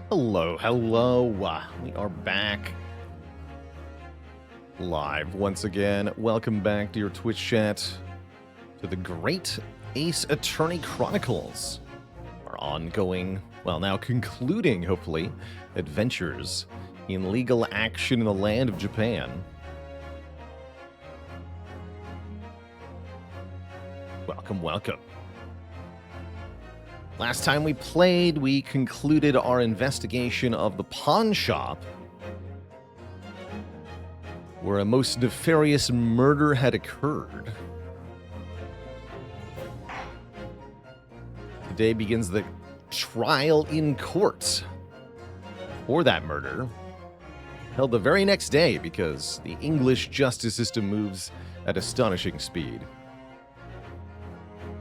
Hello, hello. We are back live once again. Welcome back to your Twitch chat to the Great Ace Attorney Chronicles. Our ongoing, well, now concluding, hopefully, adventures in legal action in the land of Japan. Welcome, welcome. Last time we played, we concluded our investigation of the pawn shop, where a most nefarious murder had occurred. Today begins the trial in court for that murder, held the very next day because the English justice system moves at astonishing speed.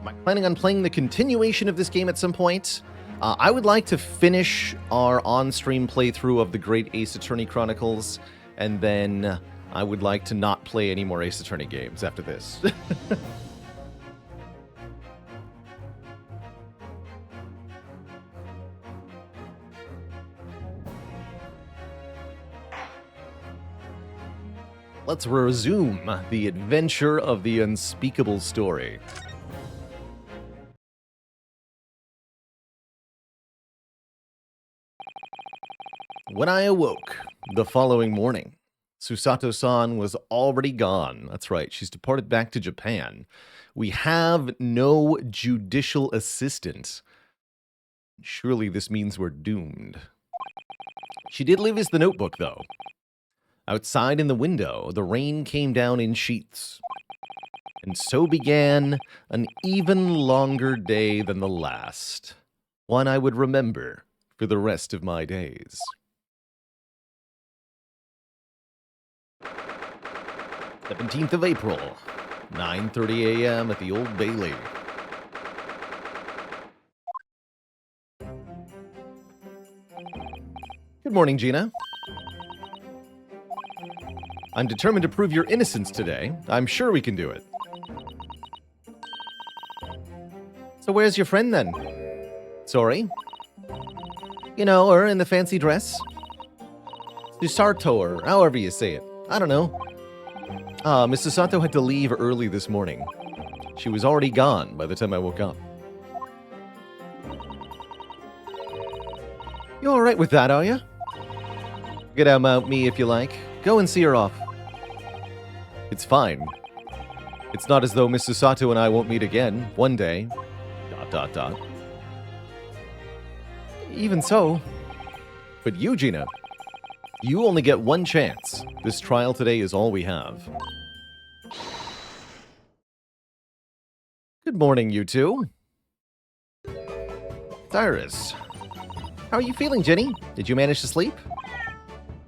Am I planning on playing the continuation of this game at some point? I would like to finish our on-stream playthrough of the Great Ace Attorney Chronicles, and then I would like to not play any more Ace Attorney games after this. Let's resume the adventure of the unspeakable story. When I awoke the following morning, Susato-san was already gone. That's right, she's departed back to Japan. We have no judicial assistant. Surely this means we're doomed. She did leave us the notebook, though. Outside in the window, the rain came down in sheets. And so began an even longer day than the last. One I would remember for the rest of my days. 17th of April, 9:30 a.m. at the Old Bailey. Good morning, Gina. I'm determined to prove your innocence today. I'm sure we can do it. So where's your friend, then? Sorry? You know, her in the fancy dress? Susato, or however you say it. I don't know. Miss Susato had to leave early this morning. She was already gone by the time I woke up. You alright with that, are you? You can out me if you like. Go and see her off. It's fine. It's not as though Miss Susato and I won't meet again, one day. ... Even so. But you, Gina, you only get one chance. This trial today is all we have. Good morning, you two. Cyrus. How are you feeling, Jenny? Did you manage to sleep?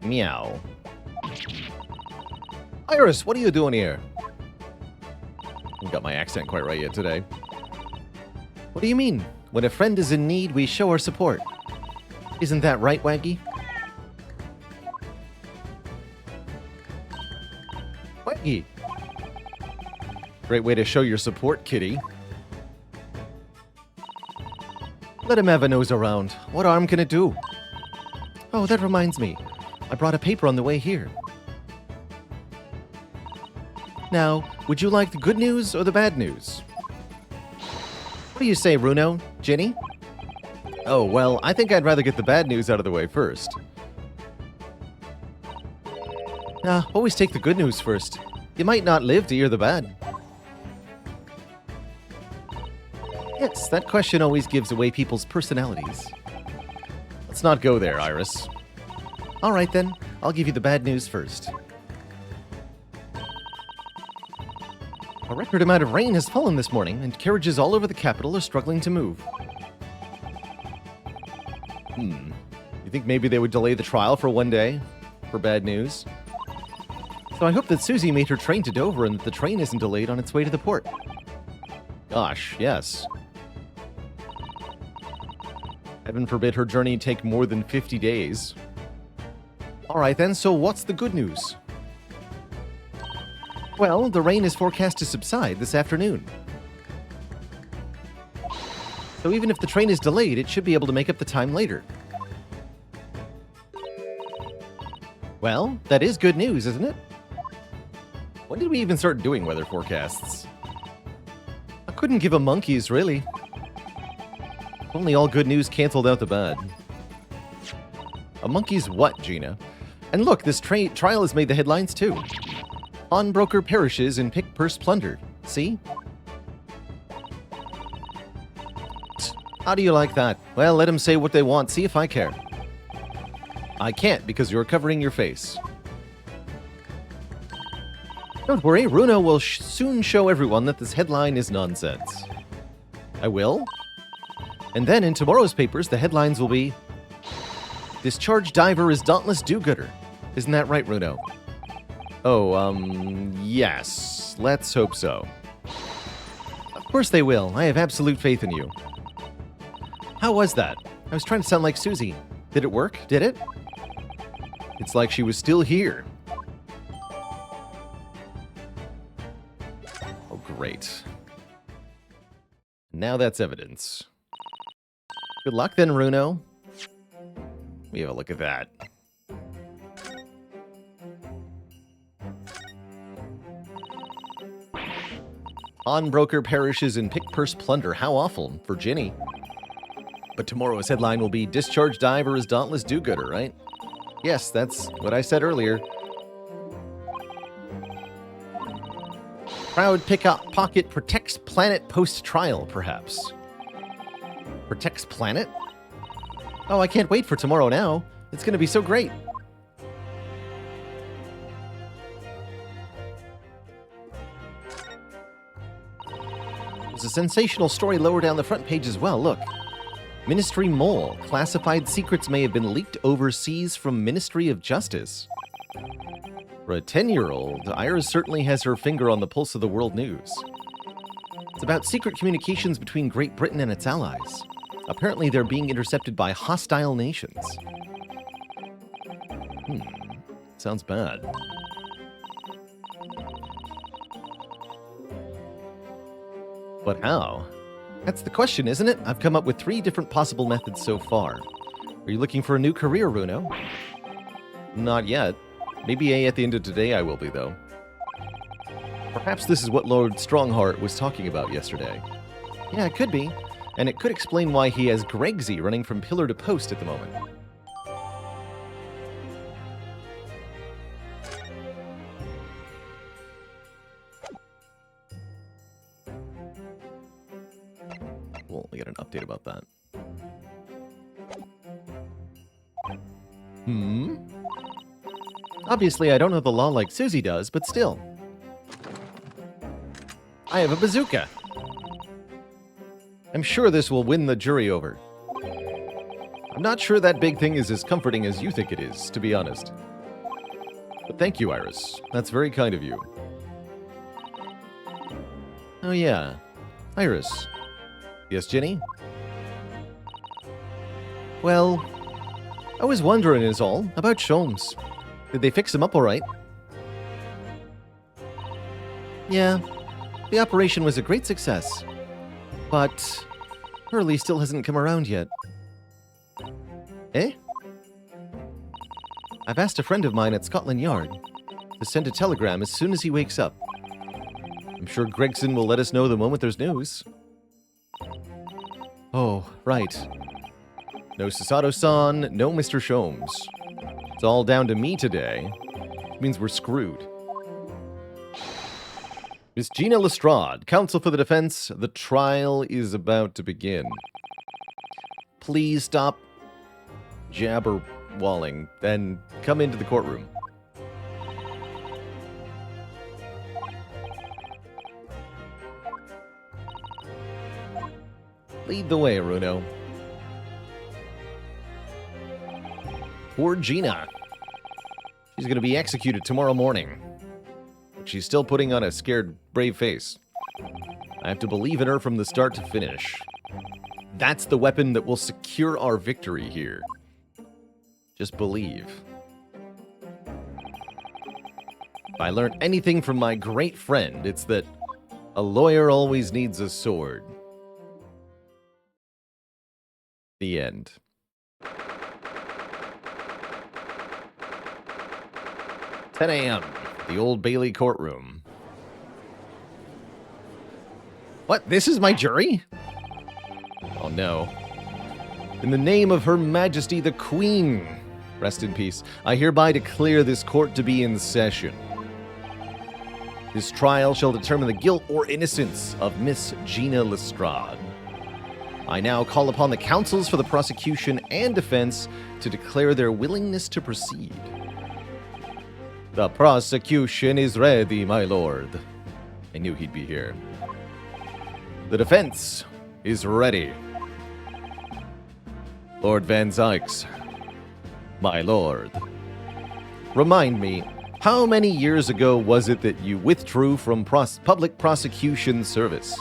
Meow. Iris, what are you doing here? I got my accent quite right yet today. What do you mean? When a friend is in need, we show our support. Isn't that right, Waggy? Waggy. Great way to show your support, kitty. Let him have a nose around. What harm can it do? Oh, that reminds me. I brought a paper on the way here. Now, would you like the good news or the bad news? What do you say, Runo? Jenny? Oh, well, I think I'd rather get the bad news out of the way first. Always take the good news first. You might not live to hear the bad. Yes, that question always gives away people's personalities. Let's not go there, Iris. All right, then. I'll give you the bad news first. A record amount of rain has fallen this morning, and carriages all over the capital are struggling to move. You think maybe they would delay the trial for one day? For bad news? So I hope that Susie made her train to Dover and that the train isn't delayed on its way to the port. Gosh, yes. Heaven forbid her journey take more than 50 days. Alright then, so what's the good news? Well, the rain is forecast to subside this afternoon. So even if the train is delayed, it should be able to make up the time later. Well, that is good news, isn't it? When did we even start doing weather forecasts? I couldn't give a monkeys, really. Only all good news canceled out the bad. A monkey's what, Gina? And look, this trial has made the headlines too. Pawnbroker perishes in pick purse plundered. See? How do you like that? Well, let them say what they want. See if I care. I can't because you're covering your face. Don't worry, Runo will soon show everyone that this headline is nonsense. I will? And then in tomorrow's papers, the headlines will be, Discharged diver is dauntless do-gooder. Isn't that right, Runo? Oh, yes. Let's hope so. Of course they will. I have absolute faith in you. How was that? I was trying to sound like Susie. Did it work? Did it? It's like she was still here. Oh, great. Now that's evidence. Good luck then, Runo. Let me have a look at that. Pawnbroker perishes in pick purse plunder. How awful for Ginny. But tomorrow's headline will be Discharged diver is dauntless do-gooder, right? Yes, that's what I said earlier. Proud pickpocket protects planet post-trial, perhaps. Protects planet? Oh, I can't wait for tomorrow now. It's going to be so great. There's a sensational story lower down the front page as well. Look. Ministry Mole. Classified secrets may have been leaked overseas from Ministry of Justice. For a 10-year-old, Iris certainly has her finger on the pulse of the world news. It's about secret communications between Great Britain and its allies. Apparently, they're being intercepted by hostile nations. Sounds bad. But how? That's the question, isn't it? I've come up with 3 different possible methods so far. Are you looking for a new career, Runo? Not yet. Maybe at the end of today I will be, though. Perhaps this is what Lord Strongheart was talking about yesterday. Yeah, it could be. And it could explain why he has Gregsy running from pillar to post at the moment. We get an update about that. Obviously, I don't know the law like Susie does, but still. I have a bazooka. I'm sure this will win the jury over. I'm not sure that big thing is as comforting as you think it is, to be honest. But thank you, Iris. That's very kind of you. Oh yeah, Iris. Yes, Ginny? Well, I was wondering is all about Sholmes. Did they fix him up all right? Yeah, the operation was a great success. But Hurley still hasn't come around yet. Eh? I've asked a friend of mine at Scotland Yard to send a telegram as soon as he wakes up. I'm sure Gregson will let us know the moment there's news. Oh, right. No Susato-san, no Mr. Sholmes. It's all down to me today. Which means we're screwed. Miss Gina Lestrade, counsel for the defense. The trial is about to begin. Please stop jabberwalling and come into the courtroom. Lead the way, Runo. Poor Gina. She's going to be executed tomorrow morning. But she's still putting on a scared, brave face. I have to believe in her from the start to finish. That's the weapon that will secure our victory here. Just believe. If I learned anything from my great friend, it's that a lawyer always needs a sword. The end. 10 a.m., the Old Bailey courtroom. What? This is my jury? Oh, no. In the name of Her Majesty the Queen, rest in peace, I hereby declare this court to be in session. This trial shall determine the guilt or innocence of Miss Gina Lestrade. I now call upon the counsels for the prosecution and defense to declare their willingness to proceed. The prosecution is ready, my lord. I knew he'd be here. The defense is ready. Lord Van Zykes, my lord. Remind me, how many years ago was it that you withdrew from public prosecution service?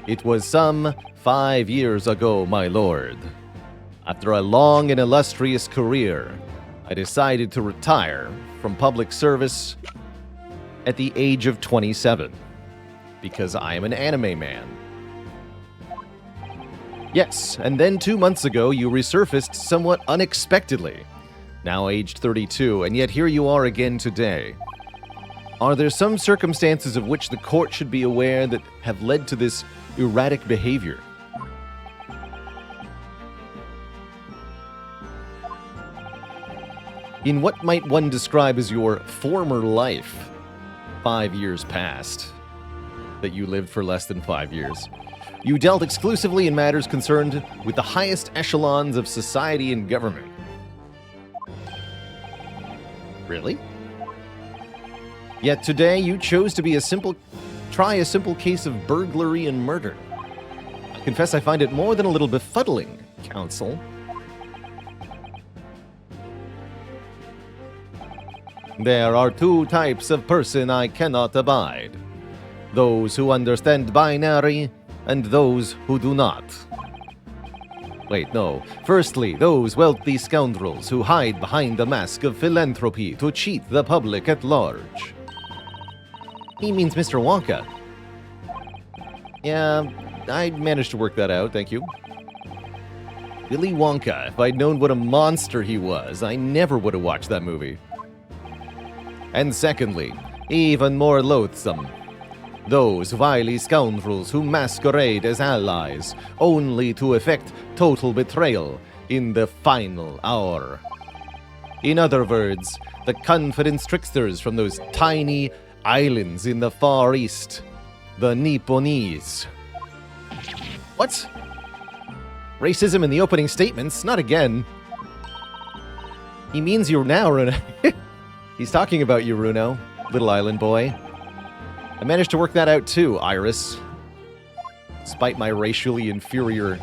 It was some 5 years ago, my lord. After a long and illustrious career, I decided to retire from public service at the age of 27, because I am an anime man. Yes, and then 2 months ago you resurfaced somewhat unexpectedly, now aged 32, and yet here you are again today. Are there some circumstances of which the court should be aware that have led to this erratic behavior? In what might one describe as your former life, 5 years past, that you lived for less than 5 years, you dealt exclusively in matters concerned with the highest echelons of society and government. Really? Yet today you chose to try a simple case of burglary and murder. I confess I find it more than a little befuddling, counsel. There are two types of person I cannot abide. Those who understand binary, and those who do not. Wait, no. Firstly, those wealthy scoundrels who hide behind the mask of philanthropy to cheat the public at large. He means Mr. Wonka. Yeah, I managed to work that out, thank you. Willy Wonka, if I'd known what a monster he was, I never would have watched that movie. And secondly, even more loathsome, those wily scoundrels who masquerade as allies, only to effect total betrayal in the final hour. In other words, the confidence tricksters from those tiny islands in the Far East, the Nipponese. What? Racism in the opening statements? Not again. He means you now, Runo. He's talking about you, Runo, little island boy. I managed to work that out too, Iris. Despite my racially inferior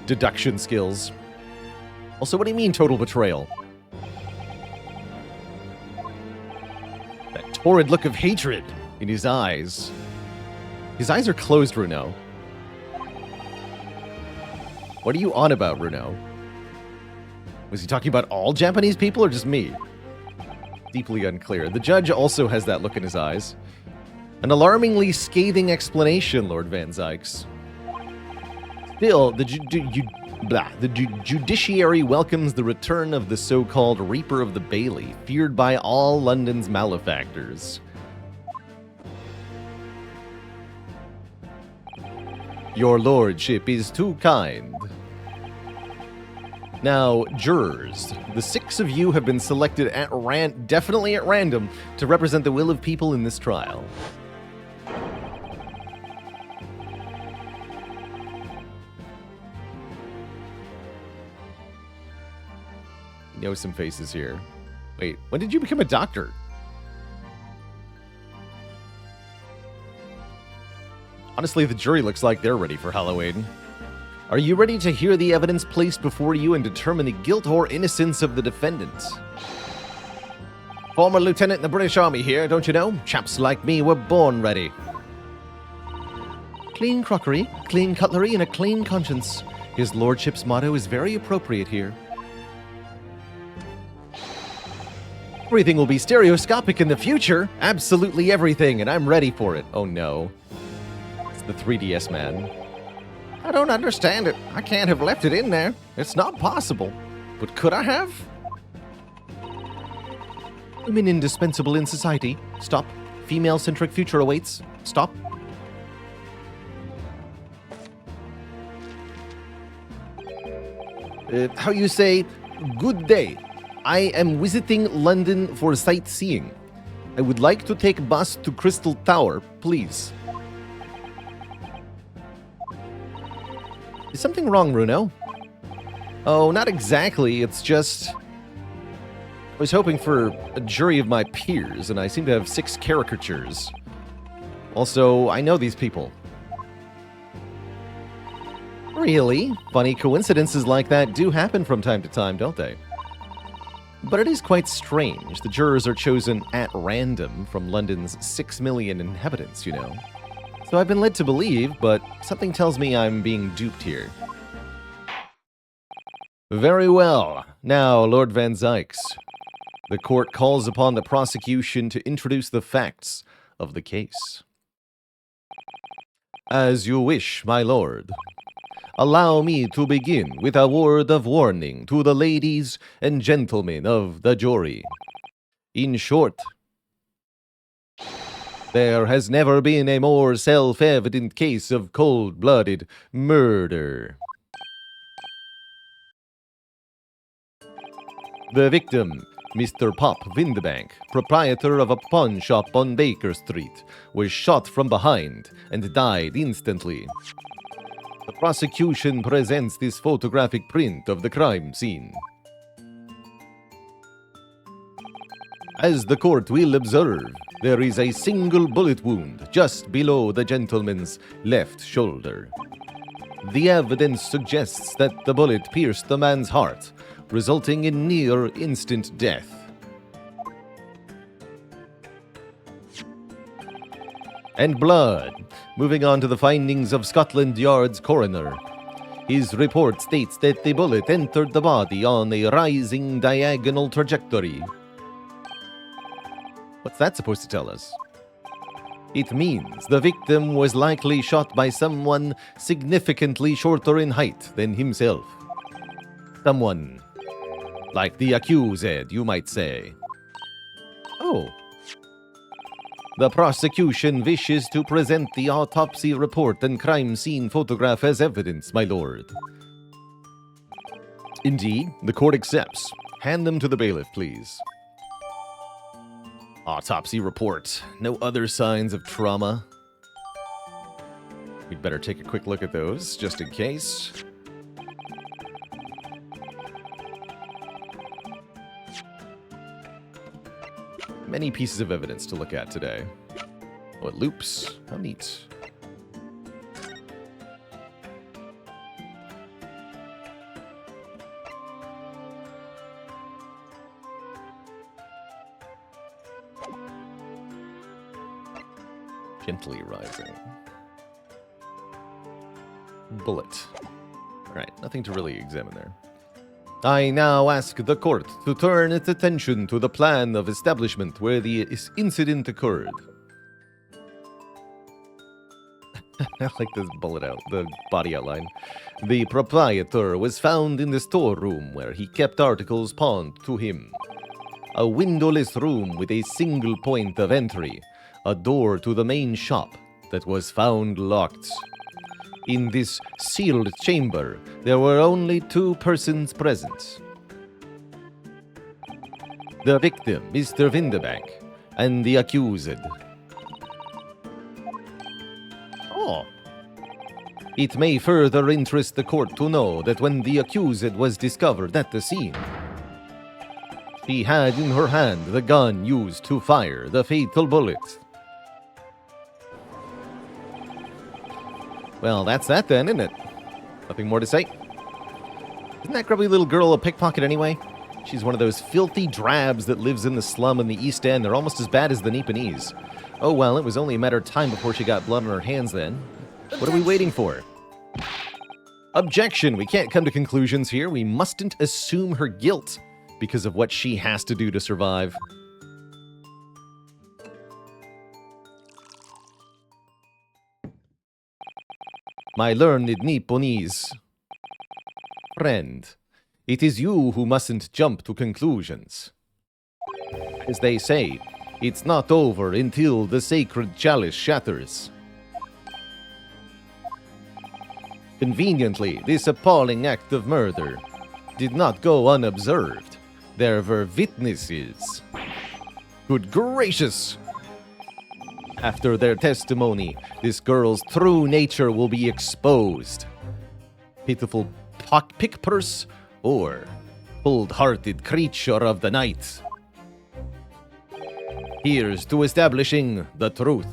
deduction skills. Also, what do you mean, total betrayal? That torrid look of hatred in his eyes. His eyes are closed, Runo. What are you on about, Runo? Was he talking about all Japanese people or just me? Deeply unclear. The judge also has that look in his eyes. An alarmingly scathing explanation, Lord Van Zykes. Still, the judiciary welcomes the return of the so-called Reaper of the Bailey, feared by all London's malefactors. Your lordship is too kind. Now, jurors, the 6 of you have been selected definitely at random to represent the will of people in this trial. You know some faces here. Wait, when did you become a doctor? Honestly, the jury looks like they're ready for Halloween. Are you ready to hear the evidence placed before you and determine the guilt or innocence of the defendant? Former lieutenant in the British Army here, don't you know? Chaps like me were born ready. Clean crockery, clean cutlery, and a clean conscience. His lordship's motto is very appropriate here. Everything will be stereoscopic in the future. Absolutely everything, and I'm ready for it. Oh no. It's the 3DS man. I don't understand it. I can't have left it in there. It's not possible. But could I have? Women indispensable in society. Stop. Female-centric future awaits. Stop. How you say, good day. I am visiting London for sightseeing. I would like to take bus to Crystal Tower, please. Is something wrong, Bruno? Oh, not exactly. It's just... I was hoping for a jury of my peers, and I seem to have 6 caricatures. Also, I know these people. Really? Funny coincidences like that do happen from time to time, don't they? But it is quite strange. The jurors are chosen at random from London's 6 million inhabitants, you know. So I've been led to believe, but something tells me I'm being duped here. Very well. Now, Lord Van Zykes. The court calls upon the prosecution to introduce the facts of the case. As you wish, my lord. Allow me to begin with a word of warning to the ladies and gentlemen of the jury. In short, there has never been a more self-evident case of cold-blooded murder. The victim, Mr. Pop Windebank, proprietor of a pawn shop on Baker Street, was shot from behind and died instantly. The prosecution presents this photographic print of the crime scene. As the court will observe, there is a single bullet wound just below the gentleman's left shoulder. The evidence suggests that the bullet pierced the man's heart, resulting in near instant death. And blood. Moving on to the findings of Scotland Yard's coroner. His report states that the bullet entered the body on a rising diagonal trajectory. What's that supposed to tell us? It means the victim was likely shot by someone significantly shorter in height than himself. Someone like the accused, you might say. Oh. The prosecution wishes to present the autopsy report and crime scene photograph as evidence, my lord. Indeed, the court accepts. Hand them to the bailiff, please. Autopsy report. No other signs of trauma. We'd better take a quick look at those, just in case. Many pieces of evidence to look at today. Oh, it loops. How neat. Gently rising. Bullet. Alright, nothing to really examine there. I now ask the court to turn its attention to the plan of establishment where the incident occurred. I like this bullet out, the body outline. The proprietor was found in the storeroom where he kept articles pawned to him. A windowless room with a single point of entry, a door to the main shop that was found locked. In this sealed chamber, there were only 2 persons present. The victim, Mr. Windebank, and the accused. Oh. It may further interest the court to know that when the accused was discovered at the scene, she had in her hand the gun used to fire the fatal bullet. Well, that's that then, isn't it? Nothing more to say. Isn't that grubby little girl a pickpocket anyway? She's one of those filthy drabs that lives in the slum in the East End. They're almost as bad as the Nepanese. Oh well, it was only a matter of time before she got blood on her hands then. What are we waiting for? Objection! We can't come to conclusions here. We mustn't assume her guilt because of what she has to do to survive. My learned Nipponese friend, it is you who mustn't jump to conclusions. As they say, it's not over until the sacred chalice shatters. Conveniently, this appalling act of murder did not go unobserved. There were witnesses. Good gracious! After their testimony, this girl's true nature will be exposed. Pitiful pickpurse or cold-hearted creature of the night. Here's to establishing the truth.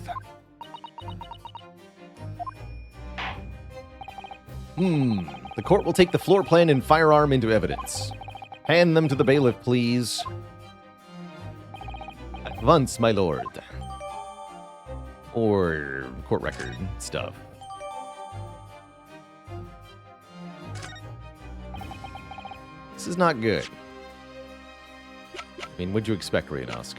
The court will take the floor plan and firearm into evidence. Hand them to the bailiff, please. At once, my lord. Or court record stuff. This is not good. I mean, what'd you expect, Rayanosk?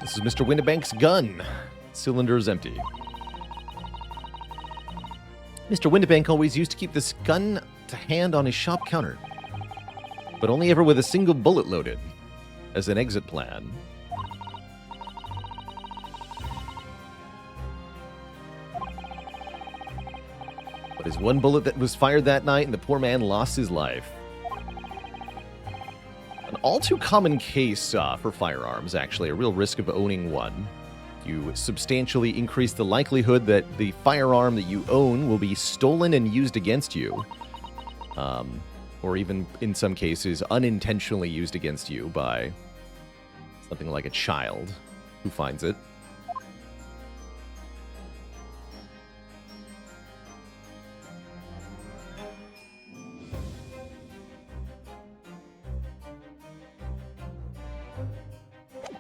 This is Mr. Windibank's gun. Cylinder is empty. Mr. Windibank always used to keep this gun to hand on his shop counter, but only ever with a single bullet loaded, as an exit plan. But his one bullet that was fired that night, and the poor man lost his life. An all too common case for firearms, actually, a real risk of owning one. You substantially increase the likelihood that the firearm that you own will be stolen and used against you. Or even, in some cases, unintentionally used against you by something like a child who finds it.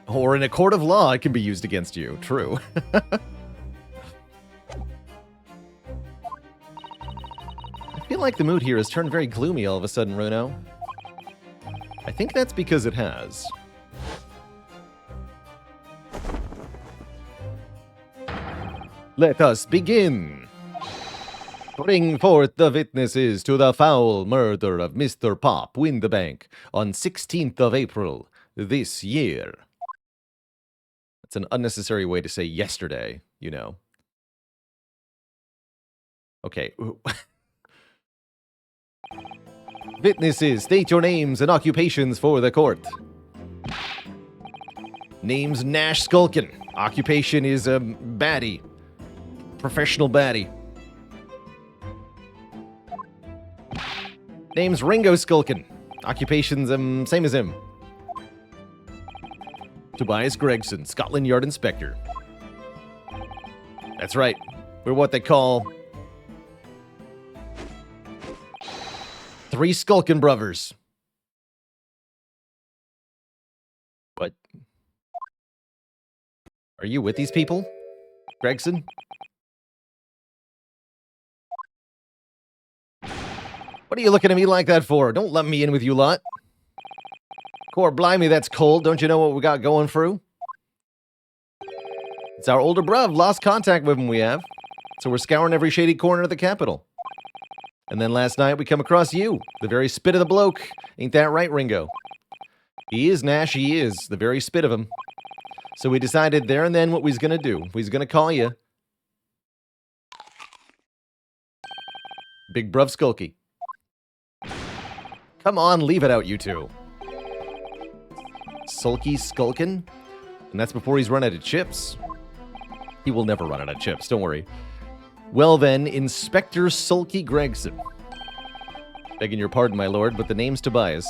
Or in a court of law, it can be used against you. True. I feel like the mood here has turned very gloomy all of a sudden, Runo. I think that's because it has. Let us begin. Bring forth the witnesses to the foul murder of Mr. Pop Windibank on 16th of April this year. That's an unnecessary way to say yesterday, you know. Okay. Witnesses, state your names and occupations for the court. Name's Nash Skulkin. Occupation is a baddie. Professional baddie. Name's Ringo Skulkin. Occupation's same as him. Tobias Gregson, Scotland Yard Inspector. That's right. We're what they call three Skulkin brothers. What? Are you with these people, Gregson? What are you looking at me like that for? Don't let me in with you lot. Core, blimey, that's cold. Don't you know what we got going through? It's our older bruv. Lost contact with him, we have. So we're scouring every shady corner of the capital. And then last night we come across you, the very spit of the bloke. Ain't that right, Ringo? He is, Nash, he is. The very spit of him. So we decided there and then what we was gonna do. We was gonna call you Big Bruv Skulky. Come on, leave it out, you two. Sulky Skulkin? And that's before he's run out of chips. He will never run out of chips, don't worry. Well then, Inspector Sulky Gregson. Begging your pardon, my lord, but the name's Tobias.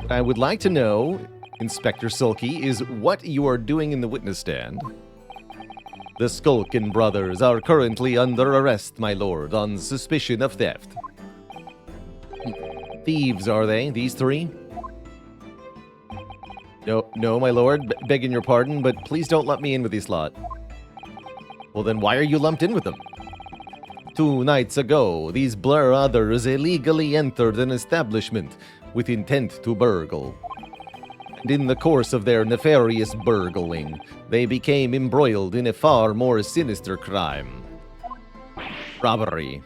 What I would like to know, Inspector Sulky, is what you are doing in the witness stand. The Skulkin brothers are currently under arrest, my lord, on suspicion of theft. Thieves, are they, these three? No, my lord, begging your pardon, but please don't let me in with these lot. Well then, why are you lumped in with them? 2 nights ago, these blur others illegally entered an establishment with intent to burgle. And in the course of their nefarious burgling, they became embroiled in a far more sinister crime. Robbery.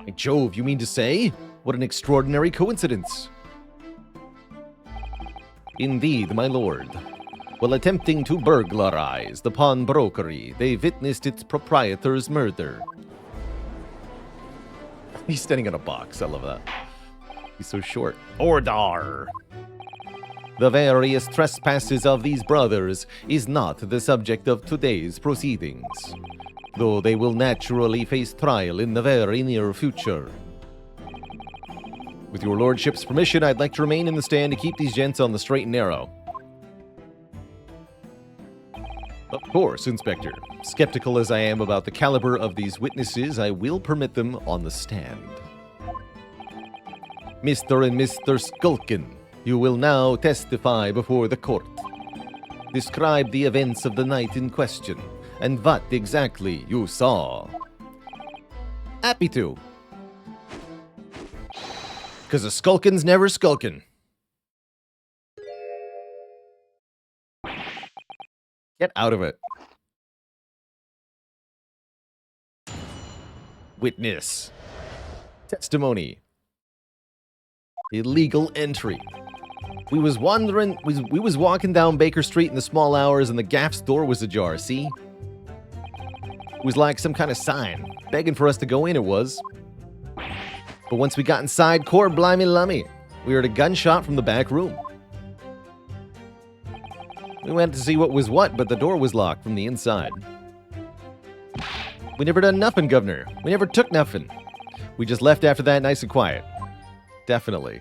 By Jove, you mean to say? What an extraordinary coincidence. Indeed, my lord. While attempting to burglarize the pawnbrokery, they witnessed its proprietor's murder. He's standing in a box. I love that. He's so short. Ordar. The various trespasses of these brothers is not the subject of today's proceedings, though they will naturally face trial in the very near future. With your lordship's permission, I'd like to remain in the stand to keep these gents on the straight and narrow. Of course, Inspector. Skeptical as I am about the caliber of these witnesses, I will permit them on the stand. Mr. and Mr. Skulkin, you will now testify before the court. Describe the events of the night in question, and what exactly you saw. Happy to. Because a skulkin's never skulkin'. Get out of it. Witness. Testimony. Illegal entry. We was walking down Baker Street in the small hours and the gaff's door was ajar, see? It was like some kind of sign, begging for us to go in, it was. But once we got inside, core blimey lummy, we heard a gunshot from the back room. We went to see what was what, but the door was locked from the inside. We never done nothing, Governor. We never took nothing. We just left after that nice and quiet. Definitely.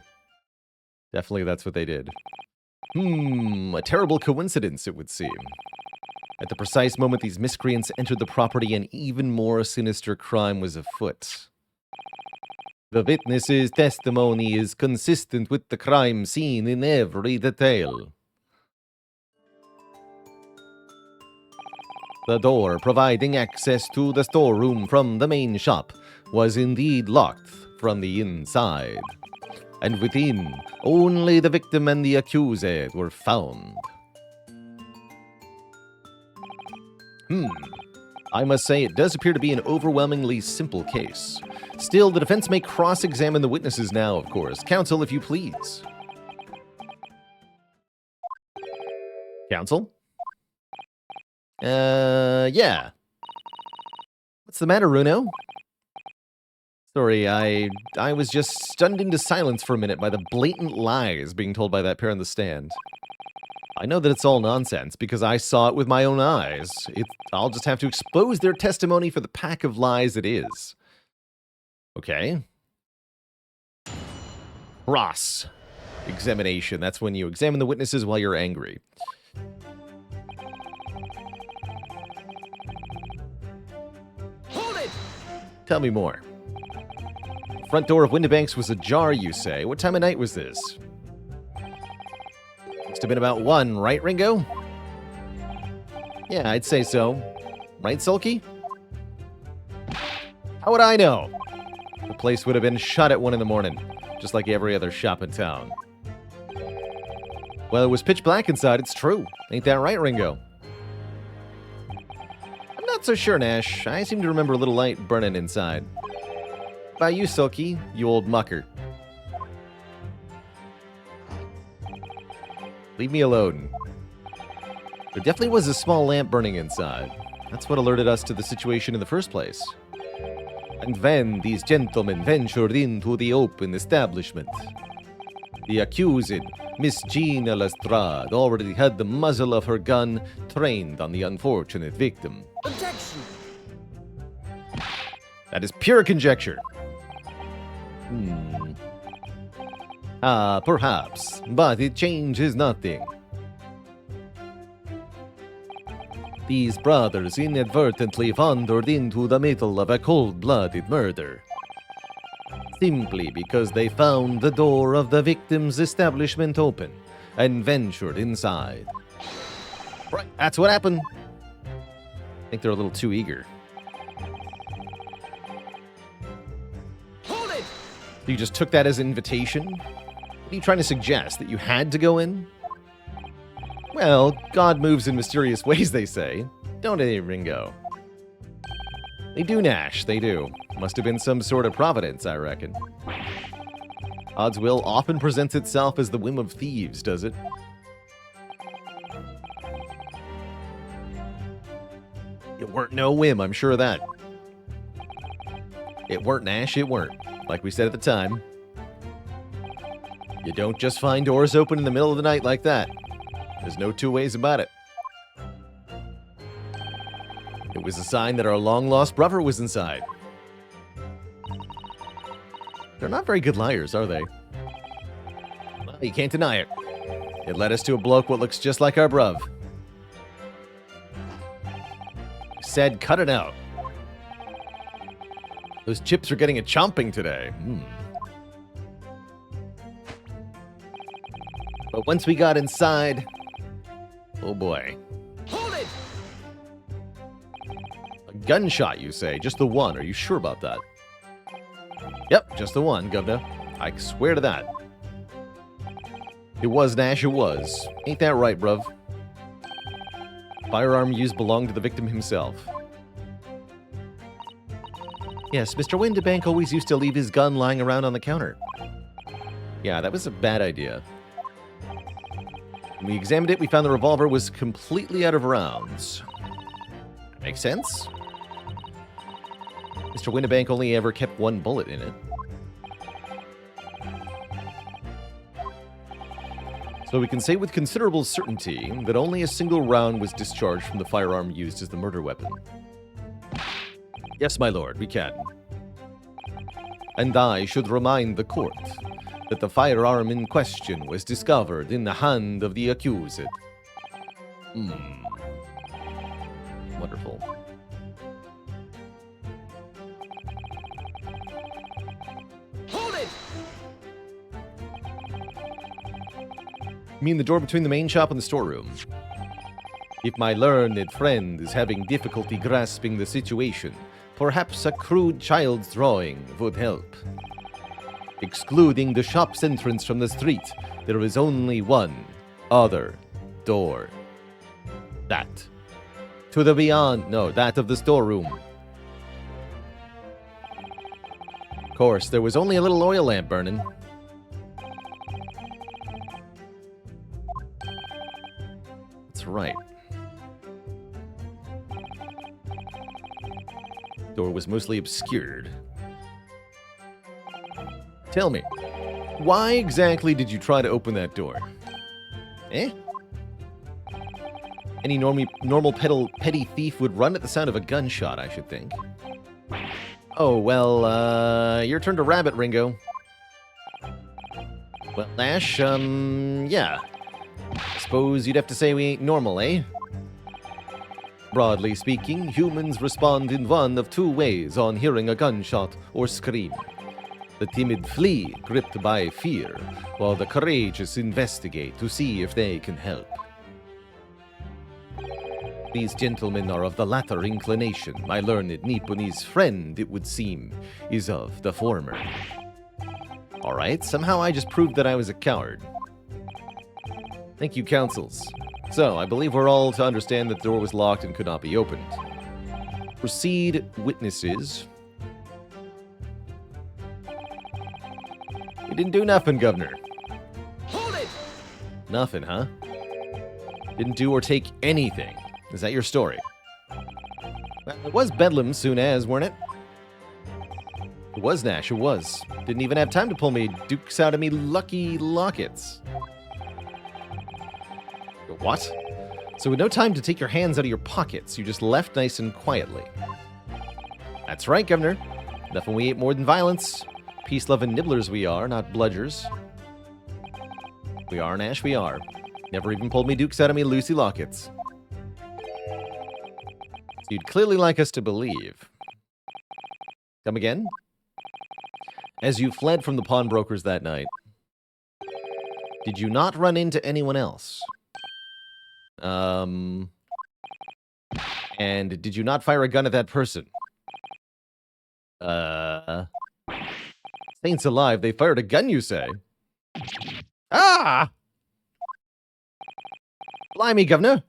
Definitely that's what they did. A terrible coincidence, it would seem. At the precise moment these miscreants entered the property, an even more sinister crime was afoot. The witness's testimony is consistent with the crime scene in every detail. The door providing access to the storeroom from the main shop was indeed locked from the inside. And within, only the victim and the accused were found. I must say it does appear to be an overwhelmingly simple case. Still, the defense may cross-examine the witnesses now, of course. Counsel, if you please. Counsel? Yeah. What's the matter, Runo? Sorry, I was just stunned into silence for a minute by the blatant lies being told by that pair on the stand. I know that it's all nonsense because I saw it with my own eyes. I'll just have to expose their testimony for the pack of lies it is. Okay. Cross examination. That's when you examine the witnesses while you're angry. Hold it! Tell me more. Front door of Windibanks was ajar, you say. What time of night was this? Must have been about 1, right, Ringo? Yeah, I'd say so. Right, Sulky? How would I know? The place would have been shut at 1 in the morning, just like every other shop in town. Well, it was pitch black inside, it's true. Ain't that right, Ringo? I'm not so sure, Nash. I seem to remember a little light burning inside. By you, Sulky, you old mucker. Leave me alone. There definitely was a small lamp burning inside. That's what alerted us to the situation in the first place. And then these gentlemen ventured into the open establishment. The accused, Miss Gina Lestrade, already had the muzzle of her gun trained on the unfortunate victim. Objection! That is pure conjecture. Perhaps, but it changes nothing. These brothers inadvertently wandered into the middle of a cold-blooded murder. Simply because they found the door of the victim's establishment open and ventured inside. Right, that's what happened. I think they're a little too eager. Hold it! You just took that as an invitation? What are you trying to suggest? That you had to go in? Well, God moves in mysterious ways, they say. Don't they, Ringo? They do, Nash, they do. Must have been some sort of providence, I reckon. God's will often presents itself as the whim of thieves, does it? It weren't no whim, I'm sure of that. It weren't, Nash, it weren't. Like we said at the time. You don't just find doors open in the middle of the night like that. There's no two ways about it. It was a sign that our long-lost brother was inside. They're not very good liars, are they? Well, you can't deny it. It led us to a bloke what looks just like our bruv. Said, cut it out. Those chips are getting a chomping today. But once we got inside, oh boy. Hold it! A gunshot, you say? Just the one. Are you sure about that? Yep, just the one, Governor. I swear to that. It was, Nash, it was. Ain't that right, bruv? Firearm used belonged to the victim himself. Yes, Mr. Windibank always used to leave his gun lying around on the counter. Yeah, that was a bad idea. When we examined it, we found the revolver was completely out of rounds. Makes sense? Mr. Windibank only ever kept one bullet in it. So we can say with considerable certainty that only a single round was discharged from the firearm used as the murder weapon. Yes, my lord, we can. And I should remind the court that the firearm in question was discovered in the hand of the accused. Wonderful. Hold it! You mean the door between the main shop and the storeroom? If my learned friend is having difficulty grasping the situation, perhaps a crude child's drawing would help. Excluding the shop's entrance from the street, there is only one other door. That. To the beyond, no, that of the storeroom. Of course, there was only a little oil lamp burning. That's right. Door was mostly obscured. Tell me, why exactly did you try to open that door? Eh? Any normal petty thief would run at the sound of a gunshot, I should think. Oh, well, your turn to rabbit, Ringo. Well, Nash, yeah. I suppose you'd have to say we ain't normal, eh? Broadly speaking, humans respond in one of two ways on hearing a gunshot or scream. The timid flee, gripped by fear, while the courageous investigate to see if they can help. These gentlemen are of the latter inclination. My learned Nipponese friend, it would seem, is of the former. Alright, somehow I just proved that I was a coward. Thank you, counsels. So, I believe we're all to understand that the door was locked and could not be opened. Proceed, witnesses. You didn't do nothing, Governor. Hold it! Nothing, huh? Didn't do or take anything. Is that your story? Well, it was Bedlam soon as, weren't it? It was, Nash, it was. Didn't even have time to pull me dukes out of me lucky lockets. What? So with no time to take your hands out of your pockets, you just left nice and quietly. That's right, Governor. Nothing we ain't more than violence. Peace-loving nibblers we are, not bludgers. We are, Nash, we are. Never even pulled me dukes out of me Lucy lockets. So you'd clearly like us to believe. Come again? As you fled from the pawnbrokers that night, did you not run into anyone else? And did you not fire a gun at that person? Saints alive, they fired a gun, you say? Ah! Blimey, governor.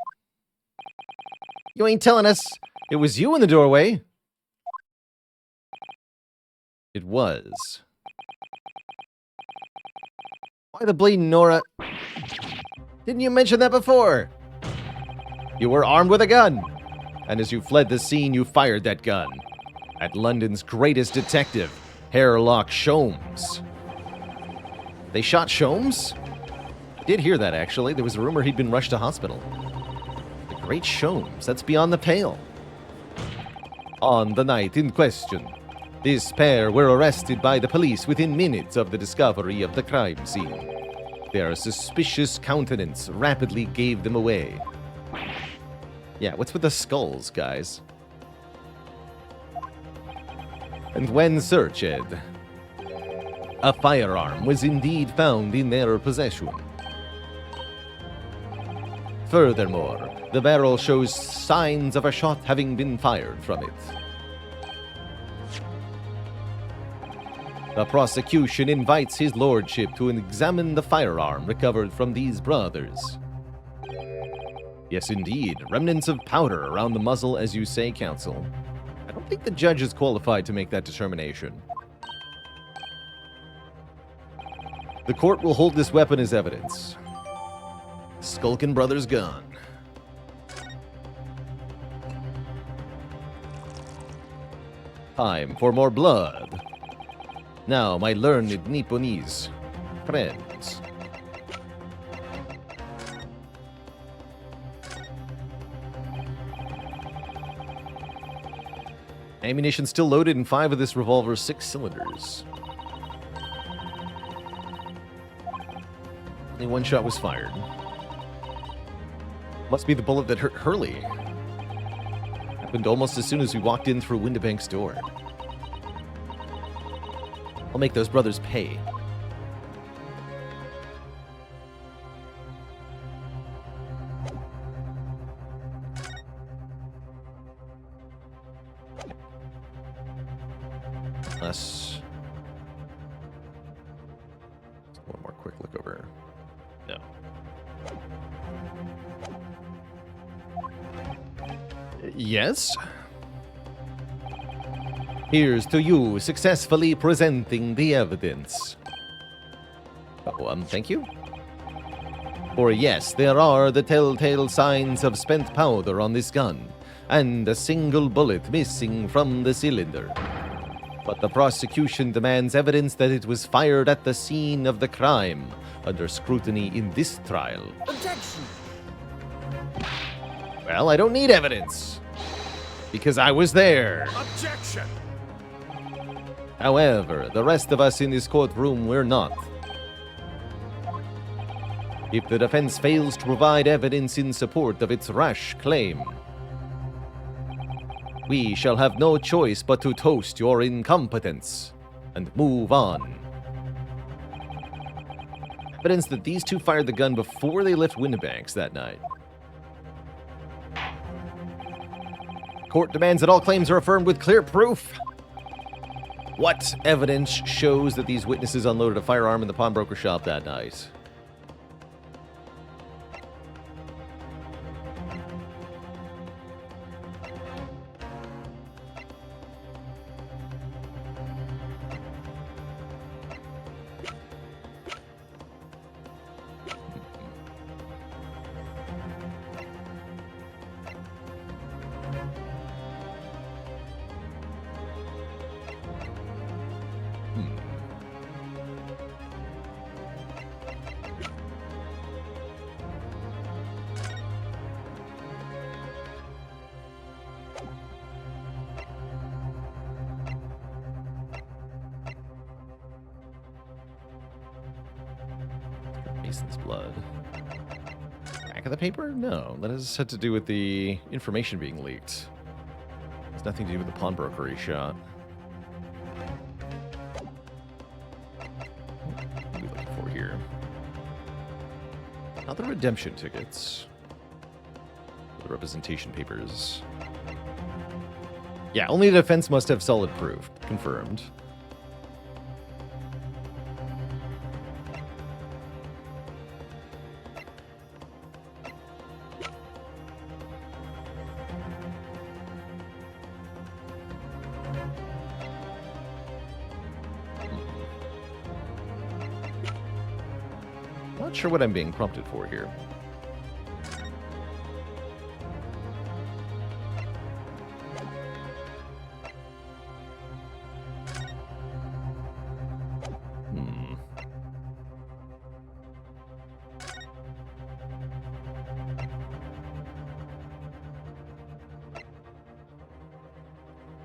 You ain't telling us it was you in the doorway. It was. Why the bleeding, Nora? Didn't you mention that before? You were armed with a gun. And as you fled the scene, you fired that gun. At London's greatest detective, Hairlock Sholmes. They shot Sholmes? I did hear that, actually. There was a rumor he'd been rushed to hospital. The great Sholmes, that's beyond the pale. On the night in question, this pair were arrested by the police within minutes of the discovery of the crime scene. Their suspicious countenance rapidly gave them away. Yeah, what's with the skulls, guys? And when searched, a firearm was indeed found in their possession. Furthermore, the barrel shows signs of a shot having been fired from it. The prosecution invites his lordship to examine the firearm recovered from these brothers. Yes, indeed. Remnants of powder around the muzzle, as you say, counsel. I don't think the judge is qualified to make that determination. The court will hold this weapon as evidence. Skulkin Brothers gun. Time for more blood. Now, my learned Nipponese friends. Ammunition still loaded in 5 of this revolver's 6 cylinders. Only 1 shot was fired. Must be the bullet that hurt Hurley. Happened almost as soon as we walked in through Windibank's door. I'll make those brothers pay. Unless... one more quick look over. No. Yes? Here's to you successfully presenting the evidence. Oh, thank you. For yes, there are the telltale signs of spent powder on this gun, and a single bullet missing from the cylinder. But the prosecution demands evidence that it was fired at the scene of the crime, under scrutiny in this trial. Objection! Well, I don't need evidence, because I was there. Objection! However, the rest of us in this courtroom were not. If the defense fails to provide evidence in support of its rash claim, we shall have no choice but to toast your incompetence and move on. Evidence that these two fired the gun before they left Windibanks that night. Court demands that all claims are affirmed with clear proof. What evidence shows that these witnesses unloaded a firearm in the pawnbroker shop that night? Mason's blood. Back of the paper? No, that has had to do with the information being leaked. It's nothing to do with the pawnbroker he shot. What are we looking for here? Not the redemption tickets. The representation papers. Yeah, only the defense must have solid proof. Confirmed. Not sure what I'm being prompted for here.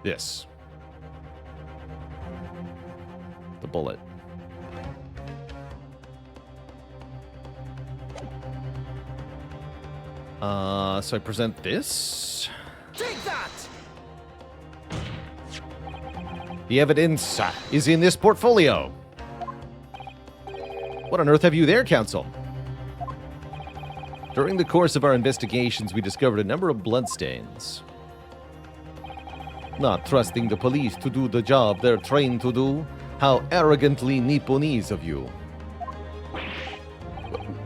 This. The bullet. So I present this. Take that! The evidence is in this portfolio. What on earth have you there, Counsel? During the course of our investigations, we discovered a number of bloodstains. Not trusting the police to do the job they're trained to do? How arrogantly Nipponese of you.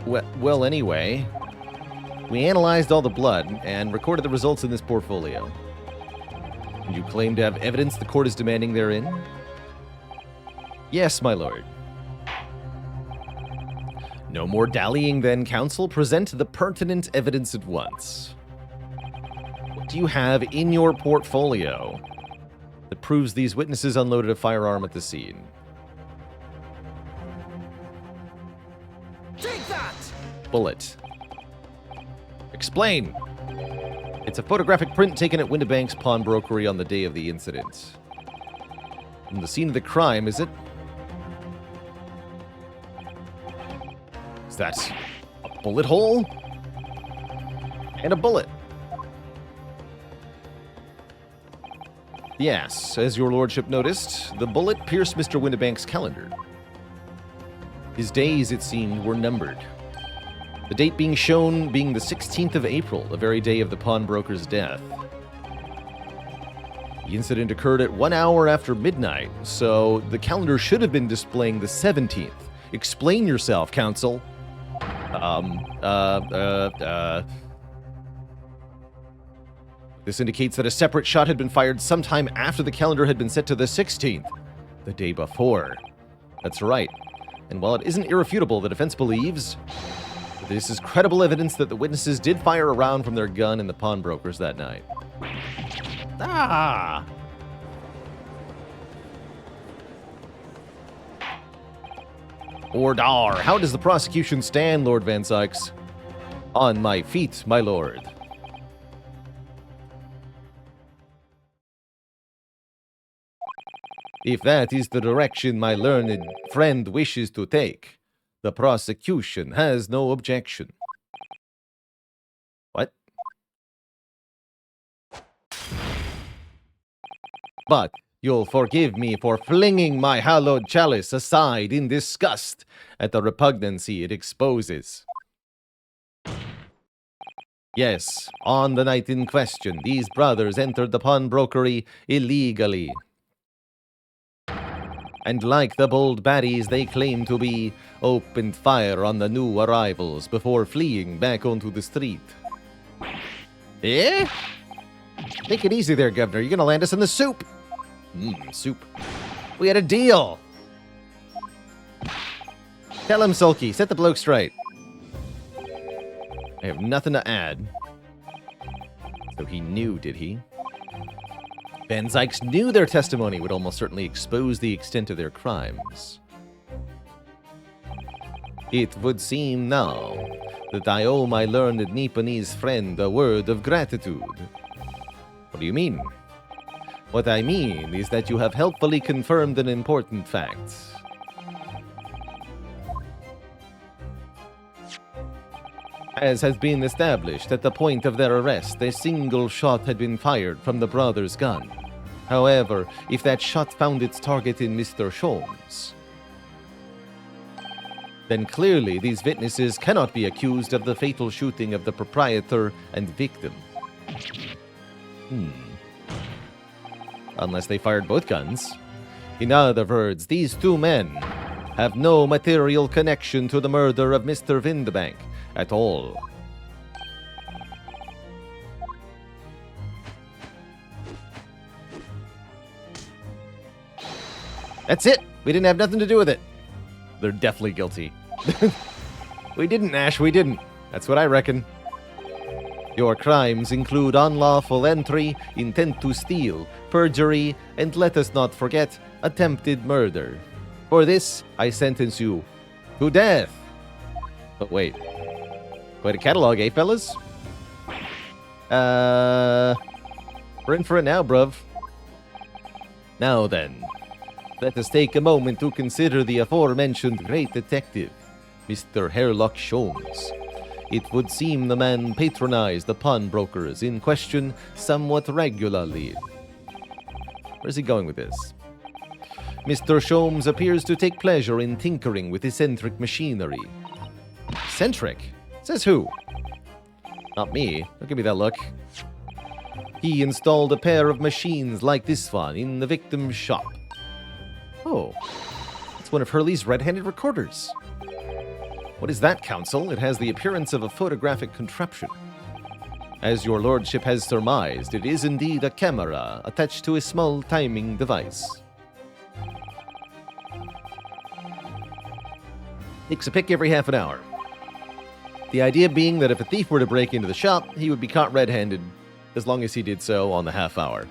Well, anyway, we analyzed all the blood and recorded the results in this portfolio. And you claim to have evidence the court is demanding therein? Yes, my lord. No more dallying then, counsel. Present the pertinent evidence at once. What do you have in your portfolio that proves these witnesses unloaded a firearm at the scene? Take that! Bullet. Explain. It's a photographic print taken at Windibank's pawnbrokery on the day of the incident. From the scene of the crime, is it? Is that a bullet hole? And a bullet. Yes, as your lordship noticed, the bullet pierced Mr. Windibank's calendar. His days, it seemed, were numbered. The date being shown being the 16th of April, the very day of the pawnbroker's death. The incident occurred at 1 hour after midnight, so the calendar should have been displaying the 17th. Explain yourself, counsel. This indicates that a separate shot had been fired sometime after the calendar had been set to the 16th, the day before. That's right. And while it isn't irrefutable, the defense believes that this is credible evidence that the witnesses did fire a round from their gun in the pawnbrokers that night. Ah! Ordar, how does the prosecution stand, Lord Van Sykes? On my feet, my lord. If that is the direction my learned friend wishes to take, the prosecution has no objection. What? But you'll forgive me for flinging my hallowed chalice aside in disgust at the repugnancy it exposes. Yes, on the night in question, these brothers entered the pawnbrokery illegally. And like the bold baddies they claim to be, opened fire on the new arrivals before fleeing back onto the street. Eh? Take it easy there, Governor. You're gonna land us in the soup. Soup. We had a deal. Tell him, Sulky. Set the bloke straight. I have nothing to add. So he knew, did he? Van Sykes knew their testimony would almost certainly expose the extent of their crimes. It would seem now that I owe my learned Nipponese friend a word of gratitude. What do you mean? What I mean is that you have helpfully confirmed an important fact. As has been established at the point of their arrest, a single shot had been fired from the brother's gun. However, if that shot found its target in Mr. Sholmes, then clearly these witnesses cannot be accused of the fatal shooting of the proprietor and victim. Unless they fired both guns. In other words, these two men have no material connection to the murder of Mr. Windibank at all. That's it. We didn't have nothing to do with it. They're definitely guilty. We didn't, Ash, we didn't. That's what I reckon. Your crimes include unlawful entry, intent to steal, perjury, and let us not forget, attempted murder. For this, I sentence you to death. But wait. Quite a catalog, eh, fellas? We're in for it now, bruv. Now then, let us take a moment to consider the aforementioned great detective, Mr. Hairlock Sholmes. It would seem the man patronized the pawnbrokers in question somewhat regularly. Where's he going with this? Mr. Sholmes appears to take pleasure in tinkering with eccentric machinery. Eccentric? Says who? Not me. Don't give me that look. He installed a pair of machines like this one in the victim's shop. Oh, it's one of Hurley's red-handed recorders. What is that, Counsel? It has the appearance of a photographic contraption. As your lordship has surmised, it is indeed a camera attached to a small timing device. Takes a pick every half an hour. The idea being that if a thief were to break into the shop, he would be caught red-handed, as long as he did so on the half hour.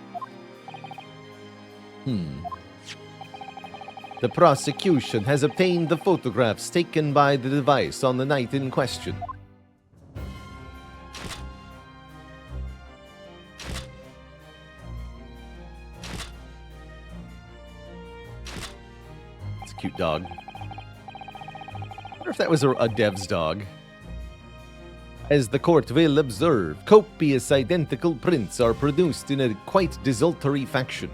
The prosecution has obtained the photographs taken by the device on the night in question. It's a cute dog. I wonder if that was a dev's dog. As the court will observe, copious identical prints are produced in a quite desultory fashion.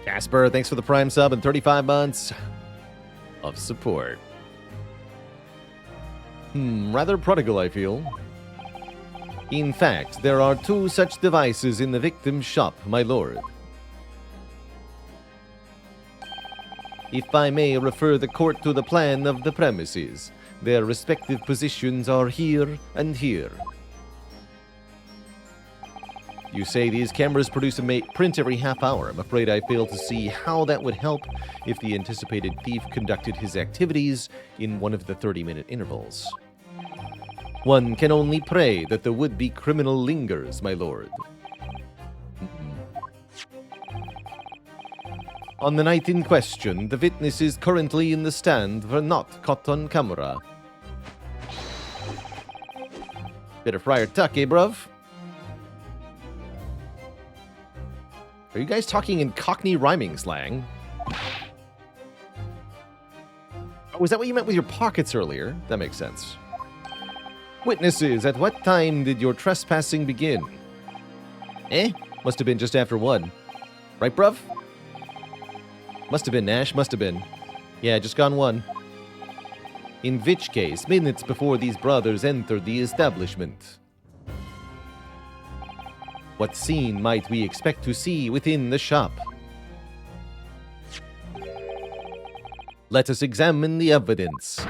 Casper, thanks for the Prime sub and 35 months of support. Rather prodigal, I feel. In fact, there are 2 such devices in the victim's shop, my lord. If I may refer the court to the plan of the premises, their respective positions are here and here. You say these cameras produce a print every half hour. I'm afraid I fail to see how that would help if the anticipated thief conducted his activities in one of the 30-minute intervals. One can only pray that the would-be criminal lingers, my lord. On the night in question, the witness is currently in the stand for not caught on camera. Bit of Friar Tuck, eh, bruv? Are you guys talking in Cockney rhyming slang? Oh, was that what you meant with your pockets earlier? That makes sense. Witnesses, at what time did your trespassing begin? Must have been just after 1. Right, bruv? Must have been, Nash, must have been. Yeah, just gone 1. In which case, minutes before these brothers entered the establishment. What scene might we expect to see within the shop? Let us examine the evidence.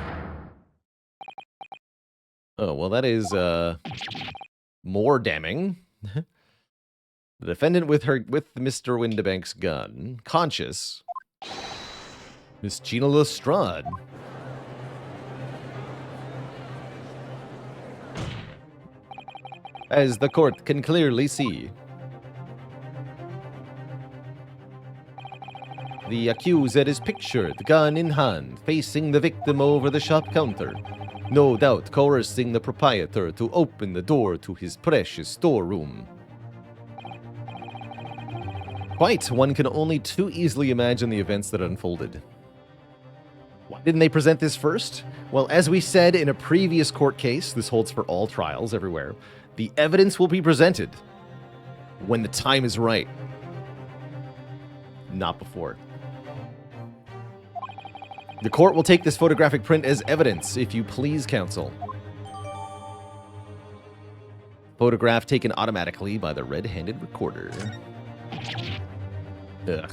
Oh, well, that is, more damning. The defendant with Mr. Windibank's gun, conscious. Miss Gina Lestrade. As the court can clearly see, the accuser is pictured, gun in hand, facing the victim over the shop counter, no doubt coercing the proprietor to open the door to his precious storeroom. Quite, one can only too easily imagine the events that unfolded. Why didn't they present this first? Well, as we said in a previous court case, this holds for all trials everywhere, the evidence will be presented when the time is right. Not before. The court will take this photographic print as evidence, if you please, counsel. Photograph taken automatically by the red-handed recorder. Ugh.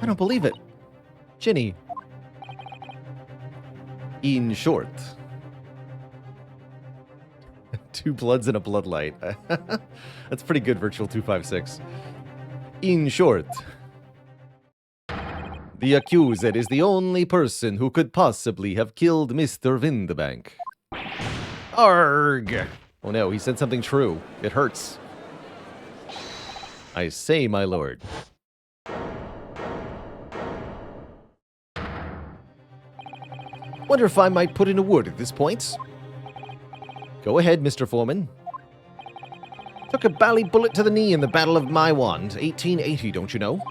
I don't believe it. Ginny. In short. 2 bloods and a bloodlight. That's pretty good, Virtual 256. In short, The accused is the only person who could possibly have killed Mr. Vindebank. Arg! Oh no, he said something true. It hurts. I say, my lord. Wonder if I might put in a word at this point. Go ahead, Mr. Foreman. Took a bally bullet to the knee in the Battle of Maiwand, 1880, don't you know?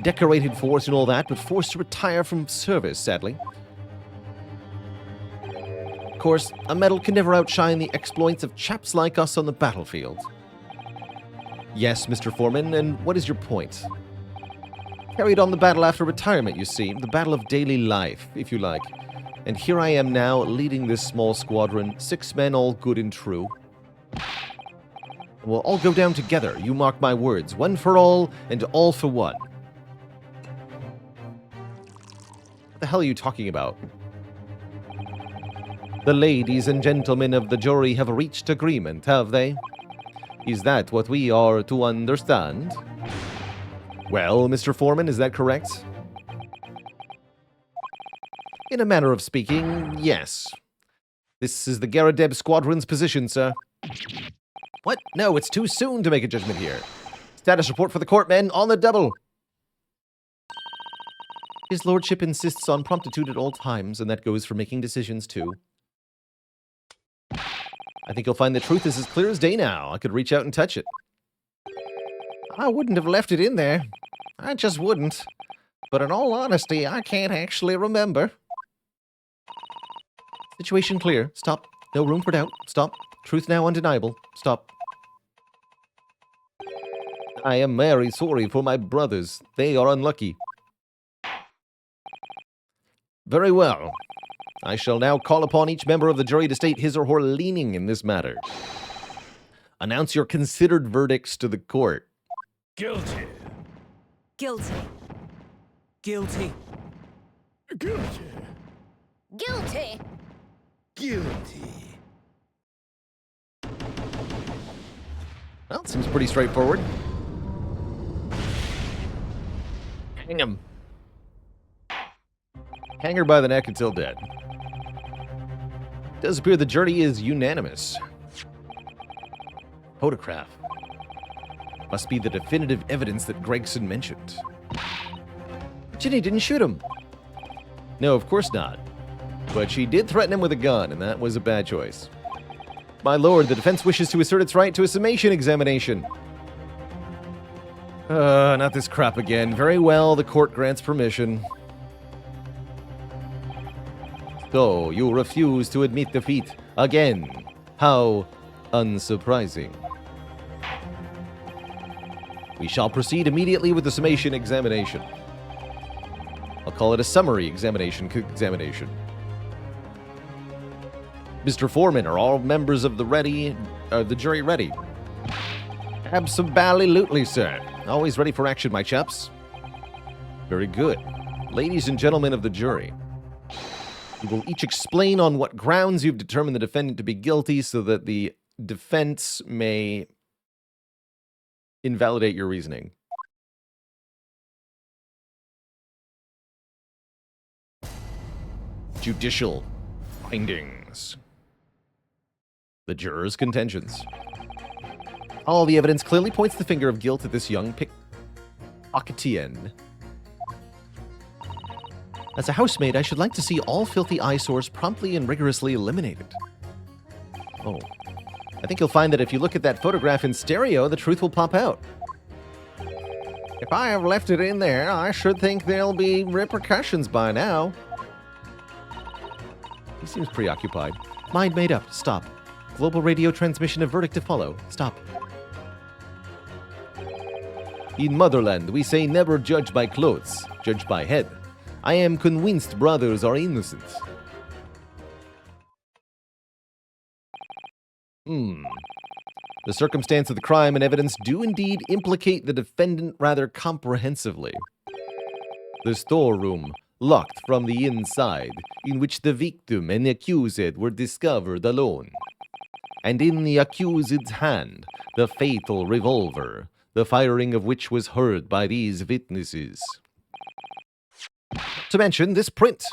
Decorated force and all that, but forced to retire from service, sadly. Of course, a medal can never outshine the exploits of chaps like us on the battlefield. Yes, Mr. Foreman, and what is your point? Carried on the battle after retirement, you see, the battle of daily life, if you like. And here I am now, leading this small squadron, 6 men all good and true. We'll all go down together, you mark my words, one for all, and all for one. What the hell are you talking about? The ladies and gentlemen of the jury have reached agreement, have they? Is that what we are to understand? Well, Mr. Foreman, is that correct? In a manner of speaking, yes. This is the Garadeb Squadron's position, sir. What? No, it's too soon to make a judgment here. Status report for the court, men, on the double. His lordship insists on promptitude at all times, and that goes for making decisions, too. I think you'll find the truth is as clear as day now. I could reach out and touch it. I wouldn't have left it in there. I just wouldn't. But in all honesty, I can't actually remember. Situation clear. Stop. No room for doubt. Stop. Truth now undeniable. Stop. I am very sorry for my brothers. They are unlucky. Very well. I shall now call upon each member of the jury to state his or her leaning in this matter. Announce your considered verdicts to the court. Guilty. Guilty. Guilty. Guilty. Guilty. Guilty. Well, it seems pretty straightforward. Hang him. Hang her by the neck until dead. It does appear the jury is unanimous. Photograph. Must be the definitive evidence that Gregson mentioned. Ginny didn't shoot him. No, of course not. But she did threaten him with a gun, and that was a bad choice. My lord, the defense wishes to assert its right to a summation examination. Not this crap again. Very well, the court grants permission. So, you refuse to admit defeat again. How unsurprising. We shall proceed immediately with the summation examination. I'll call it a summary examination. Mr. Foreman, are all members of the jury ready? Absolutely, sir. Always ready for action, my chaps. Very good. Ladies and gentlemen of the jury, you will each explain on what grounds you've determined the defendant to be guilty so that the defense may invalidate your reasoning. Judicial findings. The jurors' contentions. All the evidence clearly points the finger of guilt at this young pickpocketian. As a housemaid, I should like to see all filthy eyesores promptly and rigorously eliminated. Oh. I think you'll find that if you look at that photograph in stereo, the truth will pop out. If I have left it in there, I should think there'll be repercussions by now. He seems preoccupied. Mind made up. Stop. Global radio transmission of verdict to follow. Stop. In motherland, we say never judge by clothes, judge by head. I am convinced brothers are innocent. The circumstance of the crime and evidence do indeed implicate the defendant rather comprehensively. The storeroom, locked from the inside, in which the victim and the accused were discovered alone. And in the accused's hand, the fatal revolver, the firing of which was heard by these witnesses. to mention this print.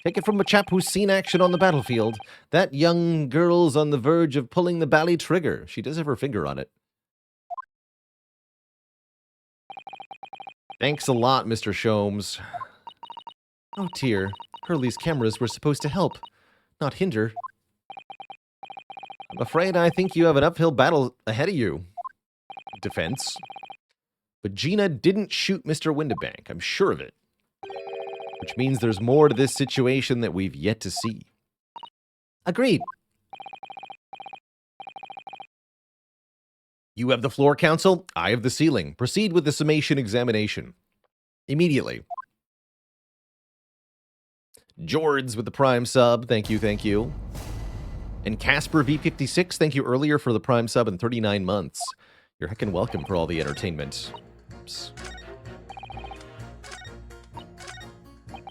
Take it from a chap who's seen action on the battlefield. That young girl's on the verge of pulling the bally trigger. She does have her finger on it. Thanks a lot, Mr. Sholmes. Oh dear, Hurley's cameras were supposed to help, not hinder. I'm afraid I think you have an uphill battle ahead of you. Defense. But Gina didn't shoot Mr. Windibank, I'm sure of it. Which means there's more to this situation that we've yet to see. Agreed. You have the floor, counsel. I have the ceiling. Proceed with the summation examination. Immediately. Jords with the prime sub. Thank you, thank you. And Casper V56, thank you earlier for the prime sub in 39 months. You're heckin' welcome for all the entertainment. Oops.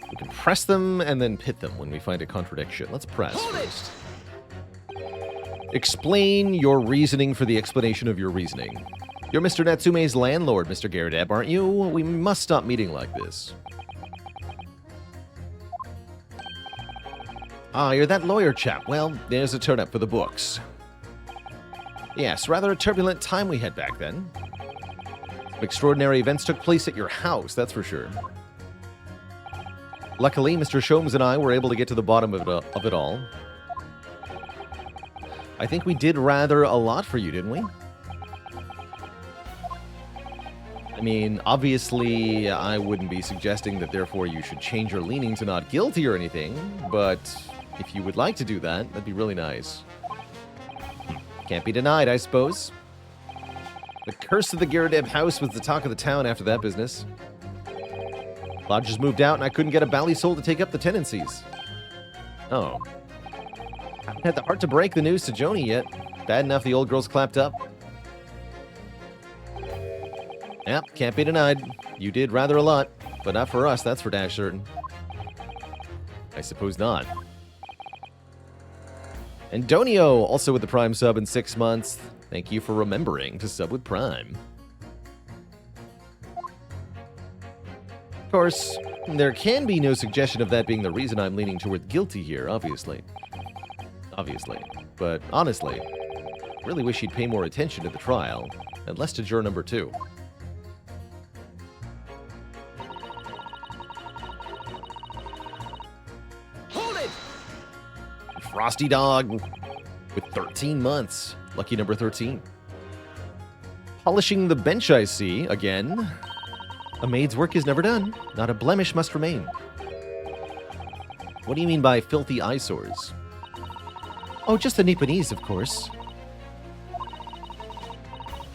We can press them and then pit them when we find a contradiction. Let's press first. Explain your reasoning for the explanation of your reasoning. You're Mr. Natsume's landlord, Mr. Garrett, aren't you? We must stop meeting like this. Ah, you're that lawyer chap. Well, there's a turn-up for the books. Yes, rather a turbulent time we had back then. Some extraordinary events took place at your house, that's for sure. Luckily, Mr. Sholmes and I were able to get to the bottom of it all. I think we did rather a lot for you, didn't we? I mean, obviously, I wouldn't be suggesting that therefore you should change your leaning to not guilty or anything, but if you would like to do that, that'd be really nice. Can't be denied, I suppose. The curse of the Garradeb house was the talk of the town after that business. Lodgers moved out and I couldn't get a bally soul to take up the tenancies. Oh. I haven't had the heart to break the news to Joni yet. Bad enough the old girl's clapped up. Yep, can't be denied. You did rather a lot, but not for us, that's for dash certain. I suppose not. Antonio, also with the Prime sub in 6 months. Thank you for remembering to sub with Prime. Of course, there can be no suggestion of that being the reason I'm leaning toward guilty here, obviously. But honestly, really wish he'd pay more attention to the trial, and less to juror number 2. Hold it! Frosty Dog with 13 months. Lucky number 13. Polishing the bench, I see, again. A maid's work is never done. Not a blemish must remain. What do you mean by filthy eyesores? Oh, just the Nipponese, of course.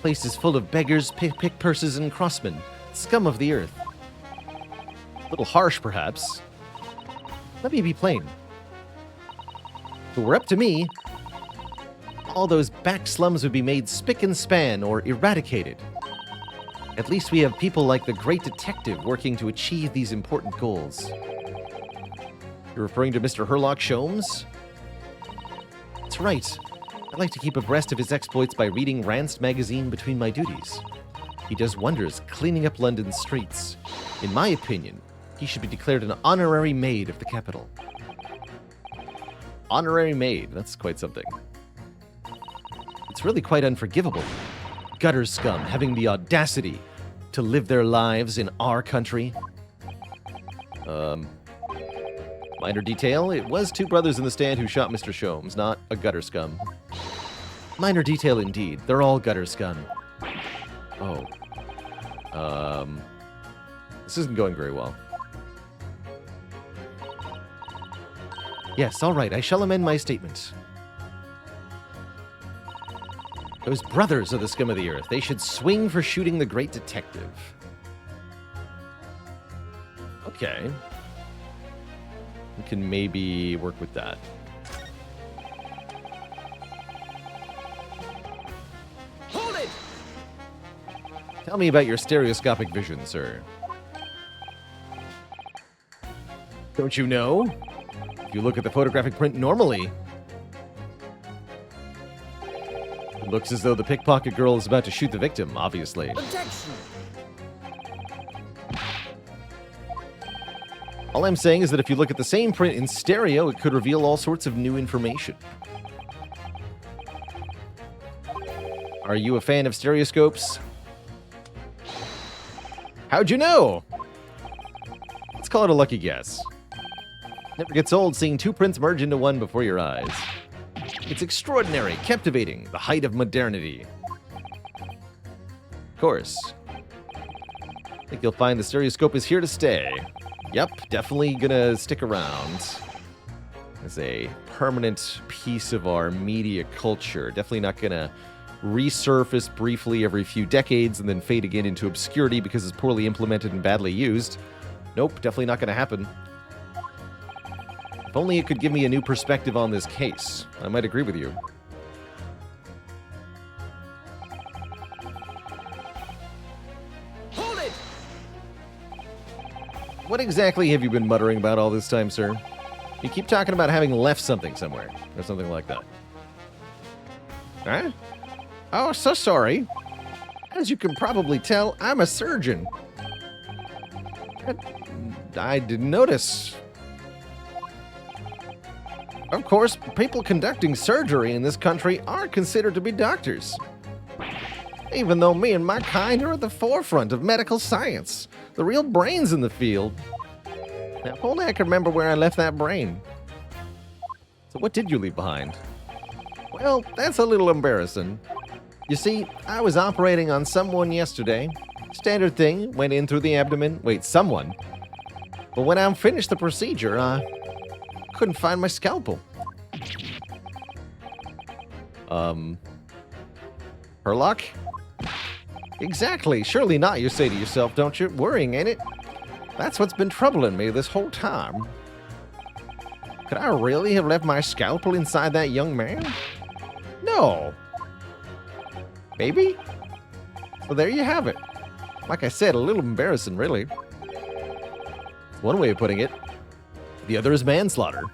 Place is full of beggars, pick purses, and crossmen. Scum of the earth. A little harsh, perhaps. Let me be plain. If it were up to me, all those back slums would be made spick and span or eradicated. At least we have people like the great detective working to achieve these important goals. You're referring to Mr. Herlock Sholmes? That's right. I like to keep abreast of his exploits by reading Rance magazine between my duties. He does wonders cleaning up London's streets. In my opinion, he should be declared an honorary maid of the capital. Honorary maid, that's quite something. It's really quite unforgivable. Gutter scum having the audacity to live their lives in our country. Minor detail, it was 2 brothers in the stand who shot Mr. Sholmes, not a gutter scum. Minor detail indeed. They're all gutter scum. Oh. This isn't going very well. Yes, all right, I shall amend my statement. Those brothers are the scum of the earth. They should swing for shooting the great detective. Okay. We can maybe work with that. Hold it! Tell me about your stereoscopic vision, sir. Don't you know? If you look at the photographic print normally, it looks as though the pickpocket girl is about to shoot the victim, obviously. Objection! All I'm saying is that if you look at the same print in stereo, it could reveal all sorts of new information. Are you a fan of stereoscopes? How'd you know? Let's call it a lucky guess. Never gets old seeing two prints merge into one before your eyes. It's extraordinary, captivating, the height of modernity. Of course. I think you'll find the stereoscope is here to stay. Yep, definitely gonna stick around as a permanent piece of our media culture. Definitely not gonna resurface briefly every few decades and then fade again into obscurity because it's poorly implemented and badly used. Nope, definitely not gonna happen. If only it could give me a new perspective on this case. I might agree with you. Hold it! What exactly have you been muttering about all this time, sir? You keep talking about having left something somewhere, or something like that. Huh? Oh, so sorry. As you can probably tell, I'm a surgeon. I didn't notice. Of course, people conducting surgery in this country are considered to be doctors. Even though me and my kind are at the forefront of medical science, the real brains in the field. Now, if only I could remember where I left that brain. So what did you leave behind? Well, that's a little embarrassing. You see, I was operating on someone yesterday. Standard thing, went in through the abdomen. Wait, someone? But when I finished the procedure, I couldn't find my scalpel. Herlock? Exactly. Surely not, you say to yourself, don't you? Worrying, ain't it? That's what's been troubling me this whole time. Could I really have left my scalpel inside that young man? No. Maybe? Well, there you have it. Like I said, a little embarrassing, really. One way of putting it. The other is manslaughter.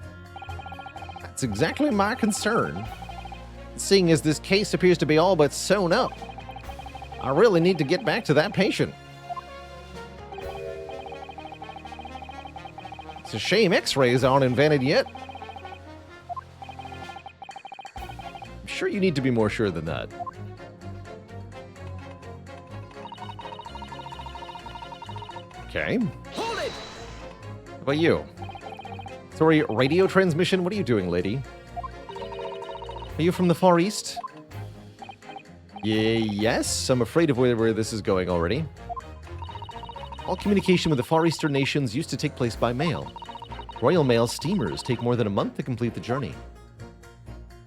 That's exactly my concern. Seeing as this case appears to be all but sewn up, I really need to get back to that patient. It's a shame x-rays aren't invented yet. I'm sure you need to be more sure than that. Okay. Hold it! How about you? Sorry, radio transmission? What are you doing, lady? Are you from the Far East? Yes, I'm afraid of where this is going already. All communication with the Far Eastern nations used to take place by mail. Royal Mail steamers take more than a month to complete the journey.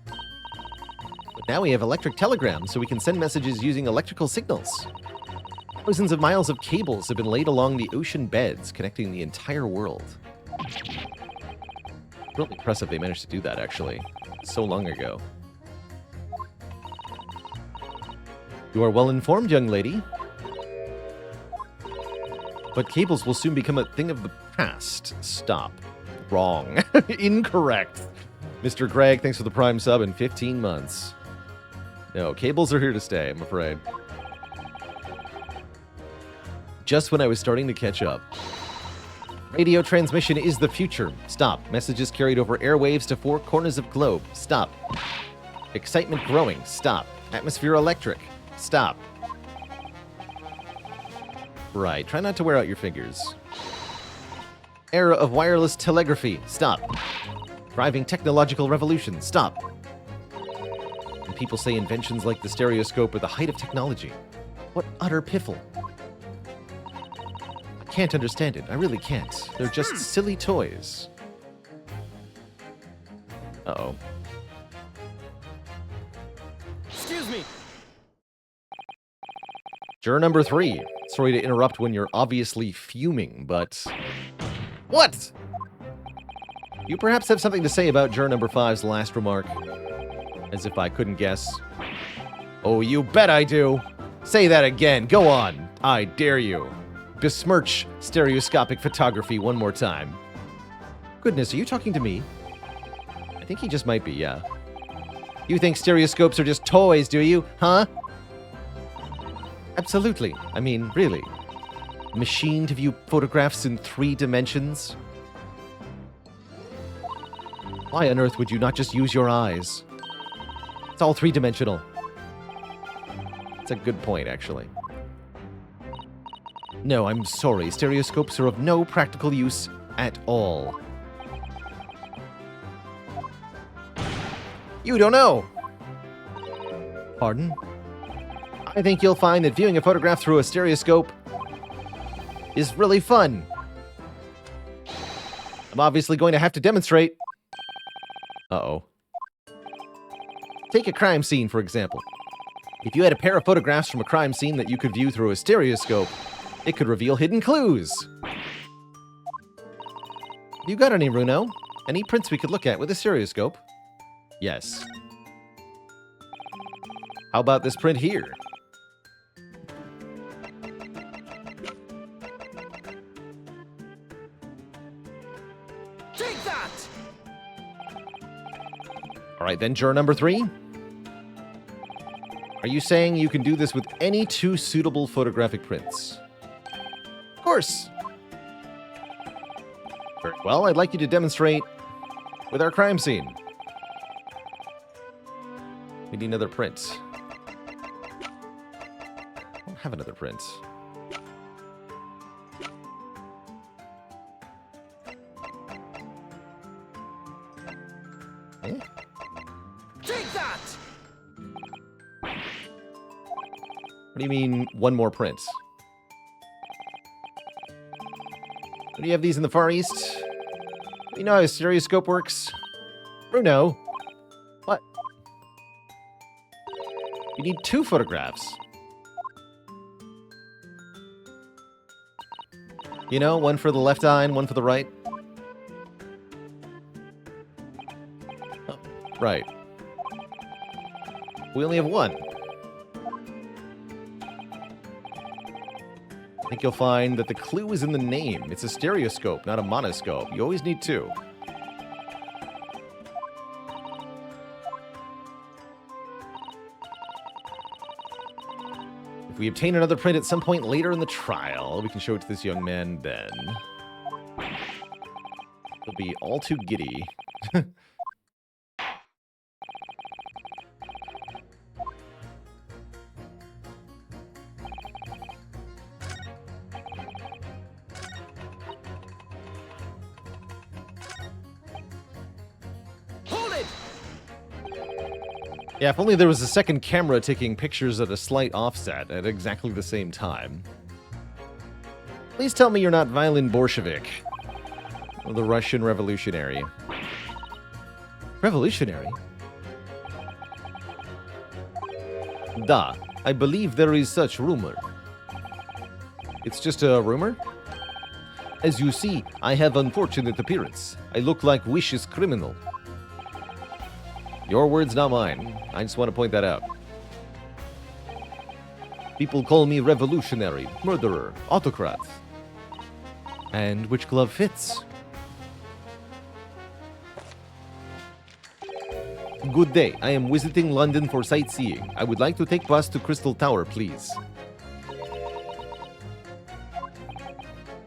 But now we have electric telegrams, so we can send messages using electrical signals. Thousands of miles of cables have been laid along the ocean beds, connecting the entire world. Really impressive they managed to do that, actually. So long ago. You are well informed, young lady. But cables will soon become a thing of the past. Stop. Wrong. Incorrect. Mr. Greg, thanks for the Prime sub in 15 months. No, cables are here to stay, I'm afraid. Just when I was starting to catch up. Radio transmission is the future. Stop. Messages carried over airwaves to four corners of globe. Stop. Excitement growing. Stop. Atmosphere electric. Stop. Right. Try not to wear out your fingers. Era of wireless telegraphy. Stop. Driving technological revolution. Stop. And people say inventions like the stereoscope are the height of technology. What utter piffle. I can't understand it. I really can't. They're just silly toys. Uh-oh. Excuse me. Juror number 3. Sorry to interrupt when you're obviously fuming, but... What? You perhaps have something to say about juror number 5's last remark. As if I couldn't guess. Oh, you bet I do. Say that again. Go on. I dare you. Besmirch stereoscopic photography one more time. Goodness, are you talking to me? I think he just might be, yeah. You think stereoscopes are just toys, do you? Huh? Absolutely. I mean, really. Machine to view photographs in 3 dimensions? Why on earth would you not just use your eyes? It's all three-dimensional. That's a good point, actually. No, I'm sorry. Stereoscopes are of no practical use at all. You don't know! Pardon? I think you'll find that viewing a photograph through a stereoscope is really fun. I'm obviously going to have to demonstrate. Uh-oh. Take a crime scene, for example. If you had a pair of photographs from a crime scene that you could view through a stereoscope, it could reveal hidden clues. You got any, Runo? Any prints we could look at with a stereoscope? Yes. How about this print here? Take that! All right, then, juror number 3. Are you saying you can do this with any 2 suitable photographic prints? Of course. Very well, I'd like you to demonstrate with our crime scene. We need another print. I don't have another print. Eh? Take that! What do you mean, one more print? Do you have these in the Far East? You know how a stereoscope works? Bruno? What? You need 2 photographs. You know, one for the left eye and one for the right. Oh, right. We only have 1. I think you'll find that the clue is in the name. It's a stereoscope, not a monoscope. You always need 2. If we obtain another print at some point later in the trial, we can show it to this young man then. He'll be all too giddy. Hold it! Yeah, if only there was a second camera taking pictures at a slight offset at exactly the same time. Please tell me you're not Violin Bolshevik. Or the Russian revolutionary. Revolutionary? Da, I believe there is such rumor. It's just a rumor? As you see, I have unfortunate appearance. I look like vicious criminal. Your words, not mine. I just want to point that out. People call me revolutionary, murderer, autocrat. And which glove fits? Good day. I am visiting London for sightseeing. I would like to take bus to Crystal Tower, please.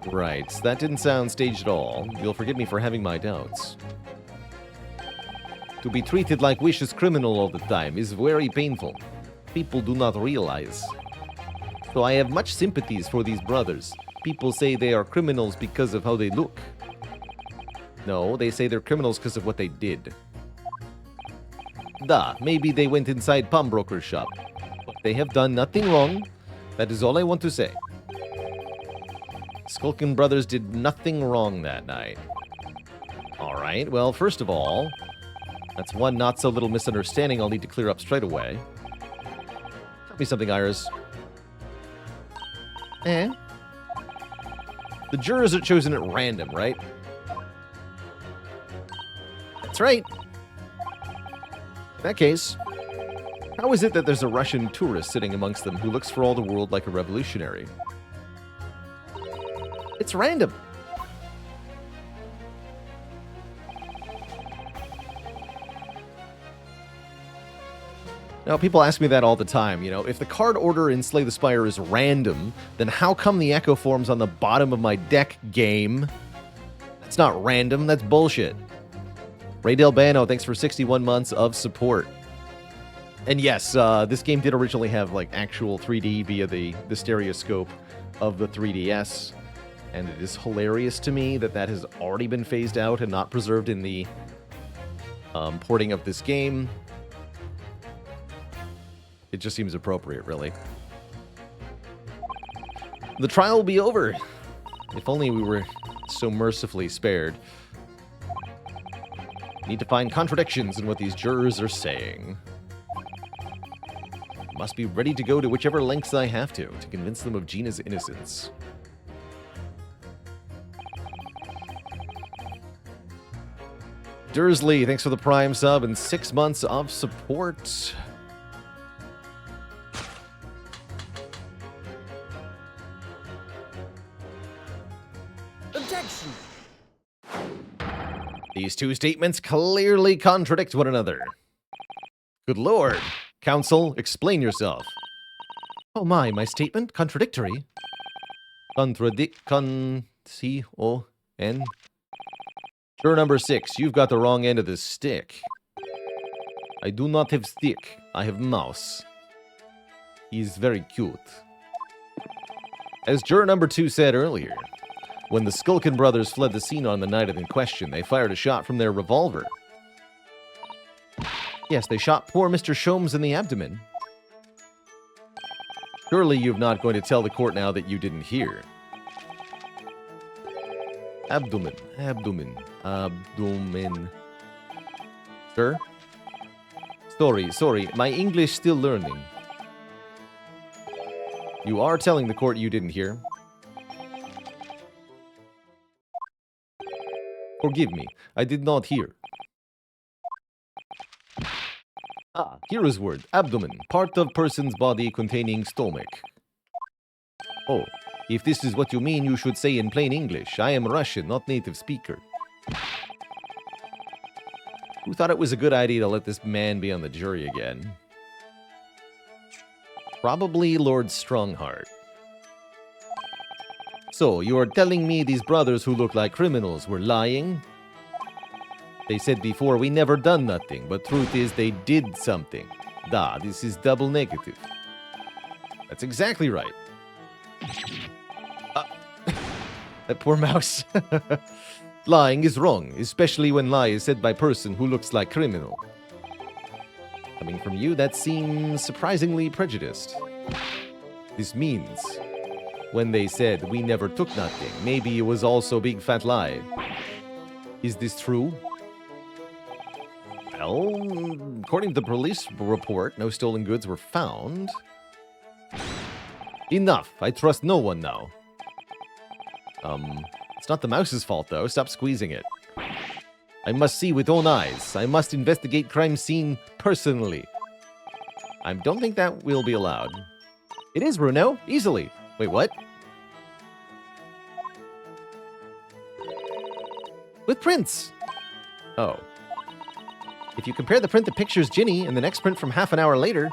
Right. That didn't sound staged at all. You'll forgive me for having my doubts. To be treated like vicious criminal all the time is very painful. People do not realize. So I have much sympathies for these brothers. People say they are criminals because of how they look. No, they say they're criminals because of what they did. Da, maybe they went inside pawnbroker's shop. But they have done nothing wrong. That is all I want to say. Skulkin brothers did nothing wrong that night. Alright, well, first of all, that's one not-so-little misunderstanding I'll need to clear up straight away. Tell me something, Iris. Eh? The jurors are chosen at random, right? That's right. In that case, how is it that there's a Russian tourist sitting amongst them who looks for all the world like a revolutionary? It's random. Now, people ask me that all the time, you know, if the card order in Slay the Spire is random, then how come the echo forms on the bottom of my deck game? That's not random, that's bullshit. Ray Del Bano, thanks for 61 months of support. And yes, this game did originally have like actual 3D via the stereoscope of the 3DS. And it is hilarious to me that that has already been phased out and not preserved in the porting of this game. It just seems appropriate, really. The trial will be over. If only we were so mercifully spared. Need to find contradictions in what these jurors are saying. Must be ready to go to whichever lengths I have to convince them of Gina's innocence. Dursley, thanks for the Prime sub and 6 months of support. Objection! These two statements clearly contradict one another. Good lord. Counsel, explain yourself. Oh my statement? Contradictory? C-O-N? Juror number 6, you've got the wrong end of the stick. I do not have stick. I have mouse. He's very cute. As juror number 2 said earlier, when the Skulkin brothers fled the scene on the night in question, they fired a shot from their revolver. Yes, they shot poor Mr. Sholmes in the abdomen. Surely you're not going to tell the court now that you didn't hear. Abdomen. Sir? Sorry, my English still learning. You are telling the court you didn't hear. Forgive me, I did not hear. Ah, here is word. Abdomen, part of person's body containing stomach. Oh, if this is what you mean, you should say in plain English. I am Russian, not native speaker. Who thought it was a good idea to let this man be on the jury again? Probably Lord Strongheart. So, you are telling me these brothers who look like criminals were lying? They said before, we never done nothing, but truth is they did something. Da, this is double negative. That's exactly right. That poor mouse. Lying is wrong, especially when lie is said by person who looks like criminal. Coming from you, that seems surprisingly prejudiced. This means, when they said we never took nothing, maybe it was also big fat lie. Is this true? Well, according to the police report, no stolen goods were found. Enough. I trust no one now. It's not the mouse's fault, though. Stop squeezing it. I must see with own eyes. I must investigate crime scene personally. I don't think that will be allowed. It is, Bruno. Easily. Wait, what? With prints. Oh. If you compare the print that pictures Ginny and the next print from half an hour later,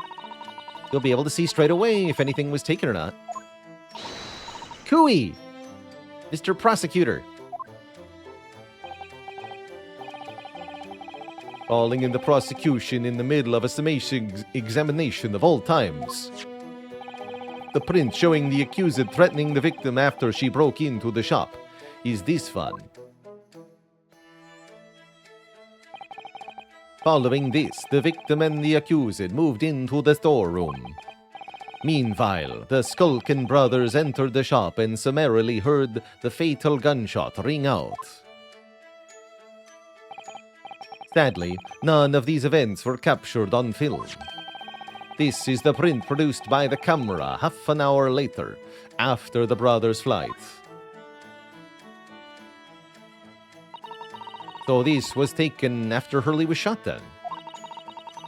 you'll be able to see straight away if anything was taken or not. Cooey! Mr. Prosecutor. Calling in the prosecution in the middle of a summation examination of all times. The print showing the accused threatening the victim after she broke into the shop. Is this fun? Following this, the victim and the accused moved into the storeroom. Meanwhile, the Skulkin brothers entered the shop and summarily heard the fatal gunshot ring out. Sadly, none of these events were captured on film. This is the print produced by the camera half an hour later, after the brothers' flight. So this was taken after Hurley was shot then?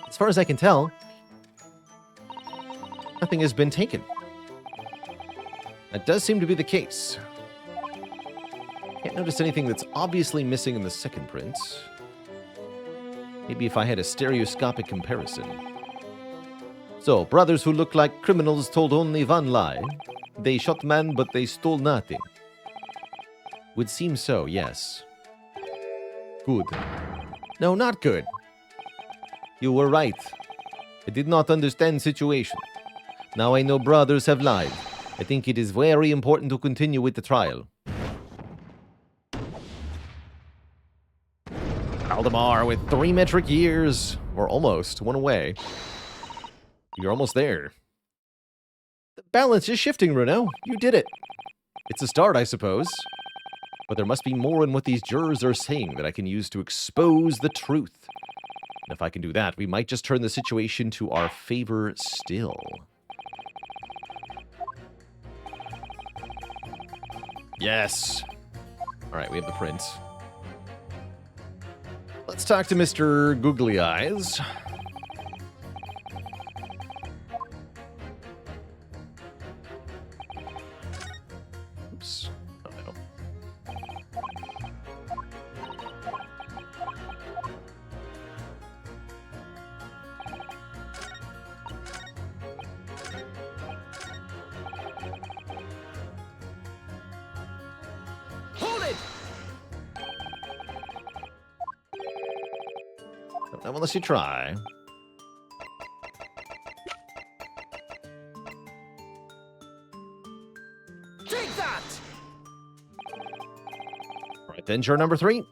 As far as I can tell, nothing has been taken. That does seem to be the case. Can't notice anything that's obviously missing in the second print. Maybe if I had a stereoscopic comparison. So, brothers who look like criminals told only one lie. They shot man, but they stole nothing. Would seem so, yes. Good. No, not good. You were right. I did not understand situation. Now I know brothers have lied. I think it is very important to continue with the trial. Aldemar with 3 metric years. Or almost. One away. You're almost there. The balance is shifting, Runo. You did it. It's a start, I suppose. But there must be more in what these jurors are saying that I can use to expose the truth. And if I can do that, we might just turn the situation to our favor still. Yes. All right, we have the print. Let's talk to Mr. Googly Eyes. Oops. Oh, no. Hold it! Don't know unless you try. Take that! All right, then, juror number 3.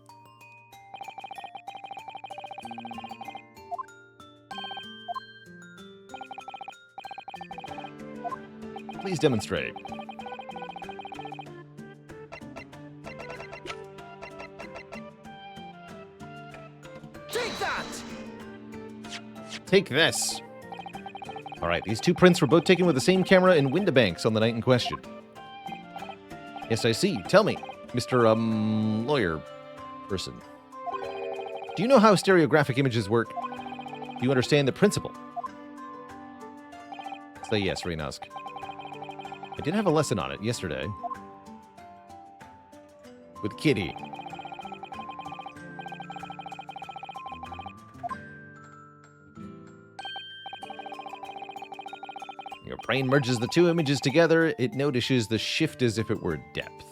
Please demonstrate. Take that! Take this. All right, these 2 prints were both taken with the same camera in Windibanks on the night in question. Yes, I see. Tell me, Mr. Lawyer person. Do you know how stereographic images work? Do you understand the principle? Say yes, Reynosk. I did have a lesson on it yesterday. With Kitty. Your brain merges the 2 images together. It notices the shift as if it were depth,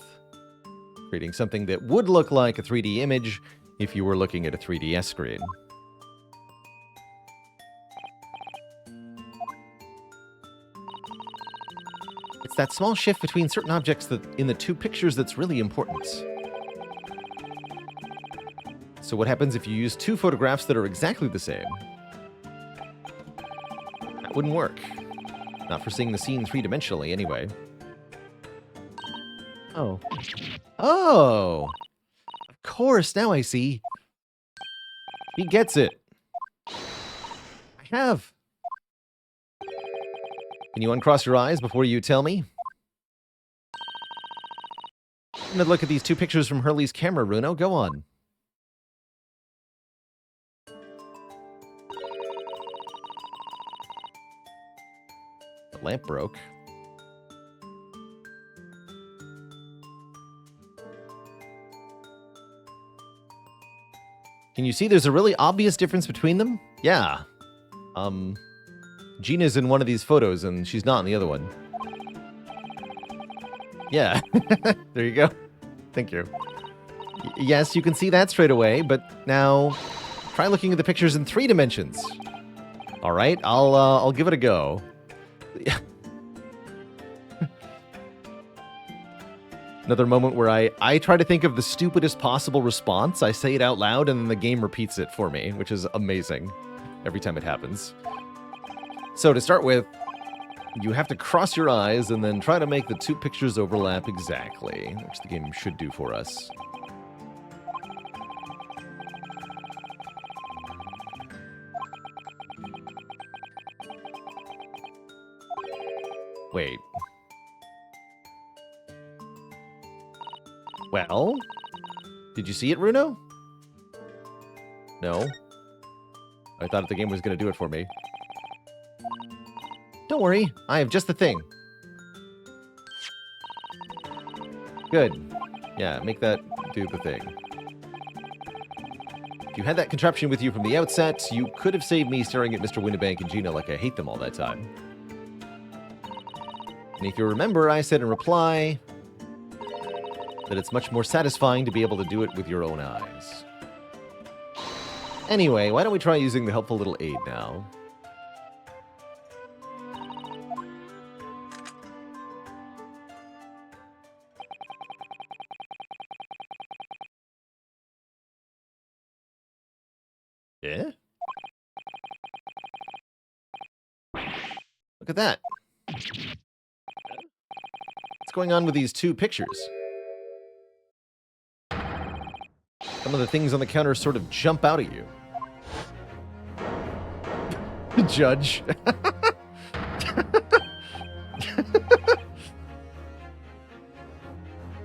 creating something that would look like a 3D image if you were looking at a 3DS screen. It's that small shift between certain objects that in the 2 pictures that's really important. So what happens if you use 2 photographs that are exactly the same? That wouldn't work. Not for seeing the scene 3-dimensionally, anyway. Oh. Oh! Of course, now I see. He gets it. I have. Can you uncross your eyes before you tell me? I'm gonna look at these 2 pictures from Hurley's camera, Runo. Go on. The lamp broke. Can you see there's a really obvious difference between them? Yeah. Gina's in one of these photos and she's not in the other one. Yeah. There you go. Thank you. Yes, you can see that straight away, but now try looking at the pictures in 3 dimensions. All right, I'll give it a go. Another moment where I try to think of the stupidest possible response. I say it out loud, and then the game repeats it for me, which is amazing every time it happens. So to start with, you have to cross your eyes and then try to make the 2 pictures overlap exactly, which the game should do for us. Wait. Well, did you see it, Runo? No? I thought the game was going to do it for me. Don't worry, I have just the thing. Good. Yeah, make that do the thing. If you had that contraption with you from the outset, you could have saved me staring at Mr. Windibank and Gina like I hate them all that time. And if you remember, I said in reply that it's much more satisfying to be able to do it with your own eyes. Anyway, why don't we try using the helpful little aid now? Yeah? Look at that. What's going on with these two pictures? Some of the things on the counter sort of jump out at you. Judge.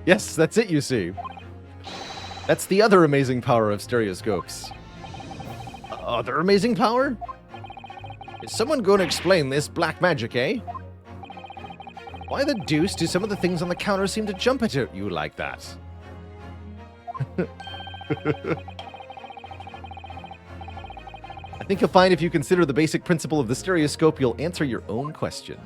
Yes, that's it, you see. That's the other amazing power of stereoscopes. Other amazing power? Is someone going to explain this black magic, eh? Why the deuce do some of the things on the counter seem to jump at you like that? I think you'll find if you consider the basic principle of the stereoscope, you'll answer your own question.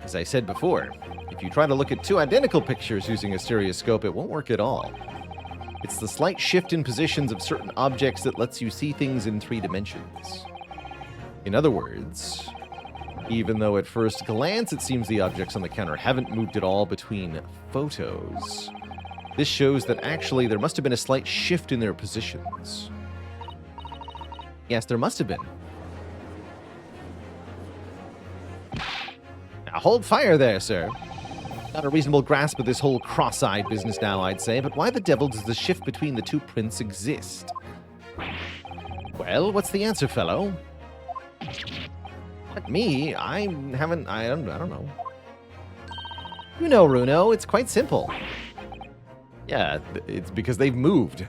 As I said before, if you try to look at two identical pictures using a stereoscope, it won't work at all. It's the slight shift in positions of certain objects that lets you see things in 3 dimensions. In other words, even though at first glance it seems the objects on the counter haven't moved at all between photos, this shows that actually there must have been a slight shift in their positions. Yes, there must have been. Now hold fire there, sir. Got a reasonable grasp of this whole cross-eyed business now, I'd say, but why the devil does the shift between the 2 prints exist? Well, what's the answer, fellow? Not me. I don't know. You know, Runo, it's quite simple. Yeah, it's because they've moved.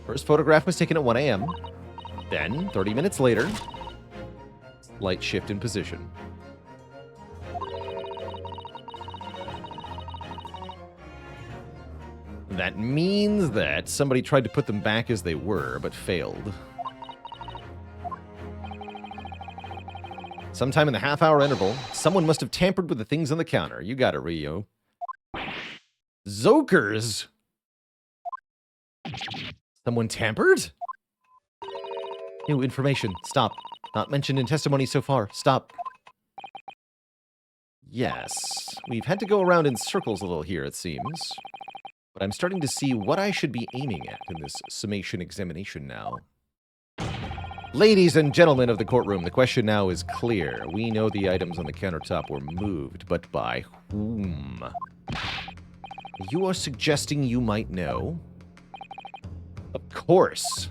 First photograph was taken at 1 a.m. Then, 30 minutes later, slight shift in position. That means that somebody tried to put them back as they were, but failed. Sometime in the half-hour interval, someone must have tampered with the things on the counter. You got it, Rio. Zokers! Someone tampered? New information. Stop. Not mentioned in testimony so far. Stop. Yes. We've had to go around in circles a little here, it seems. But I'm starting to see what I should be aiming at in this summation examination now. Ladies and gentlemen of the courtroom, the question now is clear. We know the items on the countertop were moved, but by whom? You are suggesting you might know? Of course.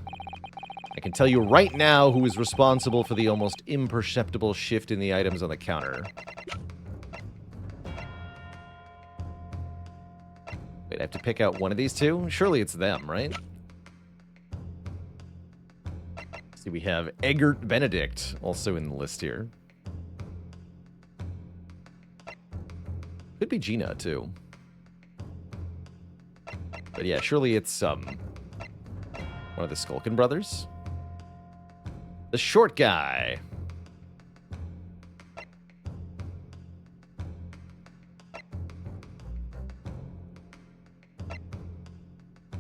I can tell you right now who is responsible for the almost imperceptible shift in the items on the counter. Wait, I have to pick out one of these two? Surely it's them, right? See, we have Eggert Benedict also in the list here. Could be Gina, too. But yeah, surely it's, one of the Skulkin brothers? The short guy.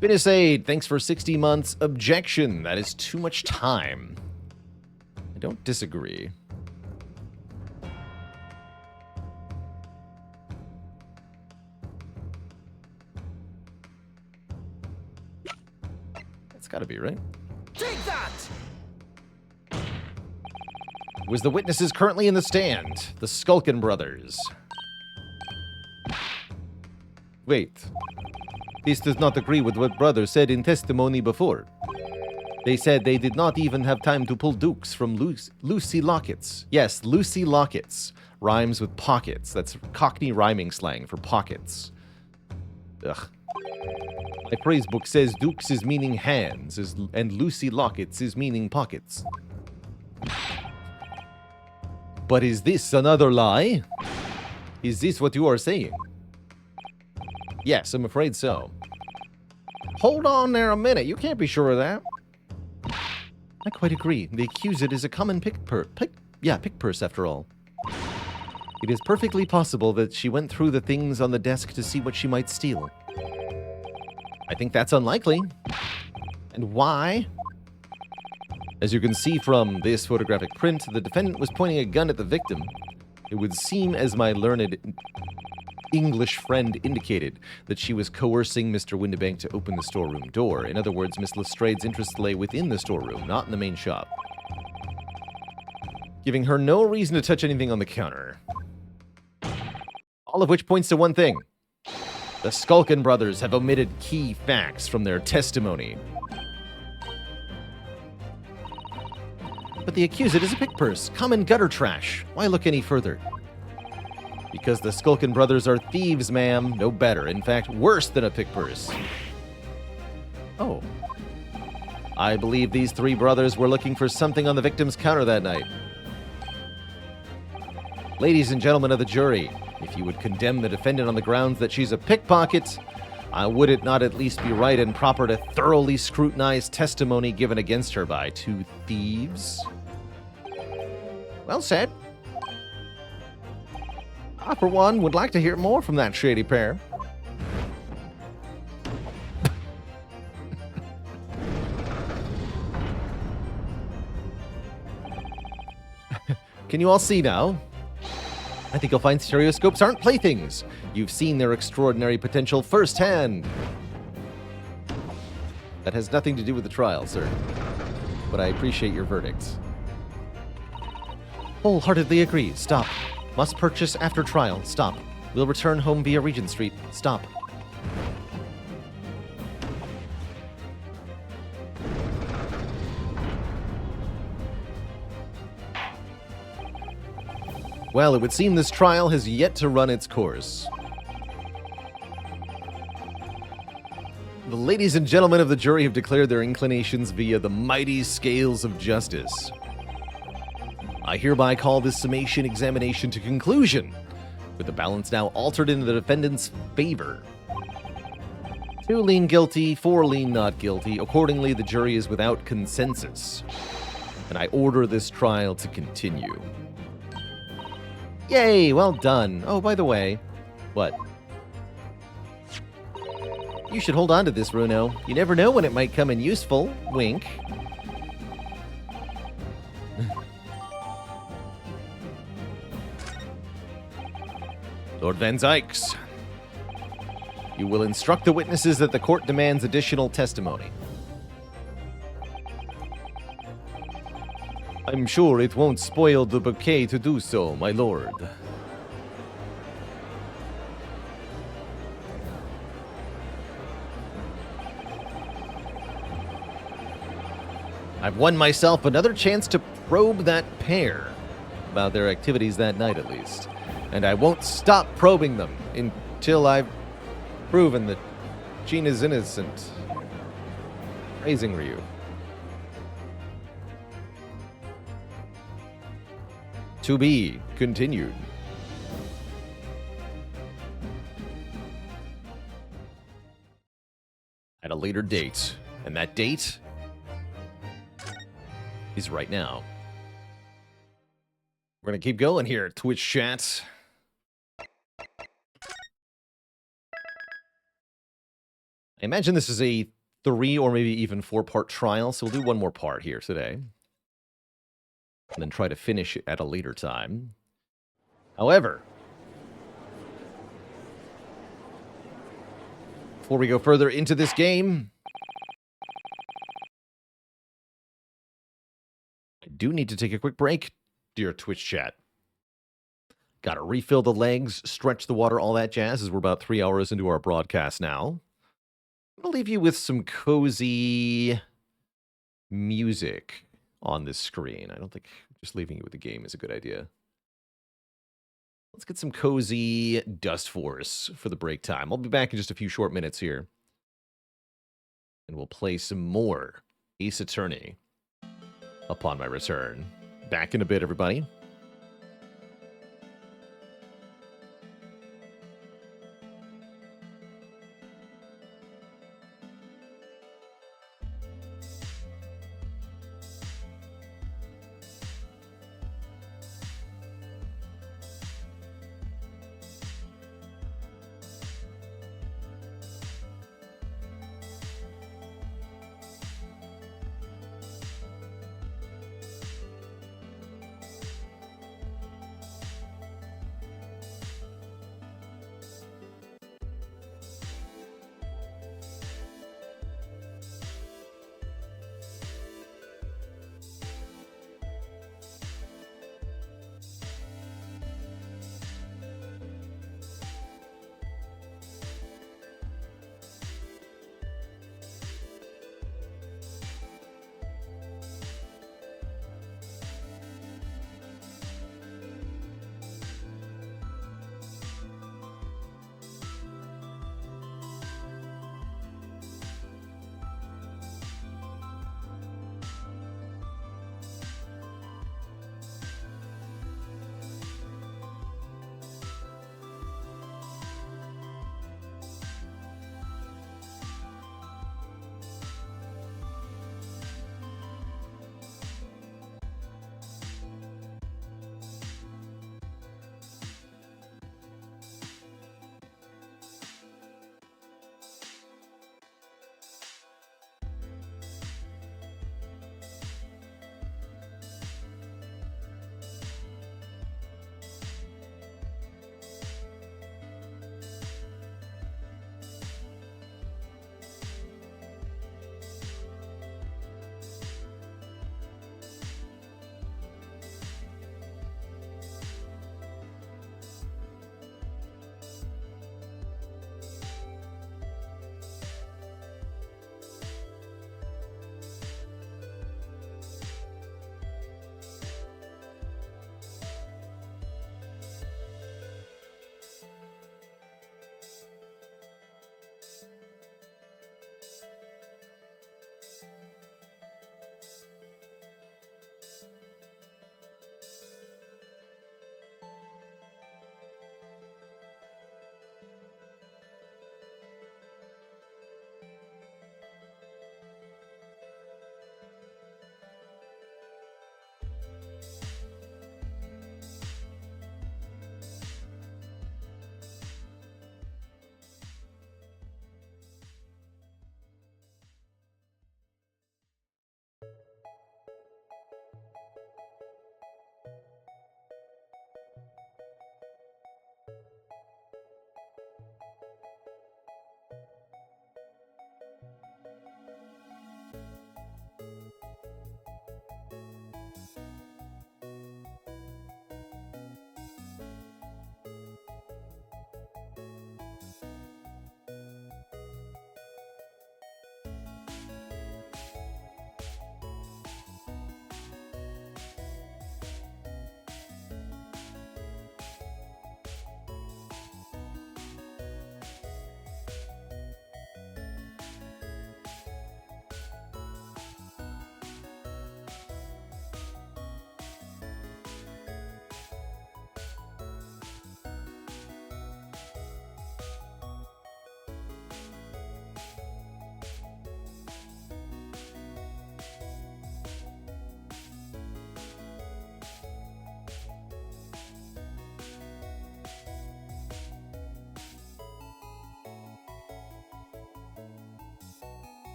Finis Aid, thanks for 60 months. Objection. That is too much time. I don't disagree. That's gotta be, right? Take that! Was the witnesses currently in the stand? The Skulkin brothers. Wait. This does not agree with what brothers said in testimony before. They said they did not even have time to pull dukes from Lucy Lockets. Yes, Lucy Lockets. Rhymes with pockets. That's Cockney rhyming slang for pockets. Ugh. My phrase book says dukes is meaning hands, and Lucy Lockets is meaning pockets. But is this another lie? Is this what you are saying? Yes, I'm afraid so. Hold on there a minute. You can't be sure of that. I quite agree. The accused is a common pick purse after all. It is perfectly possible that she went through the things on the desk to see what she might steal. I think that's unlikely. And why? As you can see from this photographic print, the defendant was pointing a gun at the victim. It would seem, as my learned English friend indicated, that she was coercing Mr. Windibank to open the storeroom door. In other words, Miss Lestrade's interest lay within the storeroom, not in the main shop, giving her no reason to touch anything on the counter. All of which points to one thing. The Skulkin brothers have omitted key facts from their testimony. But the accused is a pick purse, common gutter trash. Why look any further? Because the Skulkin brothers are thieves, ma'am. No better. In fact, worse than a pick purse. Oh. I believe these three brothers were looking for something on the victim's counter that night. Ladies and gentlemen of the jury, if you would condemn the defendant on the grounds that she's a pickpocket, would it not at least be right and proper to thoroughly scrutinize testimony given against her by two thieves? Well said. I, for one, would like to hear more from that shady pair. Can you all see now? I think you'll find stereoscopes aren't playthings. You've seen their extraordinary potential firsthand. That has nothing to do with the trial, sir. But I appreciate your verdict. Wholeheartedly agree. Stop. Must purchase after trial. Stop. Will return home via Regent Street. Stop. Well, it would seem this trial has yet to run its course. The ladies and gentlemen of the jury have declared their inclinations via the mighty scales of justice. I hereby call this summation examination to conclusion, with the balance now altered in the defendant's favor. 2 lean guilty, 4 lean not guilty. Accordingly, the jury is without consensus, and I order this trial to continue. Yay, well done. Oh, by the way, what? You should hold on to this, Bruno. You never know when it might come in useful. Wink. Lord Van Zykes, you will instruct the witnesses that the court demands additional testimony. I'm sure it won't spoil the bouquet to do so, my lord. I've won myself another chance to probe that pair, about their activities that night at least. And I won't stop probing them until I've proven that Gina's innocent. Praising Ryu. To be continued. At a later date. And that date is right now. We're going to keep going here at Twitch chat. I imagine this is a 3 or maybe even 4-part trial, so we'll do one more part here today. And then try to finish it at a later time. However, before we go further into this game, I do need to take a quick break, dear Twitch chat. Gotta refill the legs, stretch the water, all that jazz, as we're about 3 hours into our broadcast now. I'm gonna leave you with some cozy music on this screen. I don't think just leaving you with the game is a good idea. Let's get some cozy Dust Force for the break time. I'll be back in just a few short minutes here. And we'll play some more Ace Attorney upon my return. Back in a bit, everybody.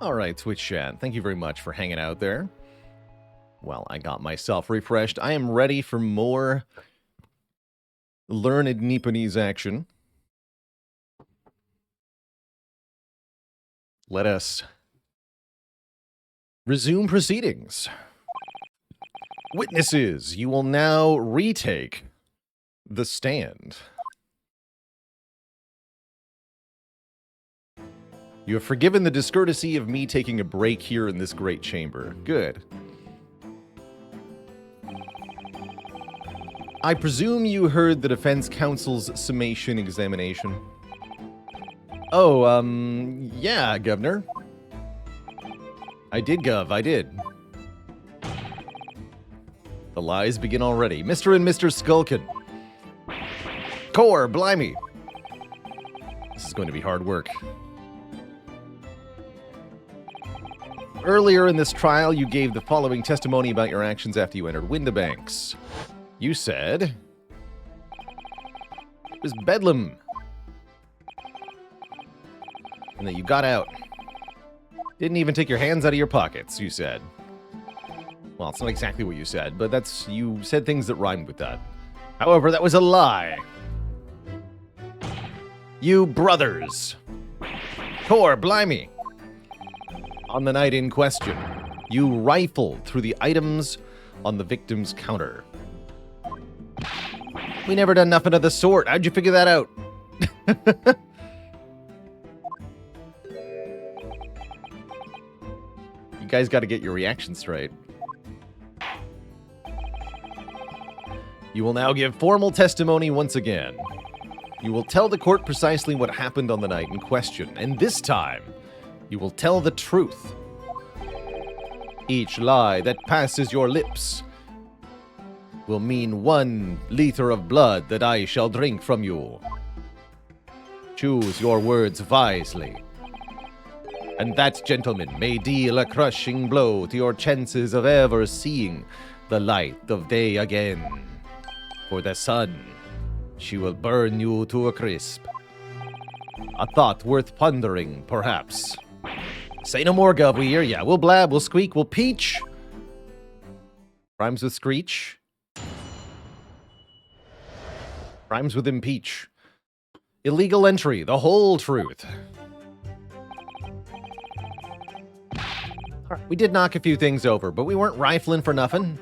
All right, Twitch chat, thank you very much for hanging out there. Well, I got myself refreshed. I am ready for more learned Nipponese action. Let us resume proceedings. Witnesses, you will now retake the stand. You have forgiven the discourtesy of me taking a break here in this great chamber. Good. I presume you heard the defense counsel's summation examination. Oh, yeah, Governor. I did, Gov, I did. The lies begin already. Mr. and Mr. Skulkin. Core, blimey. This is going to be hard work. Earlier in this trial, you gave the following testimony about your actions after you entered Windibanks. You said it was bedlam, and that you got out. Didn't even take your hands out of your pockets, you said. Well, it's not exactly what you said, but you said things that rhymed with that. However, that was a lie. You brothers. Core, blimey. On the night in question, you rifled through the items on the victim's counter. We never done nothing of the sort. How'd you figure that out? You guys got to get your reaction straight. You will now give formal testimony once again. You will tell the court precisely what happened on the night in question, and this time, you will tell the truth. Each lie that passes your lips will mean 1 liter of blood that I shall drink from you. Choose your words wisely. And that, gentleman, may deal a crushing blow to your chances of ever seeing the light of day again. For the sun, she will burn you to a crisp. A thought worth pondering, perhaps. Say no more, Gov, we hear ya. We'll blab, we'll squeak, we'll peach. Rhymes with screech. Rhymes with impeach. Illegal entry, the whole truth. We did knock a few things over, but we weren't rifling for nothing.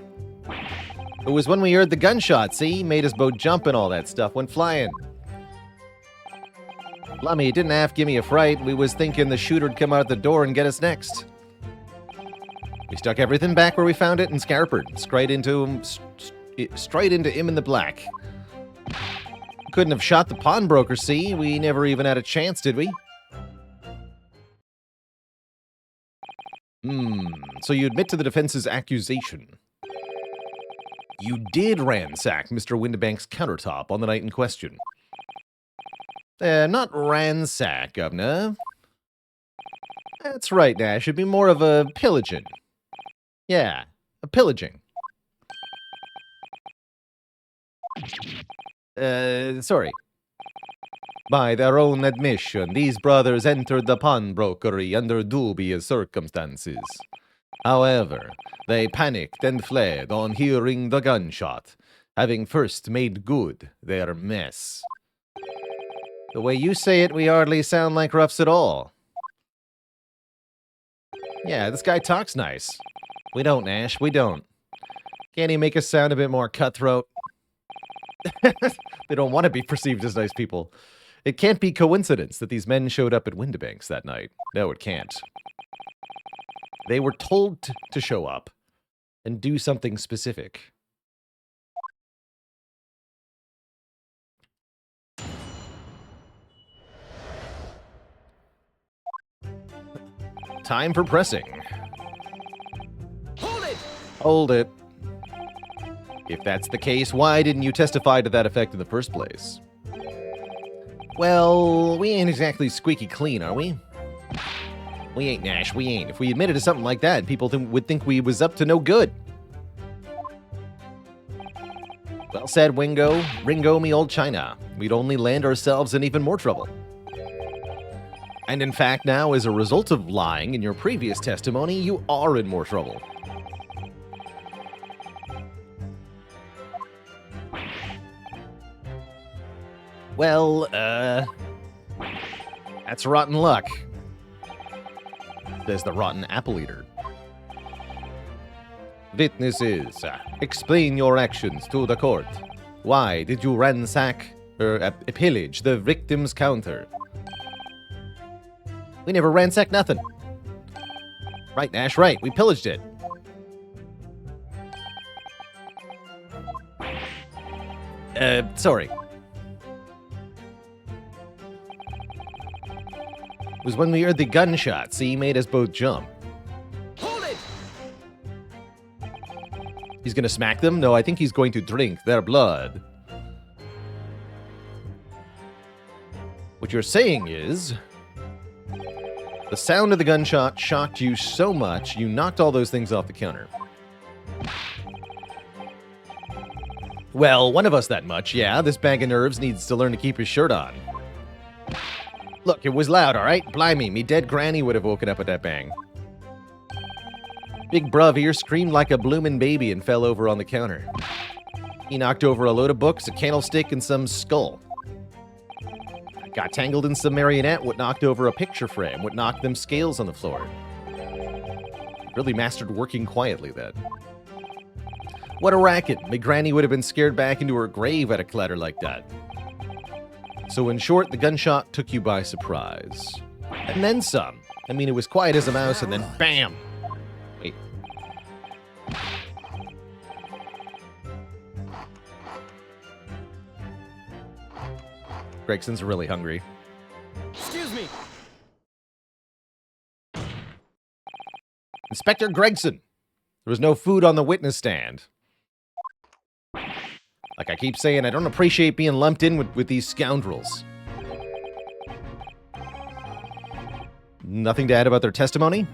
It was when we heard the gunshot, see? Made us both jump and all that stuff went flying. Lummy, it didn't half give me a fright. We was thinking the shooter'd come out the door and get us next. We stuck everything back where we found it and scarpered. Straight into him in the black. Couldn't have shot the pawnbroker, see? We never even had a chance, did we? So you admit to the defense's accusation. You did ransack Mr. Windibank's countertop on the night in question. Not ransack, Governor. That's right, Nash. It'd be more of a pillaging. Yeah, a pillaging. Sorry. By their own admission, these brothers entered the pawnbrokery under dubious circumstances. However, they panicked and fled on hearing the gunshot, having first made good their mess. The way you say it, we hardly sound like roughs at all. Yeah, this guy talks nice. We don't, Nash, we don't. Can't he make us sound a bit more cutthroat? They don't want to be perceived as nice people. It can't be coincidence that these men showed up at Windibanks that night. No, it can't. They were told to show up and do something specific. Time for pressing. Hold it! Hold it. If that's the case, why didn't you testify to that effect in the first place? Well, we ain't exactly squeaky clean, are we? We ain't, Nash, we ain't. If we admitted to something like that, people would think we was up to no good. Well said, Ringo, me old China. We'd only land ourselves in even more trouble. And in fact, now, as a result of lying in your previous testimony, you are in more trouble. Well, that's rotten luck, says the rotten apple eater. Witnesses, explain your actions to the court. Why did you ransack, or pillage the victim's counter? We never ransacked nothing. Right, Nash, right. We pillaged it. Sorry. It was when we heard the gunshots. He made us both jump. Hold it! He's gonna smack them? No, I think he's going to drink their blood. What you're saying is, the sound of the gunshot shocked you so much, you knocked all those things off the counter. Well, one of us that much, yeah. This bag of nerves needs to learn to keep his shirt on. Look, it was loud, alright? Blimey, me dead granny would have woken up with that bang. Big bruv here screamed like a bloomin' baby and fell over on the counter. He knocked over a load of books, a candlestick, and some skull. Got tangled in some marionette, what knocked over a picture frame, what knocked them scales on the floor. Really mastered working quietly then. What a racket. My granny would have been scared back into her grave at a clatter like that. So in short, the gunshot took you by surprise. And then some. I mean, it was quiet as a mouse, and then BAM! Wait. Gregson's really hungry. Excuse me. Inspector Gregson! There was no food on the witness stand. Like I keep saying, I don't appreciate being lumped in with these scoundrels. Nothing to add about their testimony?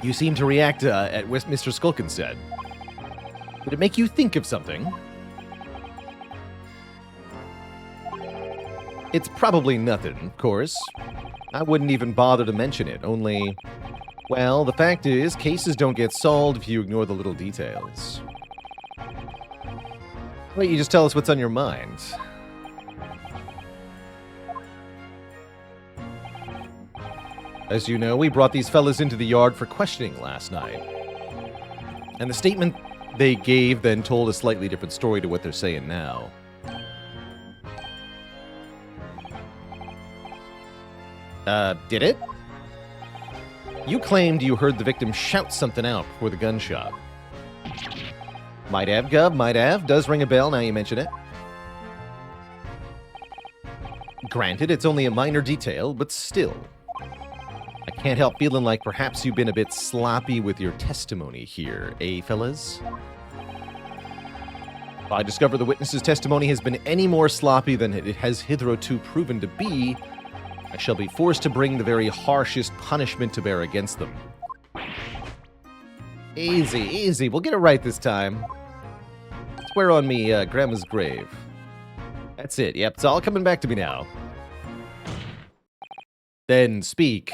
You seem to react at what Mr. Skulkin said. Did it make you think of something? It's probably nothing, of course. I wouldn't even bother to mention it, only... Well, the fact is, cases don't get solved if you ignore the little details. Why don't you just tell us what's on your mind? As you know, we brought these fellas into the yard for questioning last night. And the statement they gave then told a slightly different story to what they're saying now. Did it? You claimed you heard the victim shout something out before the gunshot. Might have, Gov, might have. Does ring a bell now you mention it. Granted, it's only a minor detail, but still. I can't help feeling like perhaps you've been a bit sloppy with your testimony here, eh, fellas? If I discover the witness's testimony has been any more sloppy than it has hitherto proven to be, I shall be forced to bring the very harshest punishment to bear against them. Easy, easy. We'll get it right this time. Swear on me, Grandma's grave. That's it. Yep, it's all coming back to me now. Then speak.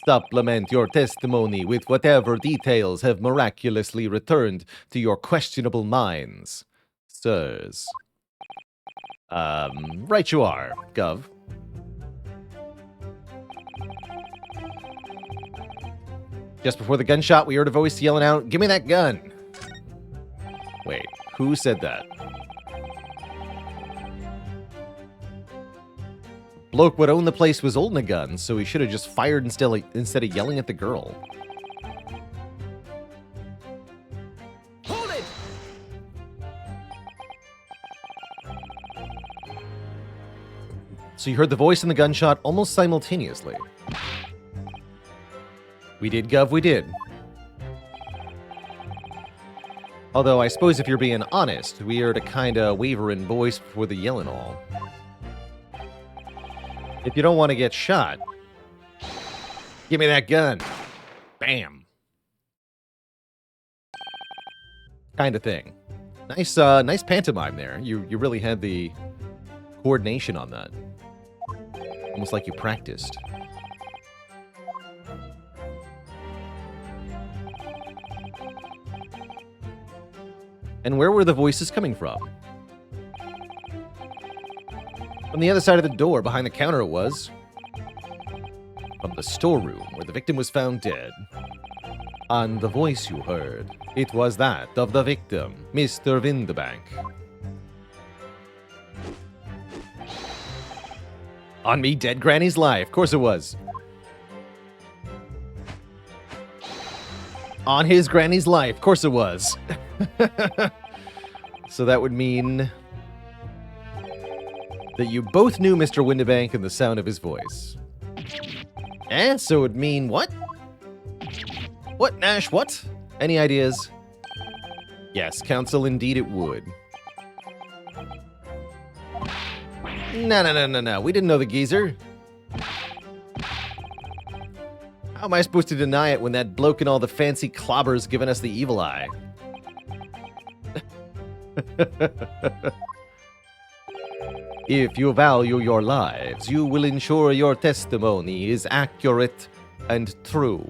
Supplement your testimony with whatever details have miraculously returned to your questionable minds, sirs. Right you are, Gov. Just before the gunshot, we heard a voice yelling out, "Give me that gun!" Wait, who said that? Bloke what owned the place was holding a gun, so he should have just fired instead of yelling at the girl. Hold it! So you heard the voice and the gunshot almost simultaneously. We did, Gov, we did. Although, I suppose if you're being honest, we heard a kinda wavering voice before the yelling all. If you don't want to get shot, give me that gun. Bam. Kind of thing. Nice pantomime there. You really had the coordination on that. Almost like you practiced. And where were the voices coming from? From the other side of the door, behind the counter it was. From the storeroom, where the victim was found dead. And the voice you heard, it was that of the victim, Mr. Windebank. On me, dead Granny's life. Of course it was. On his Granny's life. Of course it was. So that would mean that you both knew Mr. Windebank and the sound of his voice. So it would mean what? What, Nash? What? Any ideas? Yes, counsel, indeed it would. No. We didn't know the geezer. How am I supposed to deny it when that bloke in all the fancy clobber's giving us the evil eye? If you value your lives, you will ensure your testimony is accurate and true.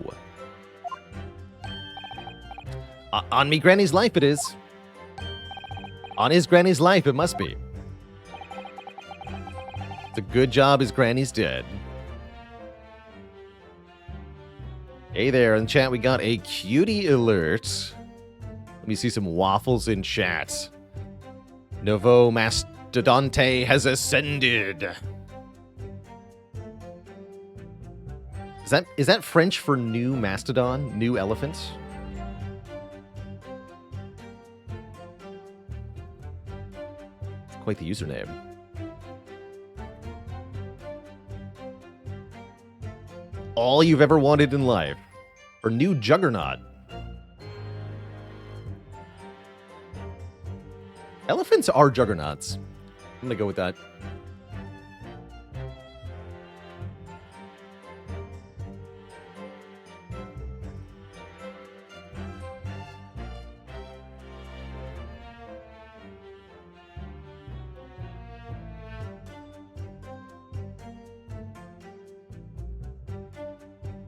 On me Granny's life it is. On his Granny's life it must be. It's a good job his Granny's dead. Hey there, in chat we got a cutie alert. Let me see some waffles in chat. Novo Mastodonte has ascended. Is that French for new mastodon? New elephant? Quite the username. All you've ever wanted in life. Or new juggernaut. Elephants are juggernauts. I'm gonna go with that.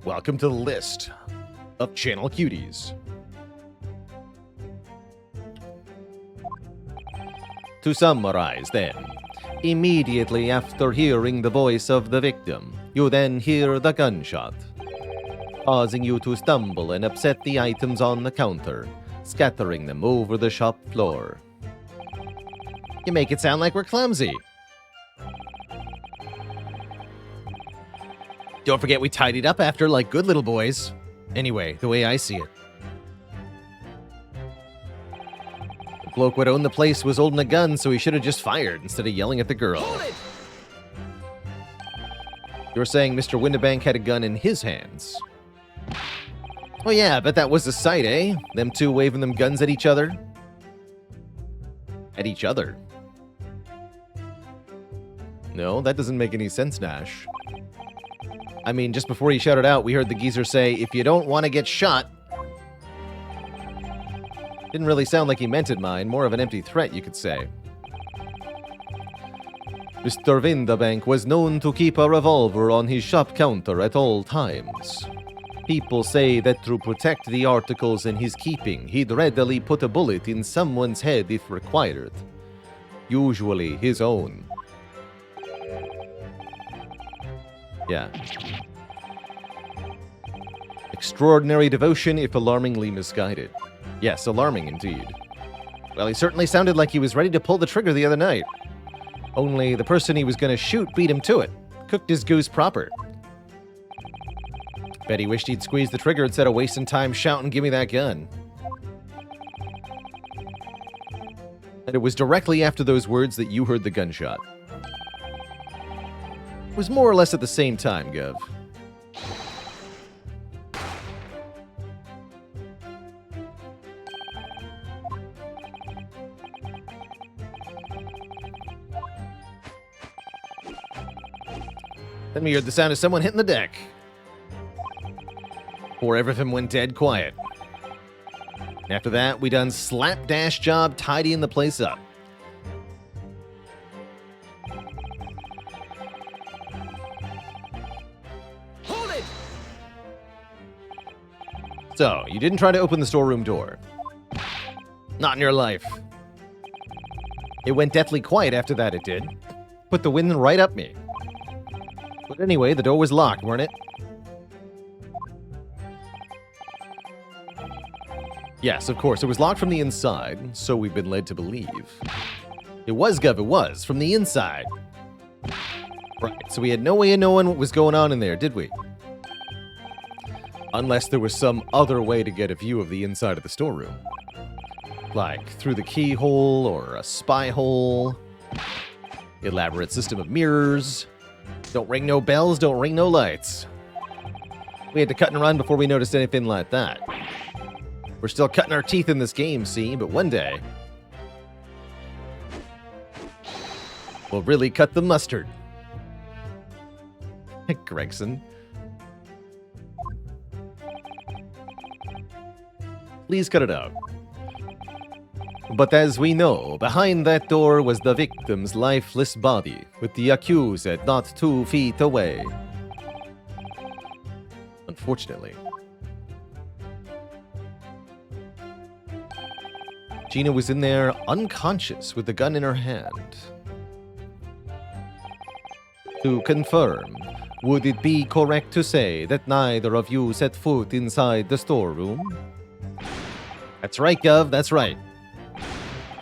Welcome to the list of channel cuties. To summarize then, immediately after hearing the voice of the victim, you then hear the gunshot, causing you to stumble and upset the items on the counter, scattering them over the shop floor. You make it sound like we're clumsy. Don't forget we tidied up after like good little boys. Anyway, the way I see it. The bloke would own the place was holding a gun, so he should have just fired instead of yelling at the girl. Hold it! You're saying Mr. Windebank had a gun in his hands. Oh yeah, I bet that was the sight, eh? Them two waving them guns at each other. At each other. No, that doesn't make any sense, Nash. I mean, just before he shouted out, we heard the geezer say, if you don't want to get shot. Didn't really sound like he meant it, mine. More of an empty threat, you could say. Mr. Windebank was known to keep a revolver on his shop counter at all times. People say that to protect the articles in his keeping, he'd readily put a bullet in someone's head if required. Usually his own. Yeah. Extraordinary devotion, if alarmingly misguided. Yes, alarming indeed. Well, he certainly sounded like he was ready to pull the trigger the other night. Only the person he was going to shoot beat him to it. Cooked his goose proper. Bet he wished he'd squeezed the trigger instead of wasting time shouting, "Give me that gun." And it was directly after those words that you heard the gunshot. It was more or less at the same time, Gov. Then we heard the sound of someone hitting the deck. Before everything went dead quiet. After that, we done slapdash job tidying the place up. So, you didn't try to open the storeroom door. Not in your life. It went deathly quiet after that, it did. Put the wind right up me. But anyway, the door was locked, weren't it? Yes, of course, it was locked from the inside, so we've been led to believe. It was, Gov, it was, from the inside. Right, so we had no way of knowing what was going on in there, did we? Unless there was some other way to get a view of the inside of the storeroom. Like through the keyhole or a spy hole. Elaborate system of mirrors. Don't ring no bells, don't ring no lights. We had to cut and run before we noticed anything like that. We're still cutting our teeth in this game, see, but one day we'll really cut the mustard. Gregson. Please cut it out. But as we know, behind that door was the victim's lifeless body, with the accused not 2 feet away. Unfortunately. Gina was in there unconscious with the gun in her hand. To confirm, would it be correct to say that neither of you set foot inside the storeroom? That's right, Gov, that's right.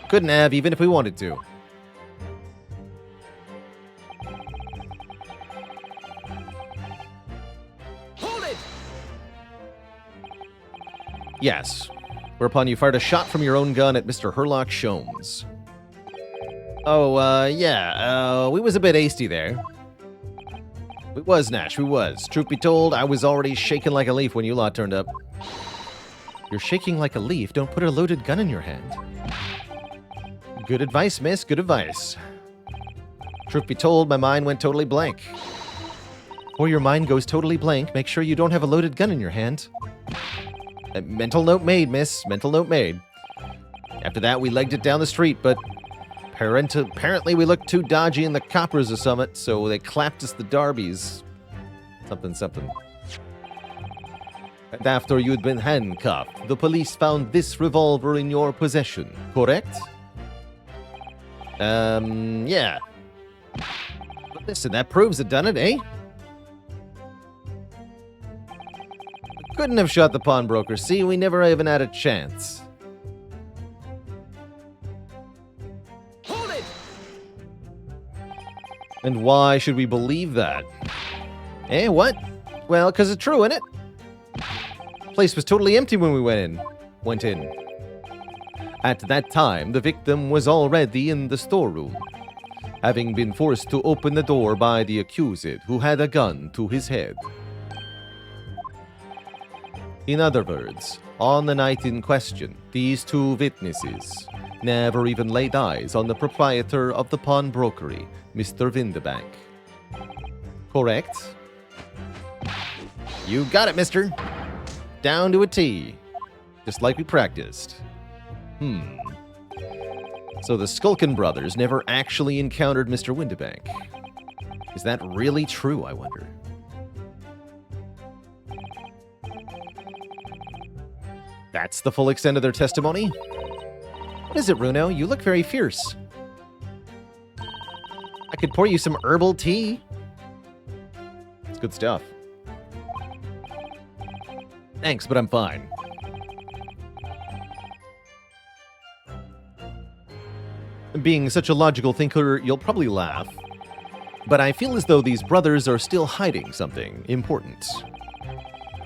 Couldn't have, even if we wanted to. Hold it! Yes. Whereupon you fired a shot from your own gun at Mr. Herlock Sholmes. Oh, yeah, we was a bit hasty there. We was, Nash, we was. Truth be told, I was already shaking like a leaf when you lot turned up. You're shaking like a leaf? Don't put a loaded gun in your hand. Good advice, miss, good advice. Truth be told, my mind went totally blank. Or your mind goes totally blank, make sure you don't have a loaded gun in your hand. Mental note made, miss, mental note made. After that, we legged it down the street, but apparently we looked too dodgy in the coppers or summit, so they clapped us the darbies. Something, something. And after you'd been handcuffed, the police found this revolver in your possession, correct? Yeah. But listen, that proves it done it, eh? Couldn't have shot the pawnbroker, see? We never even had a chance. Hold it! And why should we believe that? Eh, what? Well, 'cause it's true, innit? Place was totally empty when we went in. At that time, the victim was already in the storeroom, having been forced to open the door by the accused, who had a gun to his head. In other words, on the night in question, these 2 witnesses never even laid eyes on the proprietor of the pawnbrokery, Mr. Windebank. Correct? You got it, mister. Down to a T. Just like we practiced. So the Skulkin brothers never actually encountered Mr. Windebank. Is that really true, I wonder? That's the full extent of their testimony? What is it, Bruno? You look very fierce. I could pour you some herbal tea. It's good stuff. Thanks, but I'm fine. Being such a logical thinker, you'll probably laugh. But I feel as though these brothers are still hiding something important.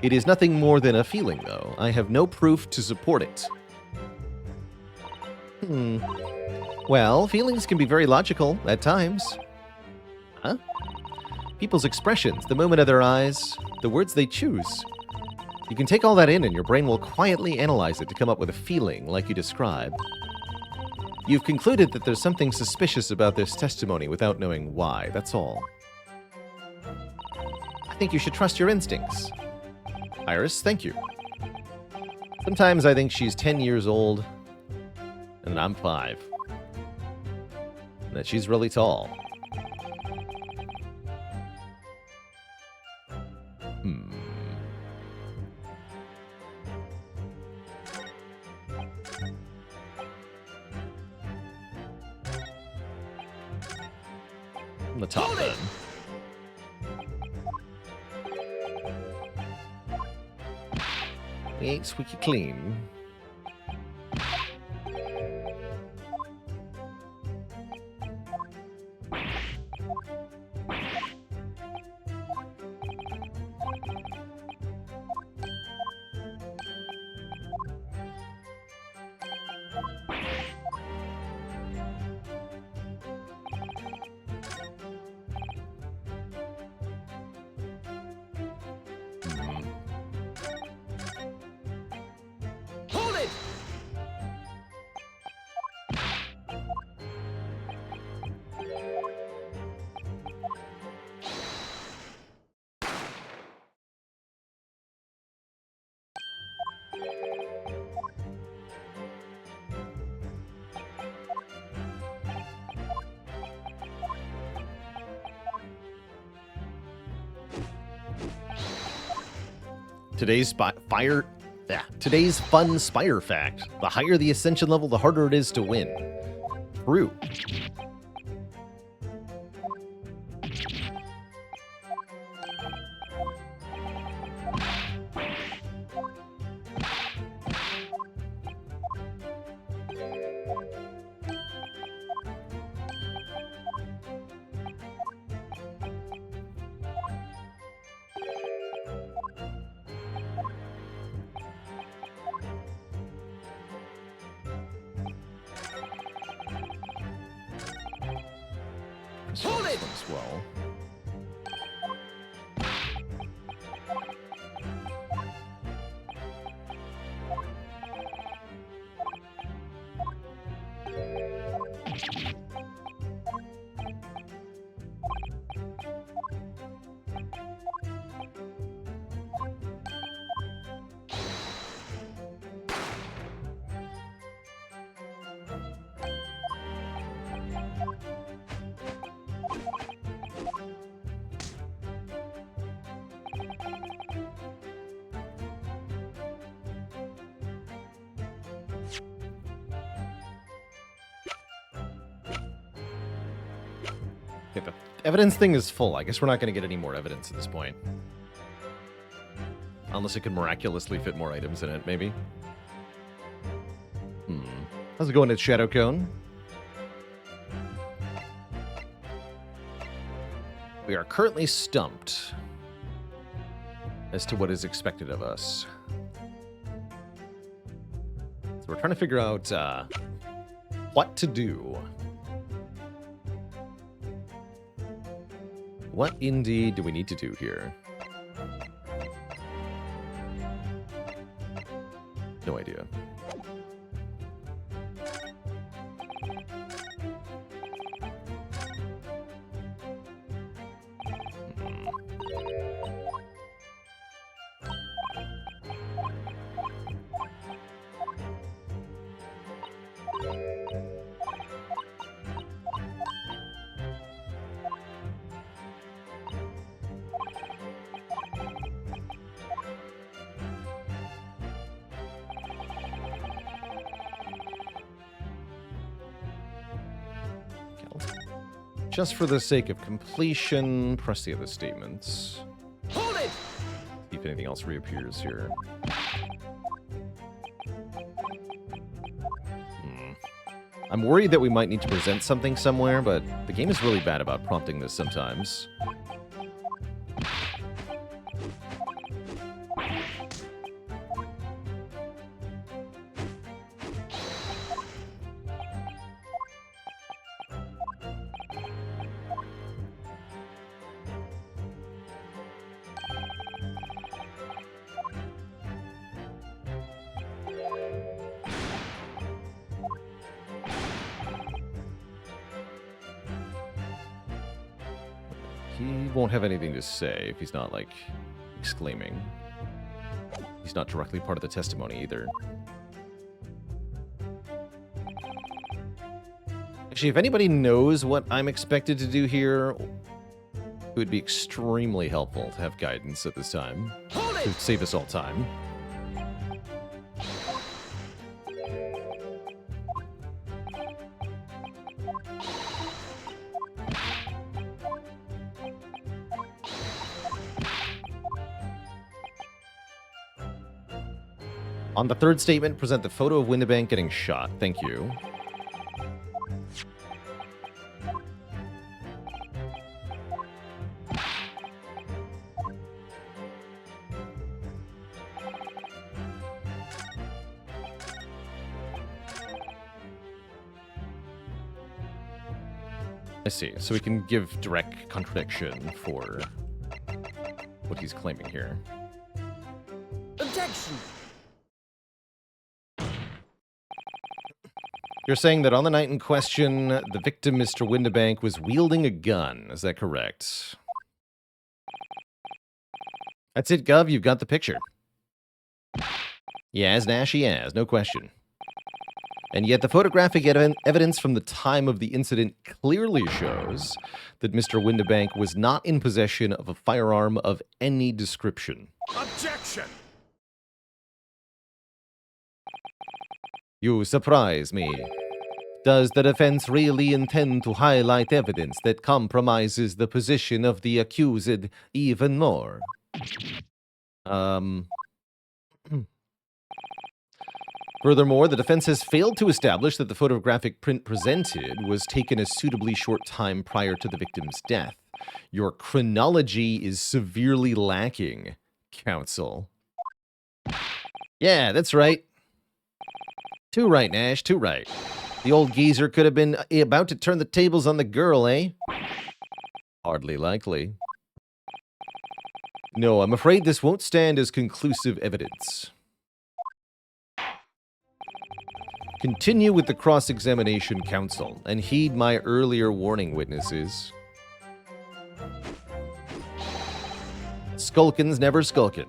It is nothing more than a feeling, though. I have no proof to support it. Well, feelings can be very logical at times. Huh? People's expressions, the movement of their eyes, the words they choose. You can take all that in and your brain will quietly analyze it to come up with a feeling like you describe. You've concluded that there's something suspicious about this testimony without knowing why, that's all. I think you should trust your instincts. Iris, thank you. Sometimes I think she's 10 years old, and I'm 5. And that she's really tall. From the top Hold then. it! We ain't squeaky clean. Hold it! Today's fun Spire fact. The higher the ascension level, the harder it is to win. True. Hold it! As well. Okay, the evidence thing is full. I guess we're not going to get any more evidence at this point. Unless it can miraculously fit more items in it, maybe. How's it going at Shadow Cone? We are currently stumped as to what is expected of us. So we're trying to figure out what to do. What indeed do we need to do here? No idea. Just for the sake of completion, press the other statements. Hold it! See if anything else reappears here. I'm worried that we might need to present something somewhere, but the game is really bad about prompting this sometimes. He won't have anything to say if he's not, like, exclaiming. He's not directly part of the testimony either. Actually, if anybody knows what I'm expected to do here, it would be extremely helpful to have guidance at this time. Hold To it! save us all time. On the third statement, present the photo of Windibank getting shot. Thank you. I see. So we can give direct contradiction for what he's claiming here. Objection! You're saying that on the night in question, the victim, Mr. Windibank, was wielding a gun. Is that correct? That's it, Gov. You've got the picture. Yes, Nash, he has. No question. And yet the photographic evidence from the time of the incident clearly shows that Mr. Windibank was not in possession of a firearm of any description. Objection! You surprise me. Does the defense really intend to highlight evidence that compromises the position of the accused even more? Furthermore, the defense has failed to establish that the photographic print presented was taken a suitably short time prior to the victim's death. Your chronology is severely lacking, counsel. Yeah, that's right. Too right, Nash, too right. The old geezer could have been about to turn the tables on the girl, eh? Hardly likely. No, I'm afraid this won't stand as conclusive evidence. Continue with the cross-examination, counsel, and heed my earlier warning, witnesses. Skulkin's never skulkin'.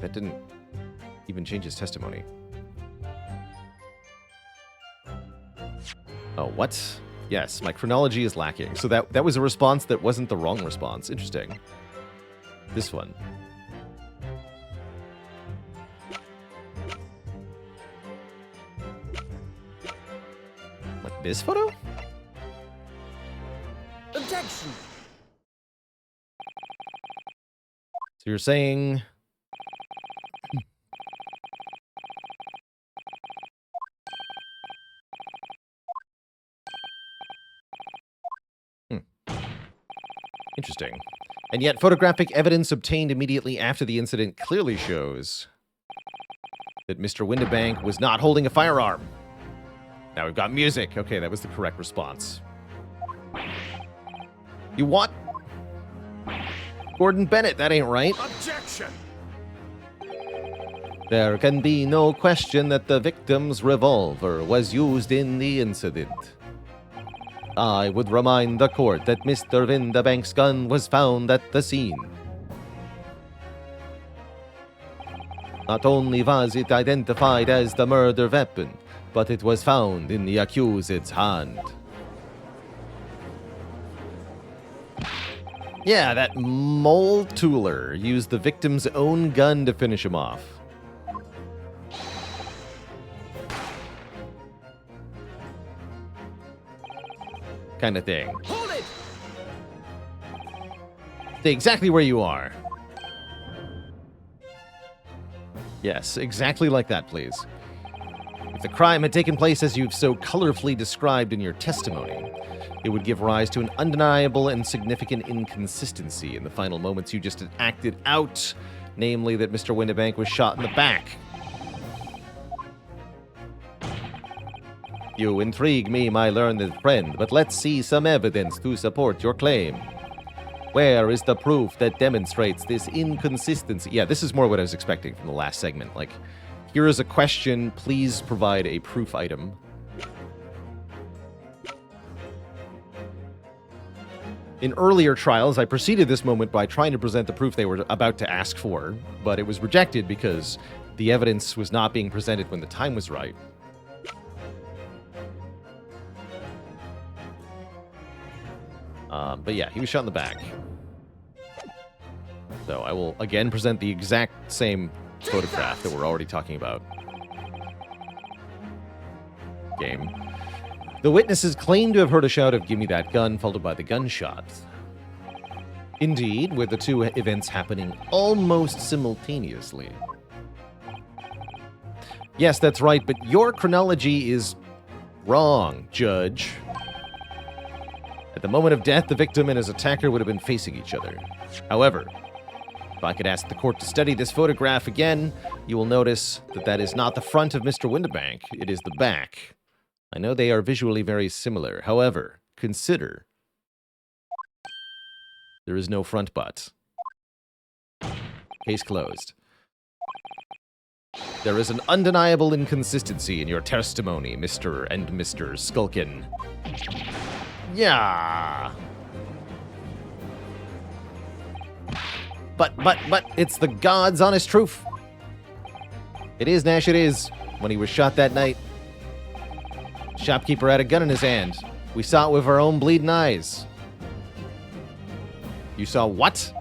That didn't even change his testimony. Oh, what? Yes, my chronology is lacking. So that was a response that wasn't the wrong response. Interesting. This one. Like this photo? Objection! So you're saying... Interesting. And yet, photographic evidence obtained immediately after the incident clearly shows that Mr. Windibank was not holding a firearm. Now we've got music. Okay, that was the correct response. You what? Gordon Bennett, that ain't right. Objection! There can be no question that the victim's revolver was used in the incident. I would remind the court that Mr. Windibank's gun was found at the scene. Not only was it identified as the murder weapon, but it was found in the accused's hand. Yeah, that mole tooler used the victim's own gun to finish him off. Kind of thing. Hold it! Stay exactly where you are. Yes, exactly like that, please. If the crime had taken place as you've so colorfully described in your testimony, it would give rise to an undeniable and significant inconsistency in the final moments you just acted out, namely that Mr. Windibank was shot in the back. You intrigue me, my learned friend, but let's see some evidence to support your claim. Where is the proof that demonstrates this inconsistency? Yeah, this is more what I was expecting from the last segment. Like, here is a question, please provide a proof item. In earlier trials, I preceded this moment by trying to present the proof they were about to ask for, but it was rejected because the evidence was not being presented when the time was right. But yeah, he was shot in the back. So I will again present the exact same photograph that we're already talking about. Game. The witnesses claim to have heard a shout of "Give me that gun," followed by the gunshot. Indeed, with the two events happening almost simultaneously. Yes, that's right, but your chronology is wrong, Judge. At the moment of death, the victim and his attacker would have been facing each other. However, if I could ask the court to study this photograph again, you will notice that that is not the front of Mr. Windibank, it is the back. I know they are visually very similar. However, consider there is no front butt. Case closed. There is an undeniable inconsistency in your testimony, Mr. and Mr. Skulkin. Yeah. But, it's the God's honest truth. It is, Nash, it is. When he was shot that night, shopkeeper had a gun in his hand. We saw it with our own bleeding eyes. You saw what?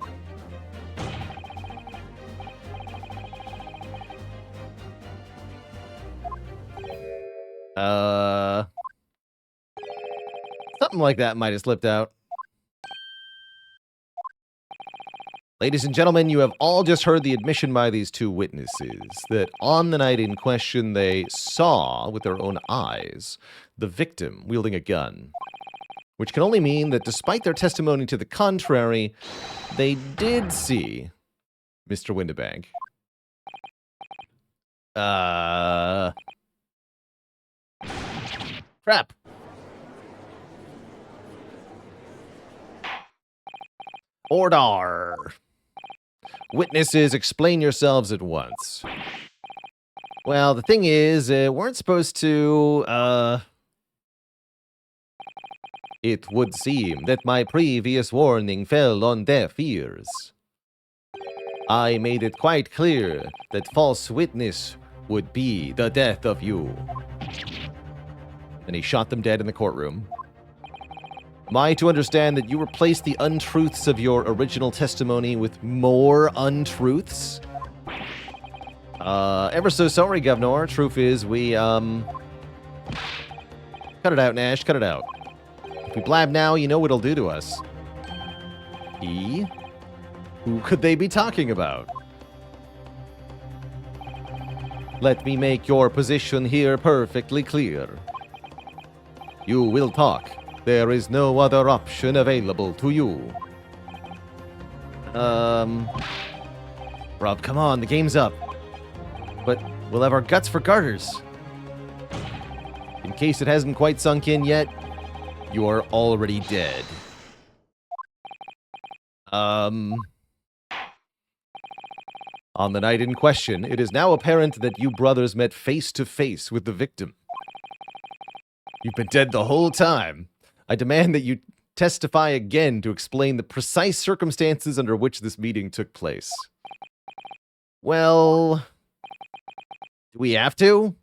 Something like that might have slipped out. Ladies and gentlemen, you have all just heard the admission by these two witnesses that on the night in question they saw with their own eyes the victim wielding a gun. Which can only mean that despite their testimony to the contrary, they did see Mr. Windibank. Crap. Order. Witnesses, explain yourselves at once. Well, the thing is, weren't supposed to, It would seem that my previous warning fell on deaf ears. I made it quite clear that false witness would be the death of you. And he shot them dead in the courtroom. Am I to understand that you replaced the untruths of your original testimony with more untruths? Ever so sorry, Governor. Truth is, we, Cut it out, Nash. Cut it out. If we blab now, you know what it'll do to us. He? Who could they be talking about? Let me make your position here perfectly clear. You will talk. There is no other option available to you. Rob, come on, the game's up. But we'll have our guts for garters. In case it hasn't quite sunk in yet, you are already dead. On the night in question, it is now apparent that you brothers met face to face with the victim. You've been dead the whole time. I demand that you testify again to explain the precise circumstances under which this meeting took place. Well, do we have to?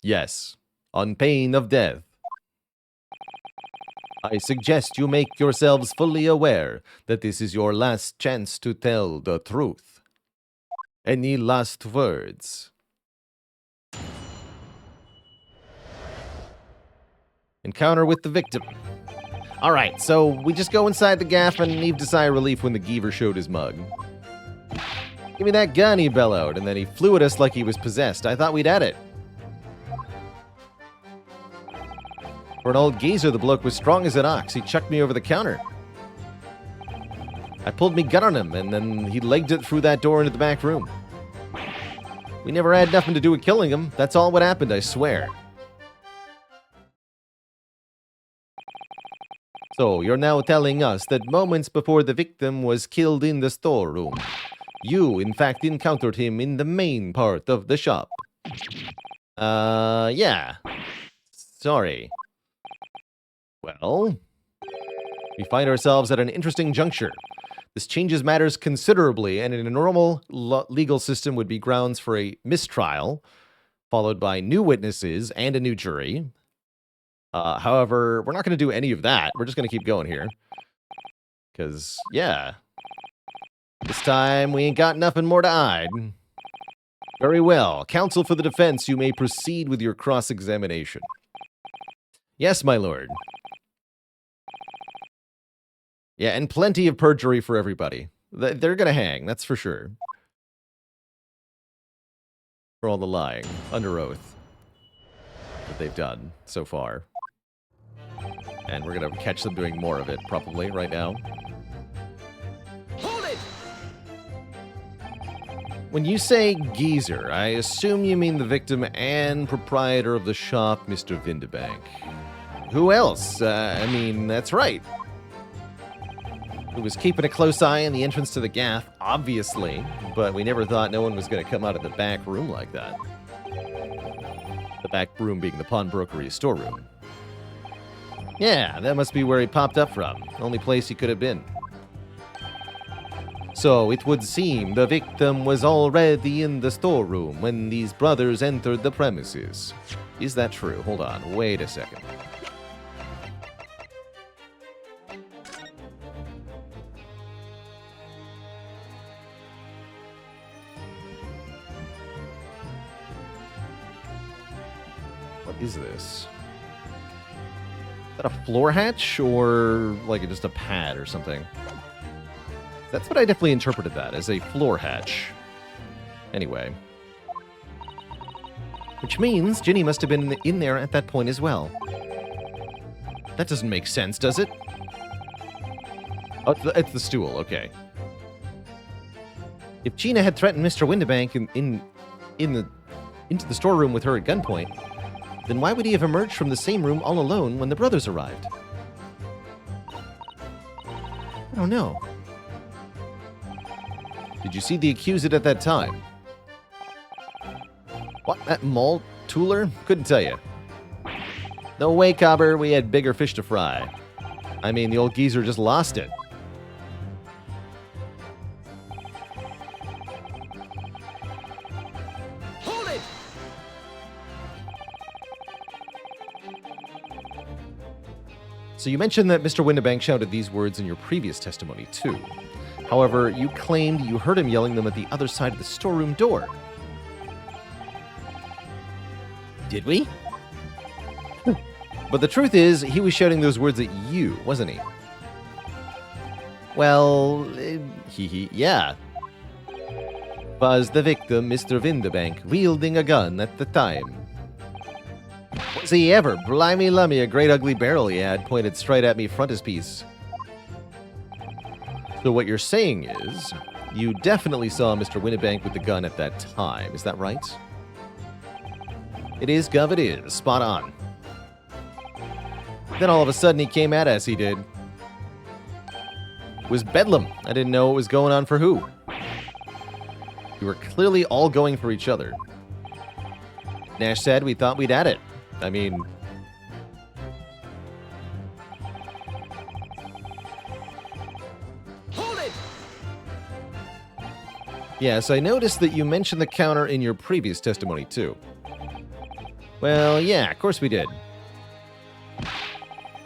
Yes, on pain of death. I suggest you make yourselves fully aware that this is your last chance to tell the truth. Any last words? Encounter with the victim. Alright, so we just go inside the gaff and heaved a sigh of relief when the Geever showed his mug. Give me that gun, he bellowed, and then he flew at us like he was possessed. I thought we'd had it. For an old geezer, the bloke was strong as an ox. He chucked me over the counter. I pulled me gun on him, and then he legged it through that door into the back room. We never had nothing to do with killing him. That's all what happened, I swear. So, you're now telling us that moments before the victim was killed in the storeroom, you, in fact, encountered him in the main part of the shop. Yeah. Sorry. Well, we find ourselves at an interesting juncture. This changes matters considerably, and in a normal legal system would be grounds for a mistrial, followed by new witnesses and a new jury. However, we're not going to do any of that. We're just going to keep going here. Because, yeah. This time, we ain't got nothing more to hide. Very well. Counsel for the defense, you may proceed with your cross-examination. Yes, my lord. Yeah, and plenty of perjury for everybody. They're gonna hang, that's for sure. For all the lying, under oath, that they've done so far. And we're gonna catch them doing more of it, probably, right now. Hold it! When you say geezer, I assume you mean the victim and proprietor of the shop, Mr. Vindebank. Who else? I mean, that's right. Who was keeping a close eye on the entrance to the gaff, obviously, but we never thought no one was going to come out of the back room like that. The back room being the pawnbrokery storeroom. Yeah, that must be where he popped up from. Only place he could have been. So it would seem the victim was already in the storeroom when these brothers entered the premises. Is that true? Hold on, wait a second. What is this? Is that a floor hatch or like just a pad or something? That's what I definitely interpreted that, as a floor hatch. Anyway. Which means Ginny must have been in there at that point as well. That doesn't make sense, does it? Oh, it's the stool, okay. If Gina had threatened Mr. Windebank into the storeroom with her at gunpoint, then why would he have emerged from the same room all alone when the brothers arrived? I don't know. Did you see the accused at that time? What, that mall tooler? Couldn't tell you. No way, Cobber, we had bigger fish to fry. I mean, the old geezer just lost it. Hold it! So you mentioned that Mr. Windebank shouted these words in your previous testimony, too. However, you claimed you heard him yelling them at the other side of the storeroom door. Did we? But the truth is, he was shouting those words at you, wasn't he? Well, yeah. Was the victim Mr. Windebank wielding a gun at the time? Was he ever? Blimey lummy, a great ugly barrel he had, pointed straight at me frontispiece. So what you're saying is, you definitely saw Mr. Windebank with the gun at that time, is that right? It is, Gov, it is. Spot on. Then all of a sudden he came at us, he did. It was bedlam. I didn't know what was going on for who. We were clearly all going for each other. Nash said we thought we'd had it. I mean... Hold it! Yes, I noticed that you mentioned the counter in your previous testimony, too. Well, yeah, of course we did.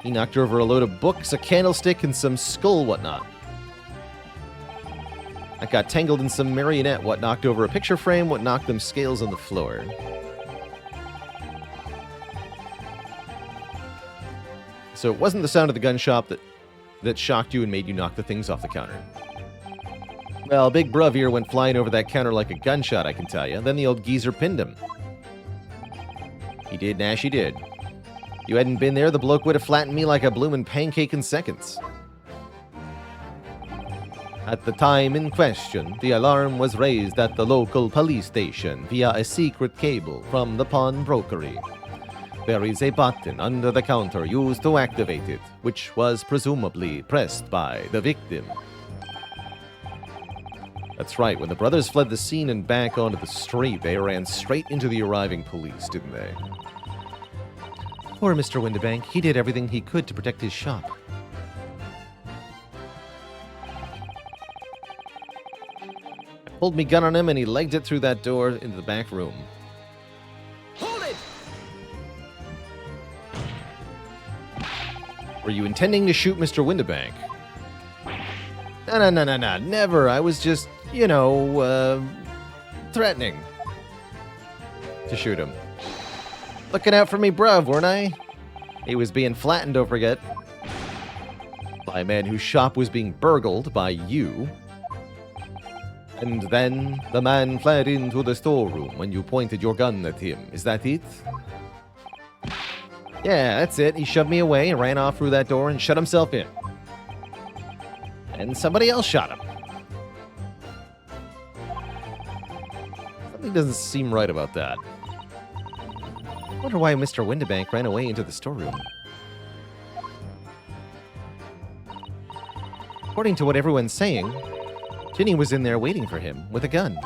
He knocked over a load of books, a candlestick, and some skull whatnot. I got tangled in some marionette, what knocked over a picture frame, what knocked them scales on the floor. So it wasn't the sound of the gun shop that shocked you and made you knock the things off the counter. Well, Big Bruv here went flying over that counter like a gunshot, I can tell you. Then the old geezer pinned him. He did, Nash, he did. You hadn't been there, the bloke would have flattened me like a bloomin' pancake in seconds. At the time in question, the alarm was raised at the local police station via a secret cable from the pawnbrokery. There is a button under the counter used to activate it, which was presumably pressed by the victim. That's right, when the brothers fled the scene and back onto the street, they ran straight into the arriving police, didn't they? Poor Mr. Windebank, he did everything he could to protect his shop. I pulled me gun on him and he legged it through that door into the back room. Hold it! Were you intending to shoot Mr. Windebank? No, never. I was just, threatening to shoot him. Looking out for me, bruv, weren't I? He was being flattened, don't forget. by a man whose shop was being burgled by you. And then the man fled into the storeroom when you pointed your gun at him. Is that it? Yeah, that's it. He shoved me away, ran off through that door, and shut himself in. And somebody else shot him. Something doesn't seem right about that. I wonder why Mr. Windibank ran away into the storeroom. According to what everyone's saying, Ginny was in there waiting for him with a gun.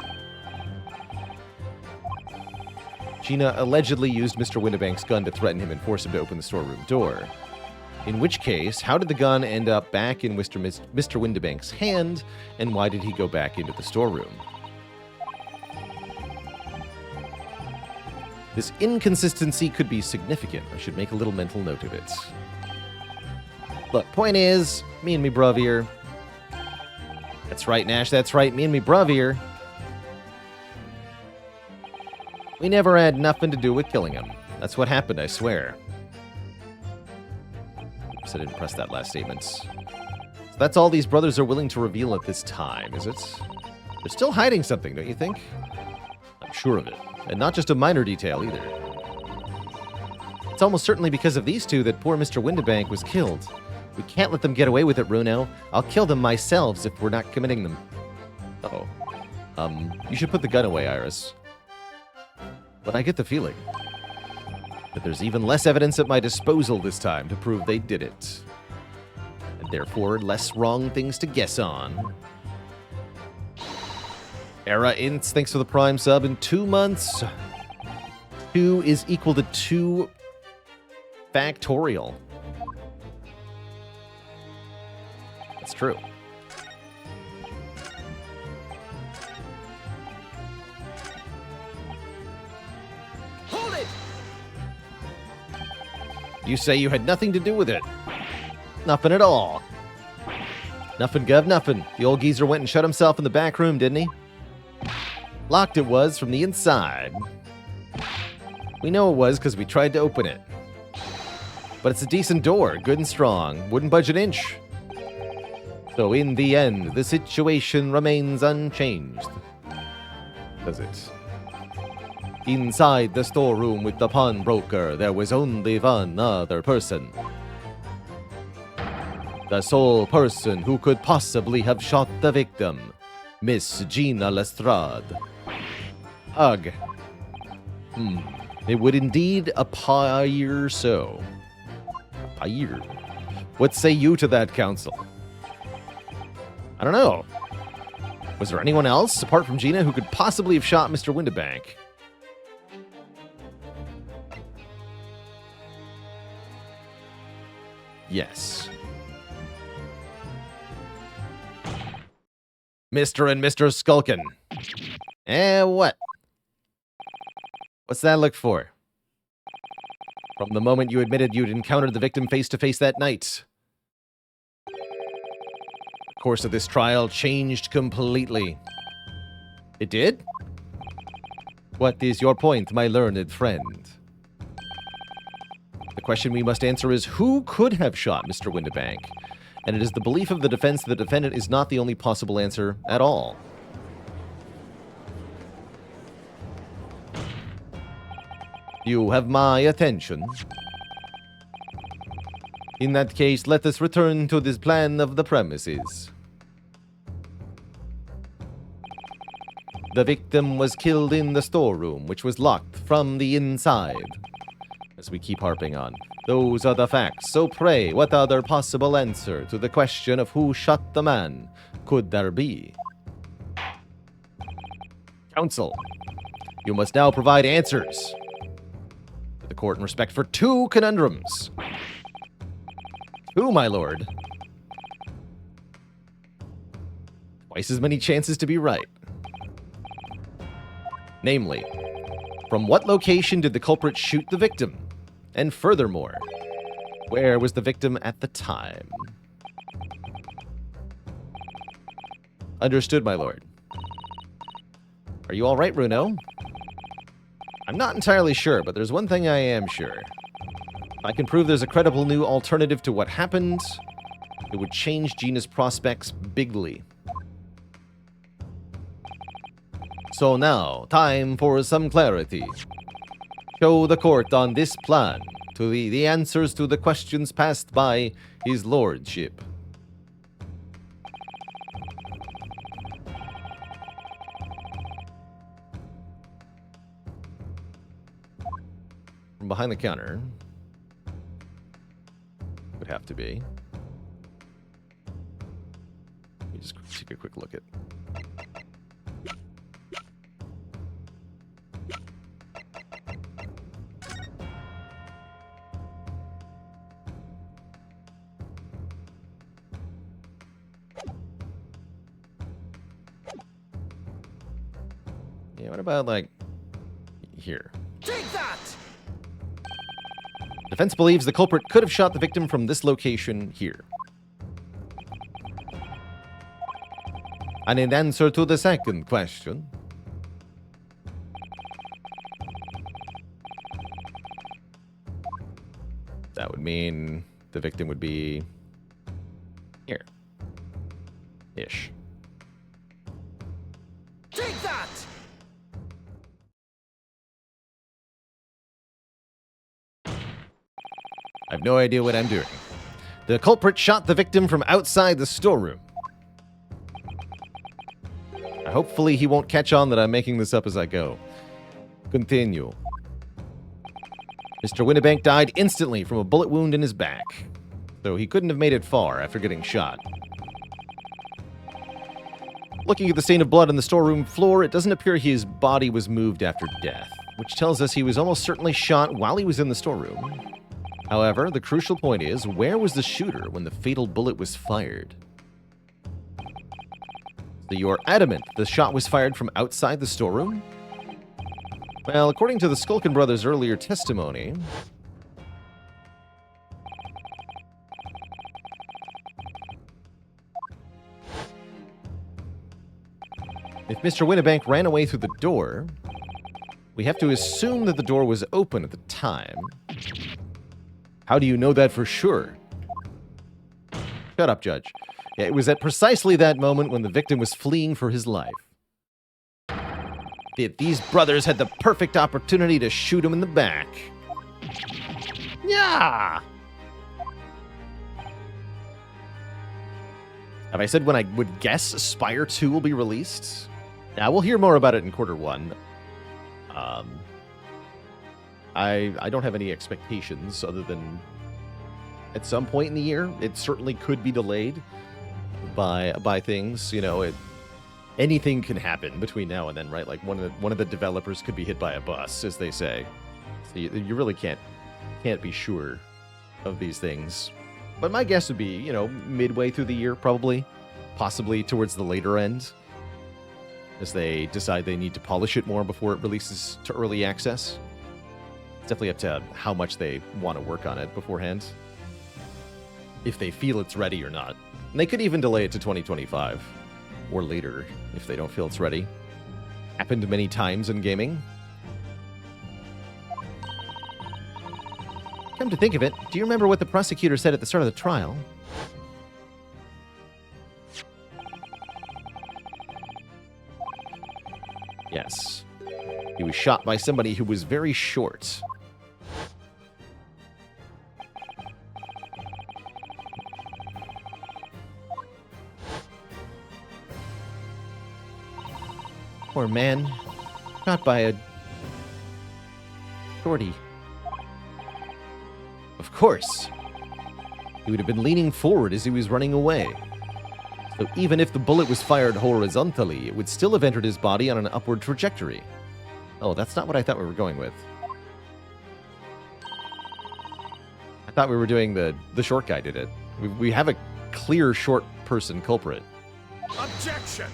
Gina allegedly used Mr. Windibank's gun to threaten him and force him to open the storeroom door. In which case, how did the gun end up back in Mr. Windibank's hand, and why did he go back into the storeroom? This inconsistency could be significant. I should make a little mental note of it. Look, point is, me and me bruv here. That's right, Nash, that's right, me and me bruv here. We never had nothing to do with killing him. That's what happened, I swear. Oops, I didn't press that last statement. So that's all these brothers are willing to reveal at this time, is it? They're still hiding something, don't you think? I'm sure of it. And not just a minor detail, either. It's almost certainly because of these two that poor Mr. Windibank was killed. We can't let them get away with it, Bruno. I'll kill them myself if we're not committing them. Uh-oh. You should put the gun away, Iris. But I get the feeling that there's even less evidence at my disposal this time to prove they did it. And therefore, less wrong things to guess on. Era Ints, thanks for the Prime sub in 2 months. 2 is equal to 2 factorial. That's true. Hold it! You say you had nothing to do with it. Nothing at all. Nothing, Gov, nothing. The old geezer went and shut himself in the back room, didn't he? Locked it was from the inside. We know it was because we tried to open it. But it's a decent door, good and strong. Wouldn't budge an inch. So in the end, the situation remains unchanged. Does it? Inside the storeroom with the pawnbroker, there was only one other person. The sole person who could possibly have shot the victim, Miss Gina Lestrade. Ugh. It would indeed appear so. Appear? What say you to that, counsel? I don't know. Was there anyone else, apart from Gina, who could possibly have shot Mr. Windibank? Yes. Mr. and Mr. Skulkin. What? What's that look for? From the moment you admitted you'd encountered the victim face-to-face that night. The course of this trial changed completely. It did? What is your point, my learned friend? The question we must answer is, who could have shot Mr. Windibank? And it is the belief of the defense that the defendant is not the only possible answer at all. You have my attention. In that case, let us return to this plan of the premises. The victim was killed in the storeroom, which was locked from the inside. As we keep harping on, those are the facts. So pray, what other possible answer to the question of who shot the man could there be? Counsel, you must now provide answers to the court in respect for 2 conundrums. 2, my lord. Twice as many chances to be right. Namely, from what location did the culprit shoot the victim? And furthermore, where was the victim at the time? Understood, my lord. Are you all right, Bruno? I'm not entirely sure, but there's one thing I am sure. If I can prove there's a credible new alternative to what happened, It would change Gina's prospects bigly. So now, time for some clarity. Show the court on this plan to the answers to the questions passed by his lordship. From behind the counter. Would have to be. Let me just take a quick look at. Yeah, what about like here? Take that! Defense believes the culprit could have shot the victim from this location here. And in answer to the second question, that would mean the victim would be here. Ish. Take that! I have no idea what I'm doing. The culprit shot the victim from outside the storeroom. Hopefully he won't catch on that I'm making this up as I go. Continue. Mr. Winnebank died instantly from a bullet wound in his back, though he couldn't have made it far after getting shot. Looking at the stain of blood on the storeroom floor, it doesn't appear his body was moved after death, which tells us he was almost certainly shot while he was in the storeroom. However, the crucial point is, where was the shooter when the fatal bullet was fired? So you're adamant the shot was fired from outside the storeroom? Well, according to the Skulkin brothers' earlier testimony, if Mr. Winnebank ran away through the door, we have to assume that the door was open at the time. How do you know that for sure? Shut up, Judge. Yeah, it was at precisely that moment when the victim was fleeing for his life. These brothers had the perfect opportunity to shoot him in the back. Yeah! Have I said when I would guess Spire 2 will be released? Now, we'll hear more about it in Q1. I don't have any expectations other than at some point in the year. It certainly could be delayed by things. You know, anything can happen between now and then, right? Like one of the developers could be hit by a bus, as they say. So you really can't be sure of these things. But my guess would be, you know, midway through the year, probably, possibly towards the later end, as they decide they need to polish it more before it releases to early access. It's definitely up to how much they want to work on it beforehand, if they feel it's ready or not. And they could even delay it to 2025 or later if they don't feel it's ready. Happened many times in gaming. Come to think of it, do you remember what the prosecutor said at the start of the trial? Yes. He was shot by somebody who was very short. Poor man. Shot by a shorty. Of course. He would have been leaning forward as he was running away. So even if the bullet was fired horizontally, it would still have entered his body on an upward trajectory. Oh, that's not what I thought we were going with. I thought we were doing the short guy did it. We have a clear short person culprit. Objection!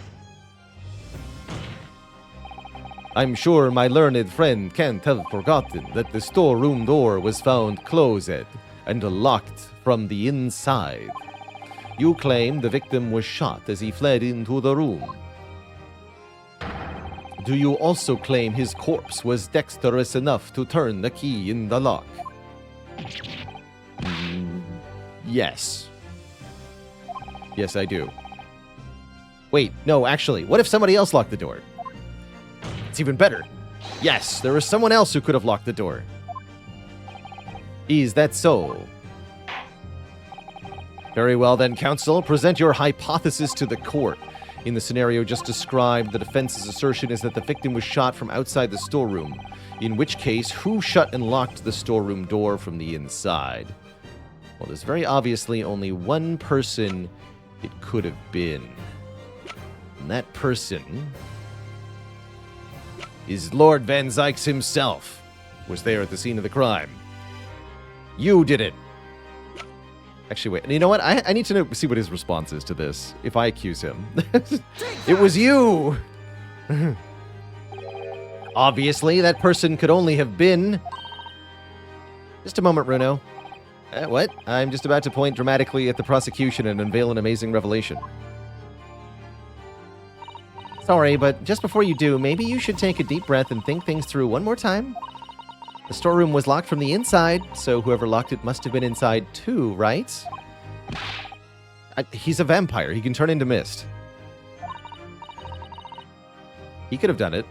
I'm sure my learned friend can't have forgotten that the storeroom door was found closed and locked from the inside. You claim the victim was shot as he fled into the room. Do you also claim his corpse was dexterous enough to turn the key in the lock? Yes. Yes, I do. Wait, no, actually, what if somebody else locked the door? It's even better. Yes, there was someone else who could have locked the door. Is that so? Very well then, counsel. Present your hypothesis to the court. In the scenario just described, the defense's assertion is that the victim was shot from outside the storeroom. In which case, who shut and locked the storeroom door from the inside? Well, there's very obviously only one person it could have been. And that person is Lord Van Zykes himself, was there at the scene of the crime. You did it. Actually, wait. You know what? I need to see what his response is to this, if I accuse him. It was you! Obviously, that person could only have been... Just a moment, Bruno. What? I'm just about to point dramatically at the prosecution and unveil an amazing revelation. Sorry, but just before you do, maybe you should take a deep breath and think things through one more time. The storeroom was locked from the inside, so whoever locked it must have been inside too, right? He's a vampire. He can turn into mist. He could have done it.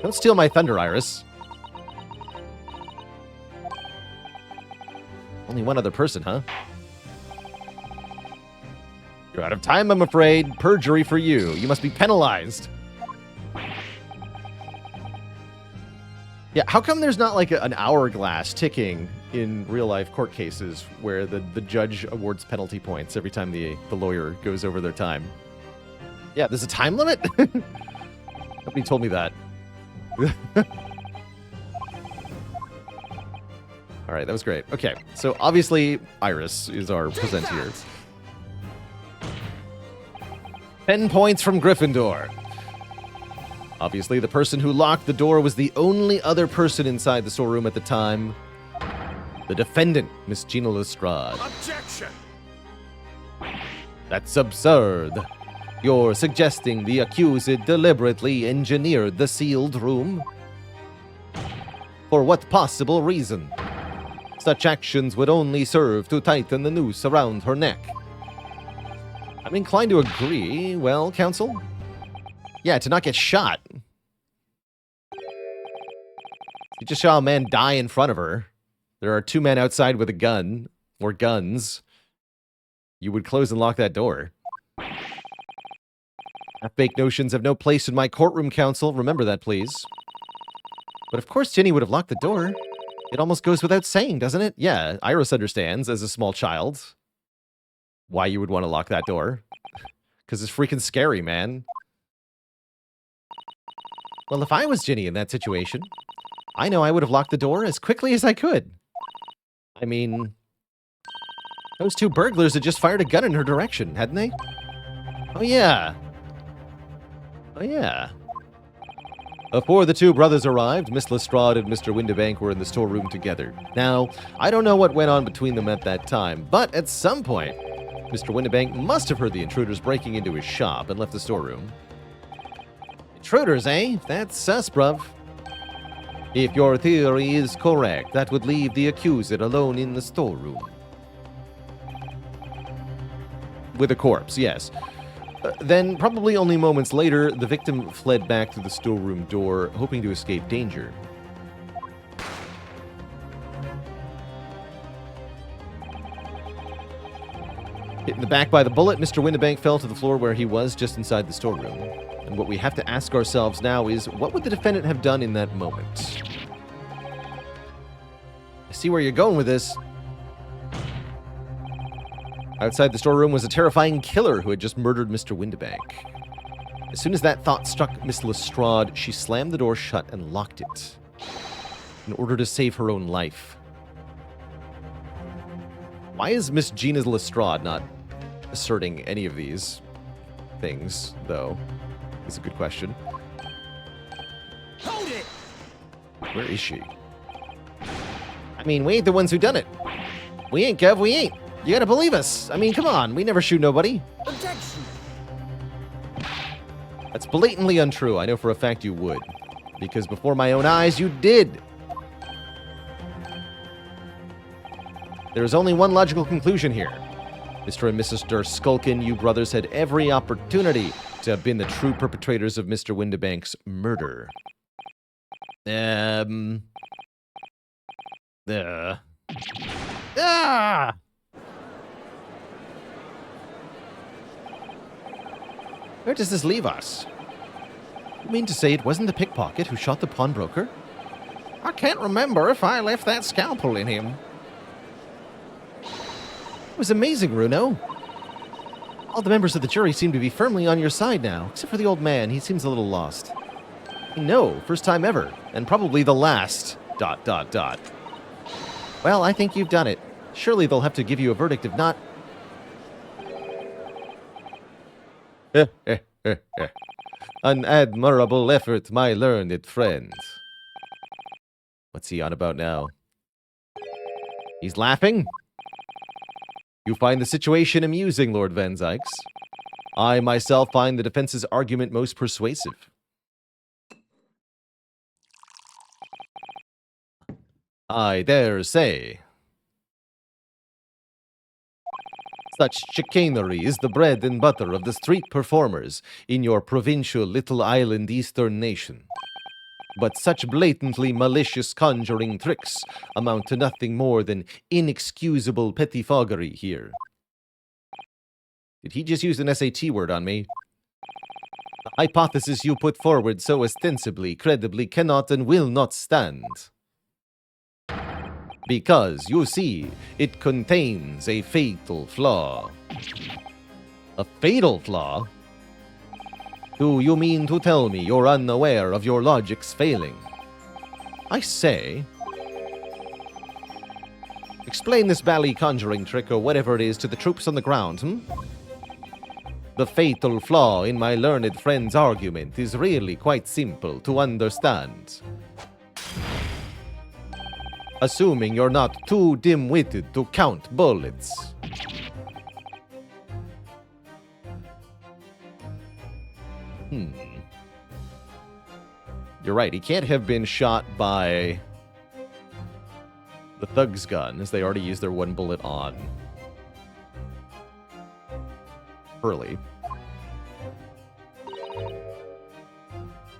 Don't steal my thunder, Iris. Only one other person, huh? You're out of time, I'm afraid. Perjury for you. You must be penalized. Yeah, how come there's not like an hourglass ticking in real-life court cases where the judge awards penalty points every time the lawyer goes over their time? Yeah, there's a time limit? Nobody told me that. All right, that was great. Okay, so obviously Iris is our presenter here. 10 points from Gryffindor. Obviously, the person who locked the door was the only other person inside the storeroom at the time. The defendant, Miss Gina Lestrade. Objection! That's absurd. You're suggesting the accused deliberately engineered the sealed room? For what possible reason? Such actions would only serve to tighten the noose around her neck. I'm inclined to agree. Well, counsel? Yeah, to not get shot. You just saw a man die in front of her. There are two men outside with a gun, or guns. You would close and lock that door. Half-baked notions have no place in my courtroom, counsel. Remember that, please. But of course Ginny would have locked the door. It almost goes without saying, doesn't it? Yeah, Iris understands, as a small child, why you would want to lock that door. Because it's freaking scary, man. Well, if I was Ginny in that situation, I know I would have locked the door as quickly as I could. I mean, those two burglars had just fired a gun in her direction, hadn't they? Oh, yeah. Oh, yeah. Before the two brothers arrived, Miss Lestrade and Mr. Windibank were in the storeroom together. Now, I don't know what went on between them at that time, but at some point, Mr. Windibank must have heard the intruders breaking into his shop and left the storeroom. Intruders, eh? That's sus, bruv. If your theory is correct, that would leave the accuser alone in the storeroom. With a corpse, yes. Then, probably only moments later, the victim fled back through the storeroom door, hoping to escape danger. Hit in the back by the bullet, Mr. Windibank fell to the floor where he was, just inside the storeroom. And what we have to ask ourselves now is, what would the defendant have done in that moment? I see where you're going with this. Outside the storeroom was a terrifying killer who had just murdered Mr. Windibank. As soon as that thought struck Miss Lestrade, she slammed the door shut and locked it, in order to save her own life. Why is Miss Gina Lestrade not asserting any of these things, though? Is a good question. Hold it! Where is she? I mean, we ain't the ones who done it. We ain't, Kev, we ain't. You gotta believe us. I mean, come on, we never shoot nobody. Objection! That's blatantly untrue. I know for a fact you would. Because before my own eyes, you did. There is only one logical conclusion here. Mr. and Mrs. Skulkin, you brothers had every opportunity to have been the true perpetrators of Mr. Windibank's murder. Ah! Where does this leave us? You mean to say it wasn't the pickpocket who shot the pawnbroker? I can't remember if I left that scalpel in him. It was amazing, Runo. All the members of the jury seem to be firmly on your side now, except for the old man. He seems a little lost. No, first time ever, and probably the last... ... Well, I think you've done it. Surely they'll have to give you a verdict if not... An admirable effort, my learned friend. What's he on about now? He's laughing? You find the situation amusing, Lord Van Zykes. I myself find the defense's argument most persuasive. I dare say. Such chicanery is the bread and butter of the street performers in your provincial little island eastern nation. But such blatantly malicious conjuring tricks amount to nothing more than inexcusable pettifoggery here. Did he just use an SAT word on me? The hypothesis you put forward so ostensibly, credibly cannot and will not stand. Because, you see, it contains a fatal flaw. A fatal flaw? Do you mean to tell me you're unaware of your logic's failing? I say... Explain this bally conjuring trick or whatever it is to the troops on the ground, The fatal flaw in my learned friend's argument is really quite simple to understand. Assuming you're not too dim-witted to count bullets. You're right, he can't have been shot by the thug's gun, as they already used their one bullet on Hurley.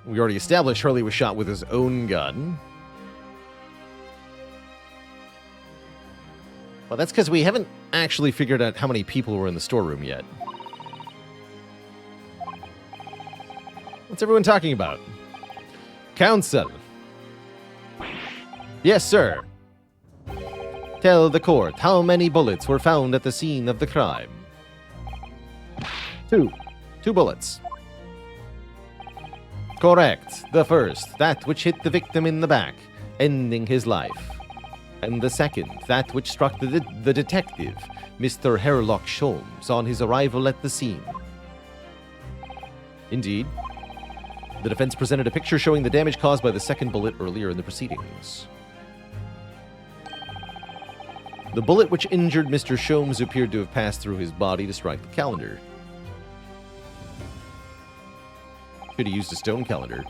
We already established Hurley was shot with his own gun. Well, that's because we haven't actually figured out how many people were in the storeroom yet. What's everyone talking about? Counsel. Yes, sir. Tell the court how many bullets were found at the scene of the crime. 2. 2 bullets. Correct. The first, that which hit the victim in the back, ending his life. And the second, that which struck the detective, Mr. Herlock Sholmes, on his arrival at the scene. Indeed. The defense presented a picture showing the damage caused by the second bullet earlier in the proceedings. The bullet which injured Mr. Sholmes appeared to have passed through his body to strike the calendar. Could have used a stone calendar.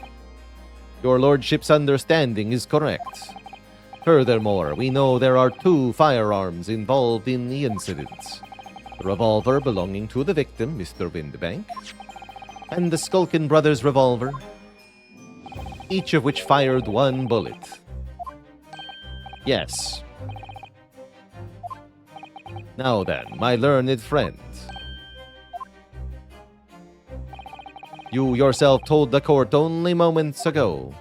Your lordship's understanding is correct. Furthermore, we know there are 2 firearms involved in the incident. The revolver belonging to the victim, Mr. Windibank, and the Skulkin brothers' revolver, each of which fired 1 bullet. Yes. Now then, my learned friend. You yourself told the court only moments ago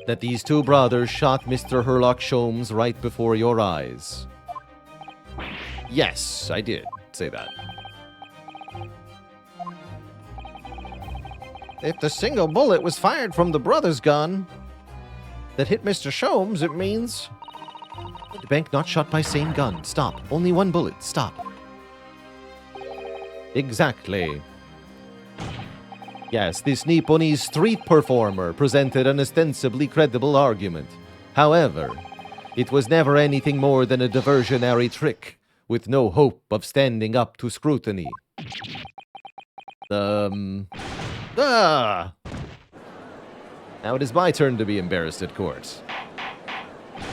that these 2 brothers shot Mr. Herlock Sholmes right before your eyes. Yes, I did say that. If the single bullet was fired from the brother's gun that hit Mr. Sholmes, it means... The bank not shot by same gun. Stop. Only 1 bullet. Stop. Exactly. Yes, this Nipponese street performer presented an ostensibly credible argument. However, it was never anything more than a diversionary trick, with no hope of standing up to scrutiny. Now it is my turn to be embarrassed at court.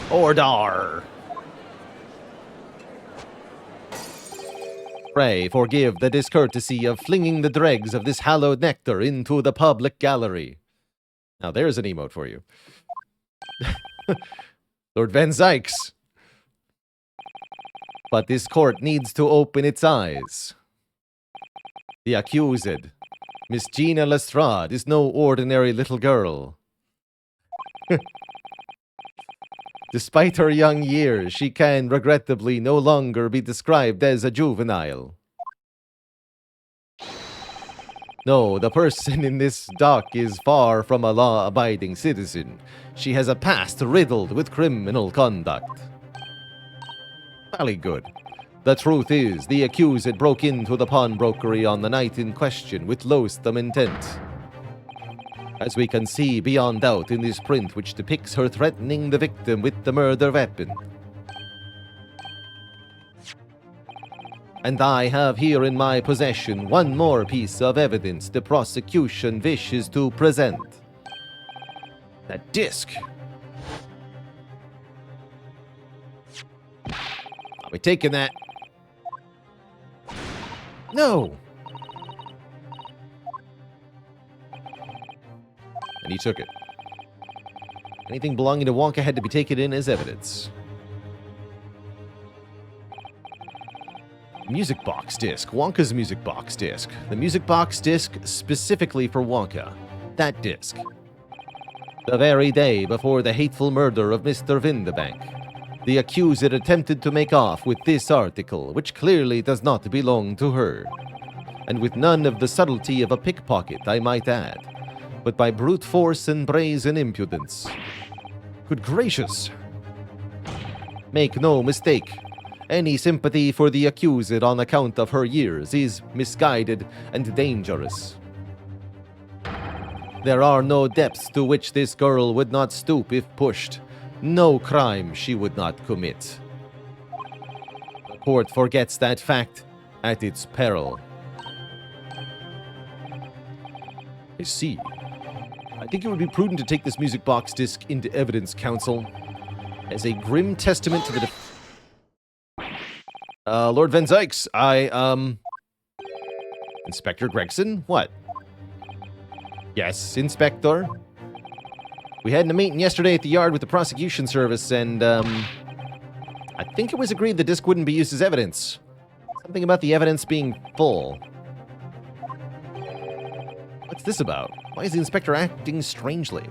Ordar! Pray forgive the discourtesy of flinging the dregs of this hallowed nectar into the public gallery. Now there's an emote for you. Lord Van Zykes. But this court needs to open its eyes. The accused, Miss Gina Lestrade, is no ordinary little girl. Despite her young years, she can regrettably no longer be described as a juvenile. No, the person in this dock is far from a law-abiding citizen. She has a past riddled with criminal conduct. Valley good. The truth is, the accused broke into the pawnbrokery on the night in question with loathsome intent. As we can see beyond doubt in this print which depicts her threatening the victim with the murder weapon. And I have here in my possession one more piece of evidence the prosecution wishes to present. That disc. I'll be taking that. No! And he took it. Anything belonging to Wonka had to be taken in as evidence. Music box disc. Wonka's music box disc. The music box disc specifically for Wonka. That disc. The very day before the hateful murder of Mr. Vindebank, the accused attempted to make off with this article, which clearly does not belong to her. And with none of the subtlety of a pickpocket, I might add, but by brute force and brazen impudence. Good gracious! Make no mistake. Any sympathy for the accused on account of her years is misguided and dangerous. There are no depths to which this girl would not stoop if pushed. No crime she would not commit. The court forgets that fact at its peril. I see. I think it would be prudent to take this music box disc into evidence, counsel, as a grim testament to the Lord Van Zykes, Inspector Gregson? What? Yes, Inspector? We had a meeting yesterday at the yard with the prosecution service, and, I think it was agreed the disc wouldn't be used as evidence. Something about the evidence being full. What's this about? Why is the inspector acting strangely?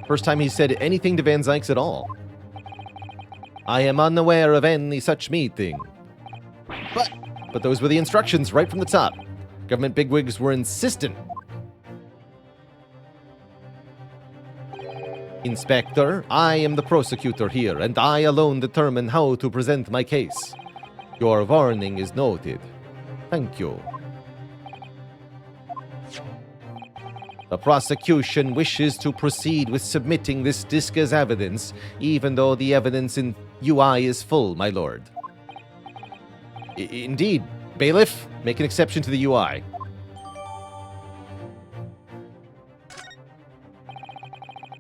First time he said anything to Van Zykes at all. I am unaware of any such meeting. But those were the instructions right from the top. Government bigwigs were insistent. Inspector, I am the prosecutor here, and I alone determine how to present my case. Your warning is noted. Thank you. The prosecution wishes to proceed with submitting this disc as evidence, even though the evidence in UI is full, my lord. Indeed. Bailiff, make an exception to the UI.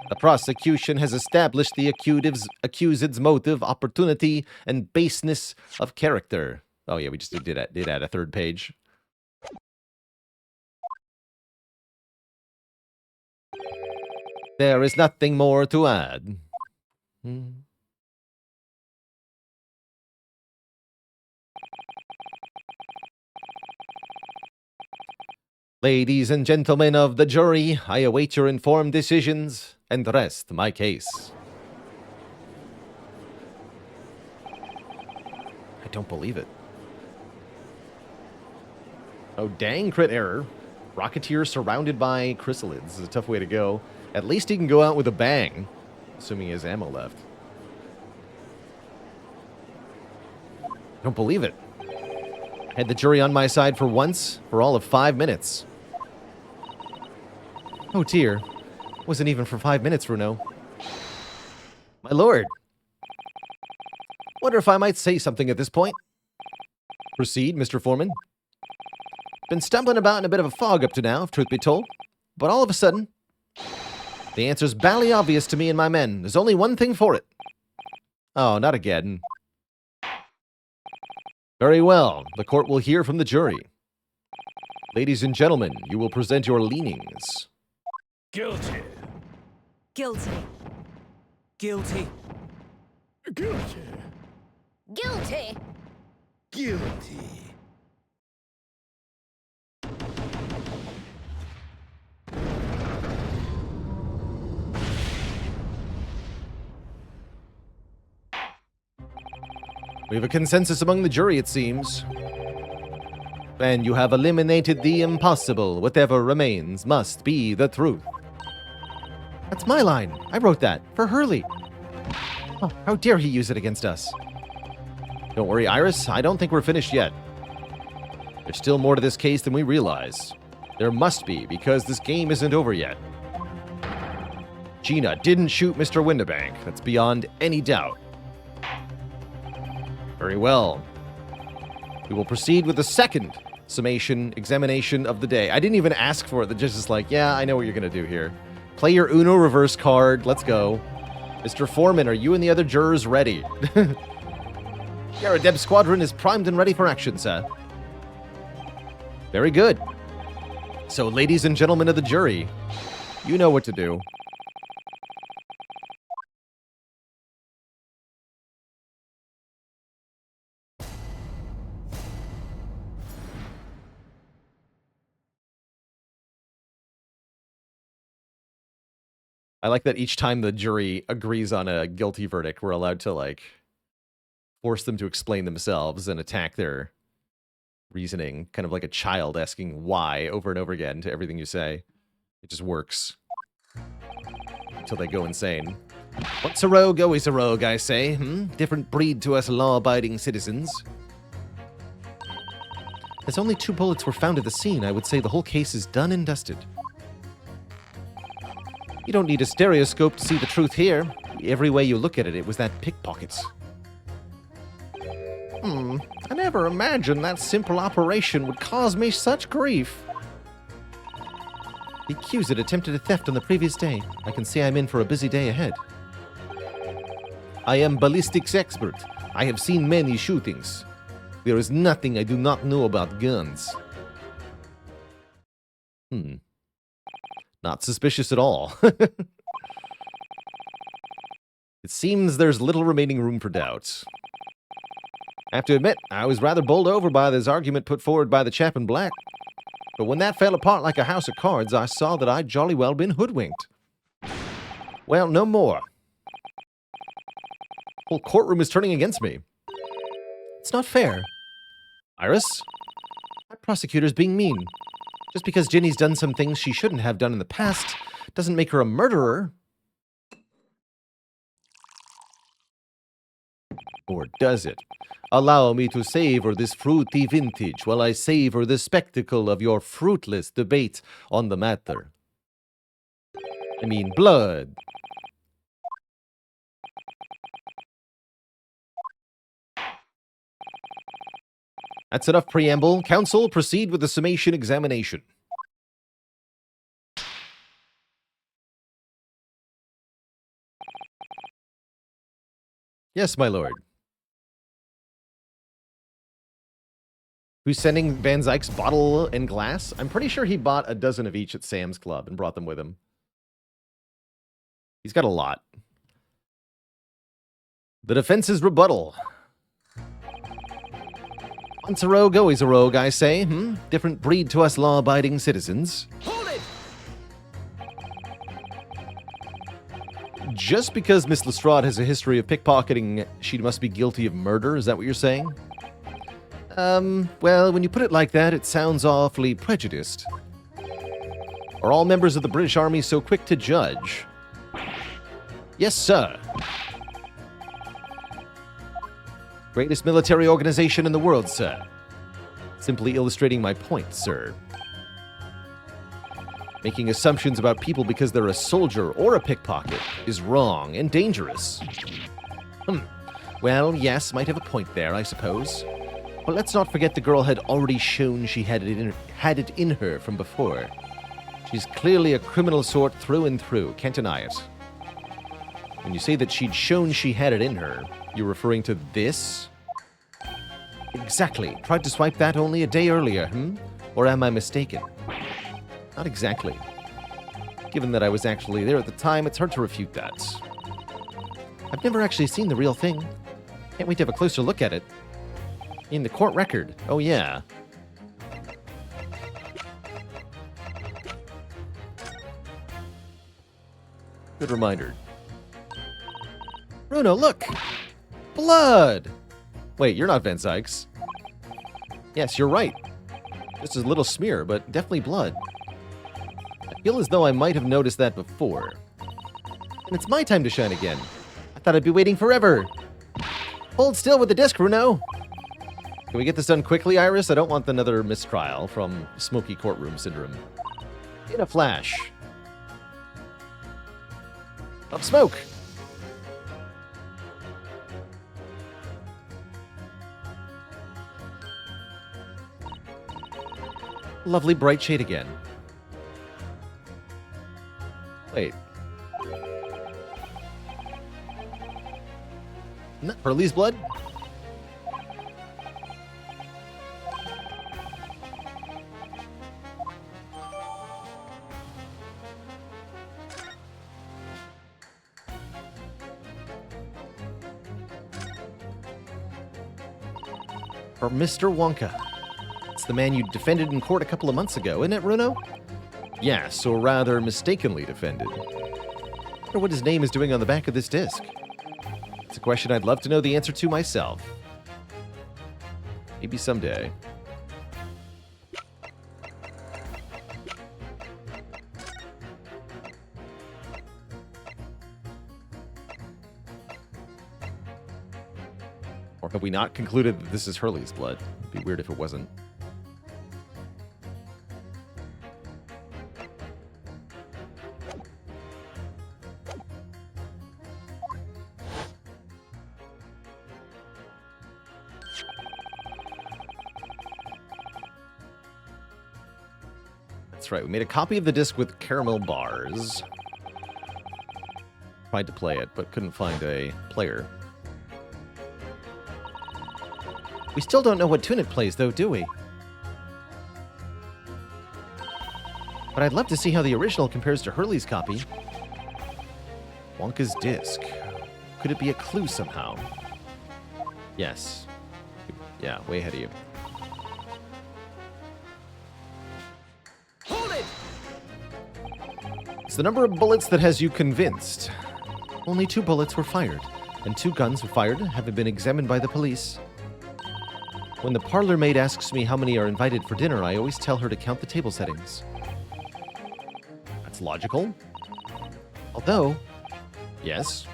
The prosecution has established the accused's motive, opportunity, and baseness of character. Oh yeah, we just did add a third page. There is nothing more to add. Ladies and gentlemen of the jury, I await your informed decisions and rest my case. I don't believe it. Oh, dang, crit error. Rocketeer surrounded by chrysalids. This is a tough way to go. At least he can go out with a bang, assuming he has ammo left. I don't believe it. I had the jury on my side for once, for all of 5 minutes. Oh dear. Wasn't even for 5 minutes, Runo. My lord. Wonder if I might say something at this point. Proceed, Mr. Foreman. Been stumbling about in a bit of a fog up to now, if truth be told. But all of a sudden, the answer's bally obvious to me and my men. There's only one thing for it. Oh, not again. Very well. The court will hear from the jury. Ladies and gentlemen, you will present your leanings. Guilty. Guilty. Guilty. Guilty. Guilty. Guilty. We have a consensus among the jury, it seems. And you have eliminated the impossible. Whatever remains must be the truth. That's my line. I wrote that for Hurley. Oh, how dare he use it against us? Don't worry, Iris. I don't think we're finished yet. There's still more to this case than we realize. There must be, because this game isn't over yet. Gina didn't shoot Mr. Windibank. That's beyond any doubt. Very well. We will proceed with the second summation examination of the day. I didn't even ask for it. The judge is like, yeah, I know what you're going to do here. Play your Uno reverse card. Let's go. Mr. Foreman, are you and the other jurors ready? Yaradeb Squadron is primed and ready for action, sir. Very good. So, ladies and gentlemen of the jury, you know what to do. I like that each time the jury agrees on a guilty verdict, we're allowed to, like, force them to explain themselves and attack their reasoning, kind of like a child asking why over and over again to everything you say. It just works. Until they go insane. Once a rogue, always a rogue, I say. Different breed to us law-abiding citizens. As only 2 bullets were found at the scene, I would say the whole case is done and dusted. You don't need a stereoscope to see the truth here. Every way you look at it, it was that pickpocket. I never imagined that simple operation would cause me such grief. The accused attempted a theft on the previous day. I can see I'm in for a busy day ahead. I am ballistics expert. I have seen many shootings. There is nothing I do not know about guns. Not suspicious at all. It seems there's little remaining room for doubt. I have to admit, I was rather bowled over by this argument put forward by the chap in black. But when that fell apart like a house of cards, I saw that I'd jolly well been hoodwinked. Well, no more. The whole courtroom is turning against me. It's not fair. Iris? That prosecutor's being mean. Just because Ginny's done some things she shouldn't have done in the past doesn't make her a murderer. Or does it? Allow me to savor this fruity vintage while I savor the spectacle of your fruitless debate on the matter. I mean, blood. That's enough preamble. Counsel, proceed with the summation examination. Yes, my lord. Who's sending Van Zyke's bottle and glass? I'm pretty sure he bought a dozen of each at Sam's Club and brought them with him. He's got a lot. The defense's rebuttal. Once a rogue, always a rogue, I say. Different breed to us law-abiding citizens. Hold it! Just because Miss Lestrade has a history of pickpocketing, she must be guilty of murder? Is that what you're saying? Well, when you put it like that, it sounds awfully prejudiced. Are all members of the British Army so quick to judge? Yes, sir. Greatest military organization in the world, sir. Simply illustrating my point, sir. Making assumptions about people because they're a soldier or a pickpocket is wrong and dangerous. Well, yes, might have a point there, I suppose. But let's not forget the girl had already shown she had it in her from before. She's clearly a criminal sort through and through, can't deny it. When you say that she'd shown she had it in her, you're referring to this? Exactly. Tried to swipe that only a day earlier, Or am I mistaken? Not exactly. Given that I was actually there at the time, it's hard to refute that. I've never actually seen the real thing. Can't wait to have a closer look at it. In the court record. Oh, yeah. Good reminder. Bruno, look! Blood! Wait, you're not Van Sykes. Yes, you're right. Just a little smear, but definitely blood. I feel as though I might have noticed that before. And it's my time to shine again. I thought I'd be waiting forever. Hold still with the disc, Bruno. Can we get this done quickly, Iris? I don't want another mistrial from Smoky Courtroom Syndrome. In a flash. Of smoke. Lovely bright shade again. Wait. Isn't that Hurley's blood? Or Mr. Wonka. It's the man you defended in court a couple of months ago, isn't it, Bruno? Yes, or rather mistakenly defended. I wonder what his name is doing on the back of this disc. It's a question I'd love to know the answer to myself. Maybe someday. Or have we not concluded that this is Hurley's blood? It'd be weird if it wasn't. That's right, we made a copy of the disc with caramel bars. Tried to play it, but couldn't find a player. We still don't know what tune it plays, though, do we? But I'd love to see how the original compares to Hurley's copy. Wonka's disc. Could it be a clue somehow? Yes. Yeah, way ahead of you. Hold it! It's the number of bullets that has you convinced. Only 2 bullets were fired, and 2 guns fired haven't been examined by the police. When the parlor maid asks me how many are invited for dinner, I always tell her to count the table settings. That's logical. Although, yes,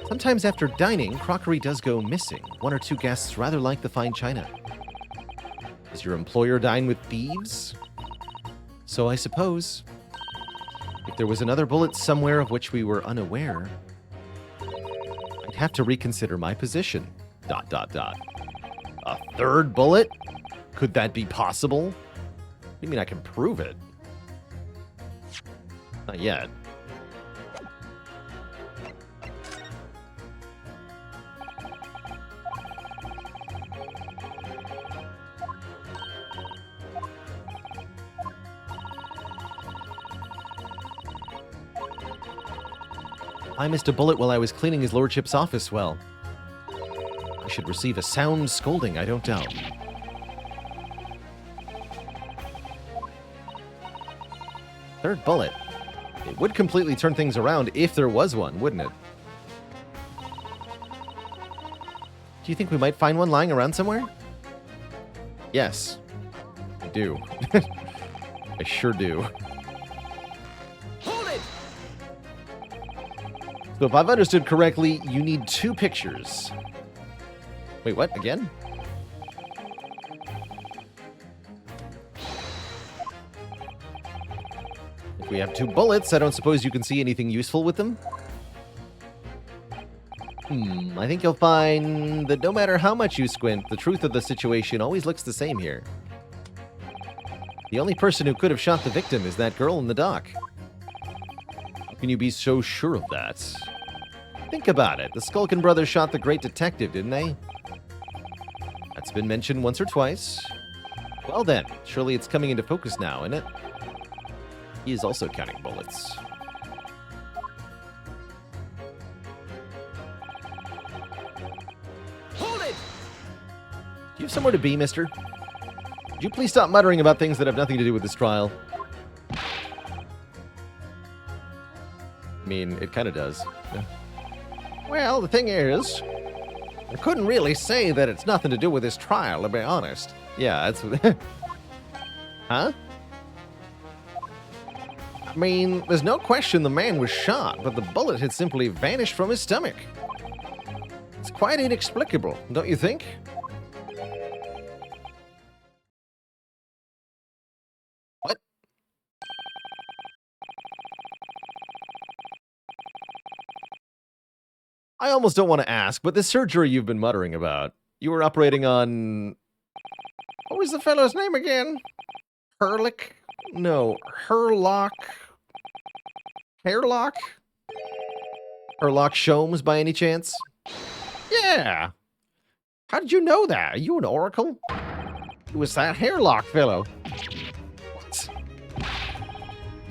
sometimes after dining, crockery does go missing. 1 or 2 guests rather like the fine china. Does your employer dine with thieves? So I suppose, if there was another bullet somewhere of which we were unaware, I'd have to reconsider my position. ... A 3rd bullet? Could that be possible? What do you mean I can prove it? Not yet. I missed a bullet while I was cleaning his lordship's office well. I should receive a sound scolding, I don't doubt. Third bullet. It would completely turn things around if there was one, wouldn't it? Do you think we might find one lying around somewhere? Yes. I do. I sure do. Hold it! So if I've understood correctly, you need 2 pictures. Wait, what? Again? If we have 2 bullets, I don't suppose you can see anything useful with them? I think you'll find that no matter how much you squint, the truth of the situation always looks the same here. The only person who could have shot the victim is that girl in the dock. How can you be so sure of that? Think about it. The Skulkin brothers shot the great detective, didn't they? That It's been mentioned once or twice. Well then, surely it's coming into focus now, isn't it? He is also counting bullets. Hold it! Do you have somewhere to be, mister? Would you please stop muttering about things that have nothing to do with this trial? I mean, it kind of does. Yeah. Well, the thing is, I couldn't really say that it's nothing to do with this trial, to be honest. Yeah, that's... Huh? I mean, there's no question the man was shot, but the bullet had simply vanished from his stomach. It's quite inexplicable, don't you think? What? I almost don't want to ask, but the surgery you've been muttering about, you were operating on... What was the fellow's name again? Herlick? No, Herlock? Hairlock? Herlock Sholmes, by any chance? Yeah. How did you know that? Are you an oracle? It was that Hairlock fellow. What?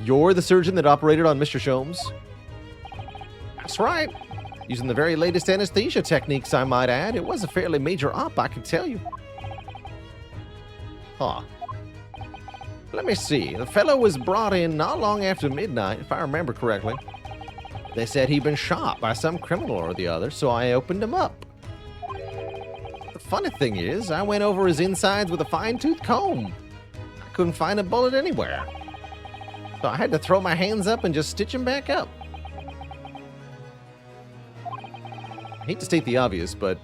You're the surgeon that operated on Mr. Sholmes? That's right. Using the very latest anesthesia techniques, I might add. It was a fairly major op, I can tell you. Huh. Let me see. The fellow was brought in not long after midnight, if I remember correctly. They said he'd been shot by some criminal or the other, so I opened him up. The funny thing is, I went over his insides with a fine-tooth comb. I couldn't find a bullet anywhere. So I had to throw my hands up and just stitch him back up. I hate to state the obvious, but...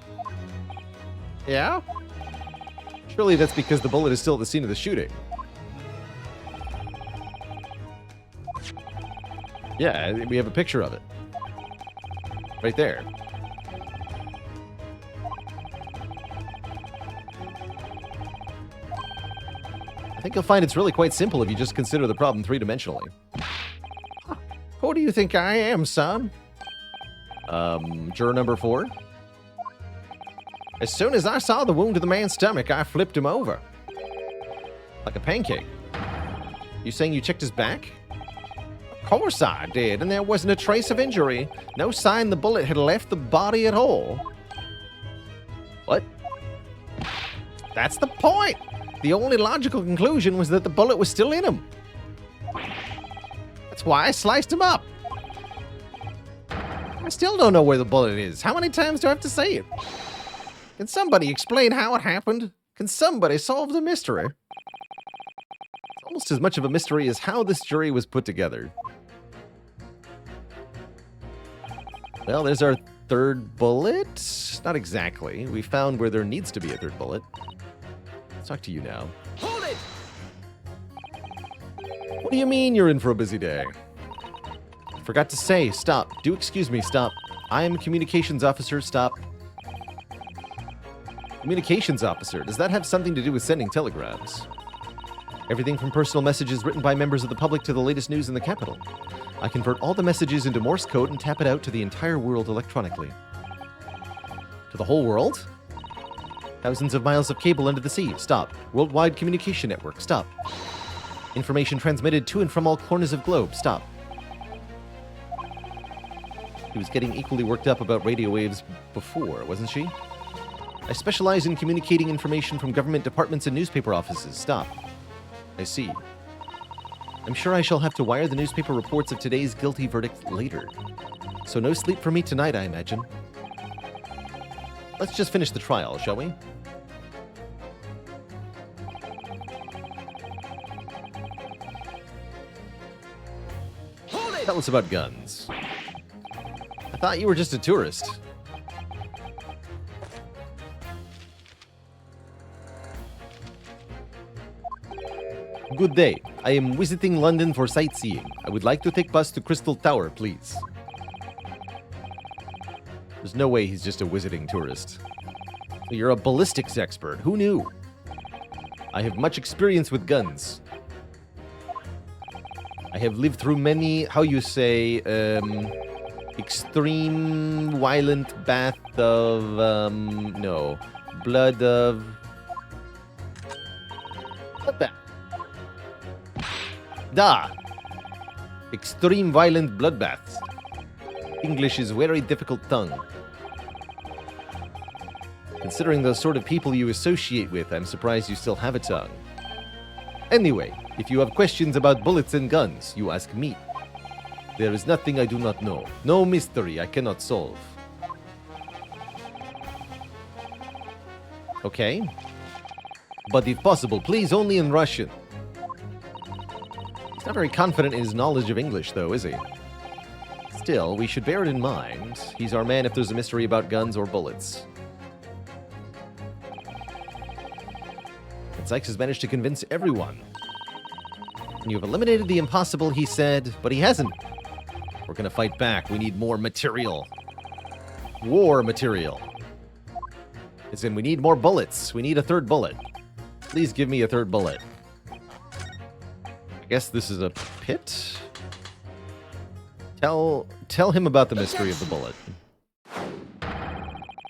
Yeah? Surely that's because the bullet is still at the scene of the shooting. Yeah, we have a picture of it. Right there. I think you'll find it's really quite simple if you just consider the problem three-dimensionally. Who do you think I am, son? Juror number 4? As soon as I saw the wound to the man's stomach, I flipped him over. Like a pancake. You saying you checked his back? Of course I did, and there wasn't a trace of injury. No sign the bullet had left the body at all. What? That's the point! The only logical conclusion was that the bullet was still in him. That's why I sliced him up. I still don't know where the bullet is. How many times do I have to say it? Can somebody explain how it happened? Can somebody solve the mystery? It's almost as much of a mystery as how this jury was put together. Well, there's our third bullet. Not exactly. We found where there needs to be a third bullet. Let's talk to you now. Hold it! What do you mean you're in for a busy day? Forgot to say, stop. Do excuse me, stop. I am a communications officer, stop. Communications officer, does that have something to do with sending telegrams? Everything from personal messages written by members of the public to the latest news in the capital. I convert all the messages into Morse code and tap it out to the entire world electronically. To the whole world? Thousands of miles of cable under the sea, stop. Worldwide communication network, stop. Information transmitted to and from all corners of globe, stop. She was getting equally worked up about radio waves before, wasn't she? I specialize in communicating information from government departments and newspaper offices. Stop. I see. I'm sure I shall have to wire the newspaper reports of today's guilty verdict later. So no sleep for me tonight, I imagine. Let's just finish the trial, shall we? Hold it! Tell us about guns. I thought you were just a tourist. Good day. I am visiting London for sightseeing. I would like to take bus to Crystal Tower, please. There's no way he's just a visiting tourist. You're a ballistics expert. Who knew? I have much experience with guns. I have lived through many, how you say, extreme violent bath of, no, blood of Da. Extreme violent bloodbaths. English is very difficult tongue. Considering the sort of people you associate with, I'm surprised you still have a tongue. Anyway, if you have questions about bullets and guns, you ask me. There is nothing I do not know. No mystery I cannot solve. Okay. But if possible, please only in Russian. He's not very confident in his knowledge of English, though, is he? Still, we should bear it in mind. He's our man if there's a mystery about guns or bullets. And Sykes has managed to convince everyone. You've eliminated the impossible, he said, but he hasn't. We're gonna fight back. We need more material. War material. As in, we need more bullets. We need a third bullet. Please give me a third bullet. I guess this is a pit? Tell him about the mystery of the bullet.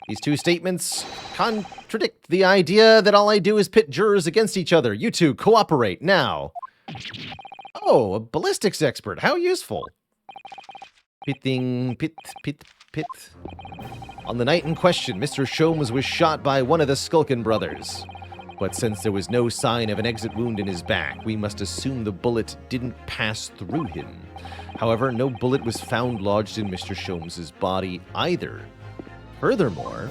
These two statements contradict the idea that all I do is pit jurors against each other. You two, cooperate, now. Oh, a ballistics expert. How useful. Pitting, pit. On the night in question, Mr. Sholmes was shot by one of the Skulkin brothers. But since there was no sign of an exit wound in his back, we must assume the bullet didn't pass through him. However, no bullet was found lodged in Mr. Sholmes' body either. Furthermore,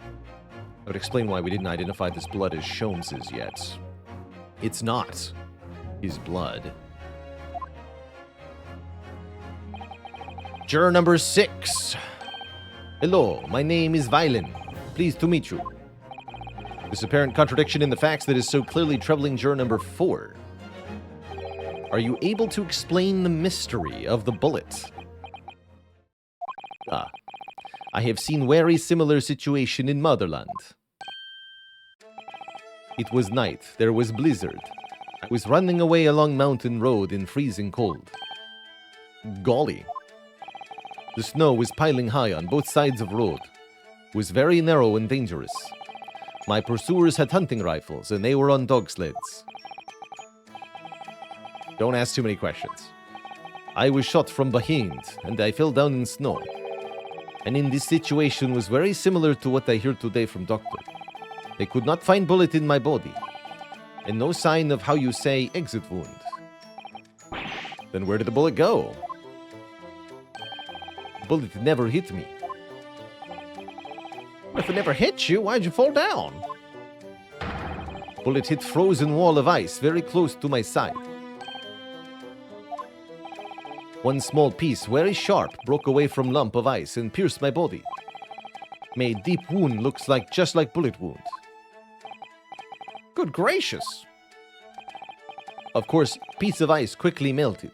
I would explain why we didn't identify this blood as Sholmes' yet. It's not his blood. Juror number 6. Hello, my name is Violen. Pleased to meet you. This apparent contradiction in the facts that is so clearly troubling juror number 4. Are you able to explain the mystery of the bullet? I have seen very similar situation in Motherland. It was night. There was blizzard. I was running away along mountain road in freezing cold. Golly. The snow was piling high on both sides of road. It was very narrow and dangerous. My pursuers had hunting rifles, and they were on dog sleds. Don't ask too many questions. I was shot from behind, and I fell down in snow. And in this situation was very similar to what I hear today from doctor. They could not find bullet in my body, and no sign of how you say exit wound. Then where did the bullet go? The bullet never hit me. If it never hit you, why'd you fall down? Bullet hit frozen wall of ice very close to my side. One small piece, very sharp, broke away from lump of ice and pierced my body. Made deep wound looks like just like bullet wound. Good gracious! Of course, piece of ice quickly melted.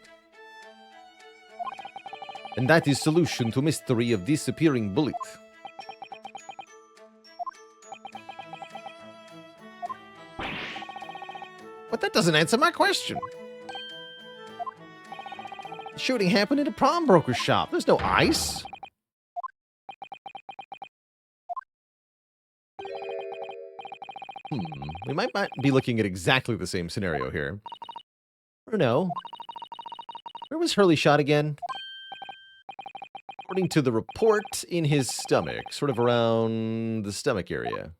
And that is solution to mystery of disappearing bullet. But that doesn't answer my question. The shooting happened in a pawnbroker's shop. There's no ice. We might not be looking at exactly the same scenario here. Or no. Where was Hurley shot again? According to the report, in his stomach. Sort of around the stomach area.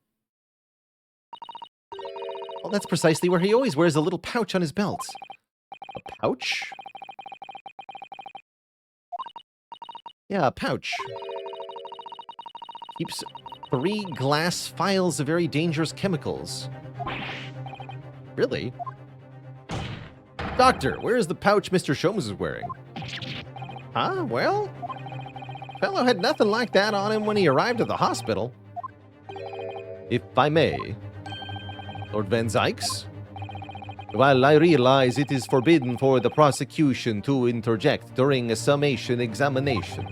Well, that's precisely where he always wears a little pouch on his belt. A pouch? Yeah, a pouch. Keeps 3 glass vials of very dangerous chemicals. Really? Doctor, where is the pouch Mr. Sholmes is wearing? Huh? Well, fellow had nothing like that on him when he arrived at the hospital. If I may, Lord Van Zykes? While I realize it is forbidden for the prosecution to interject during a summation examination,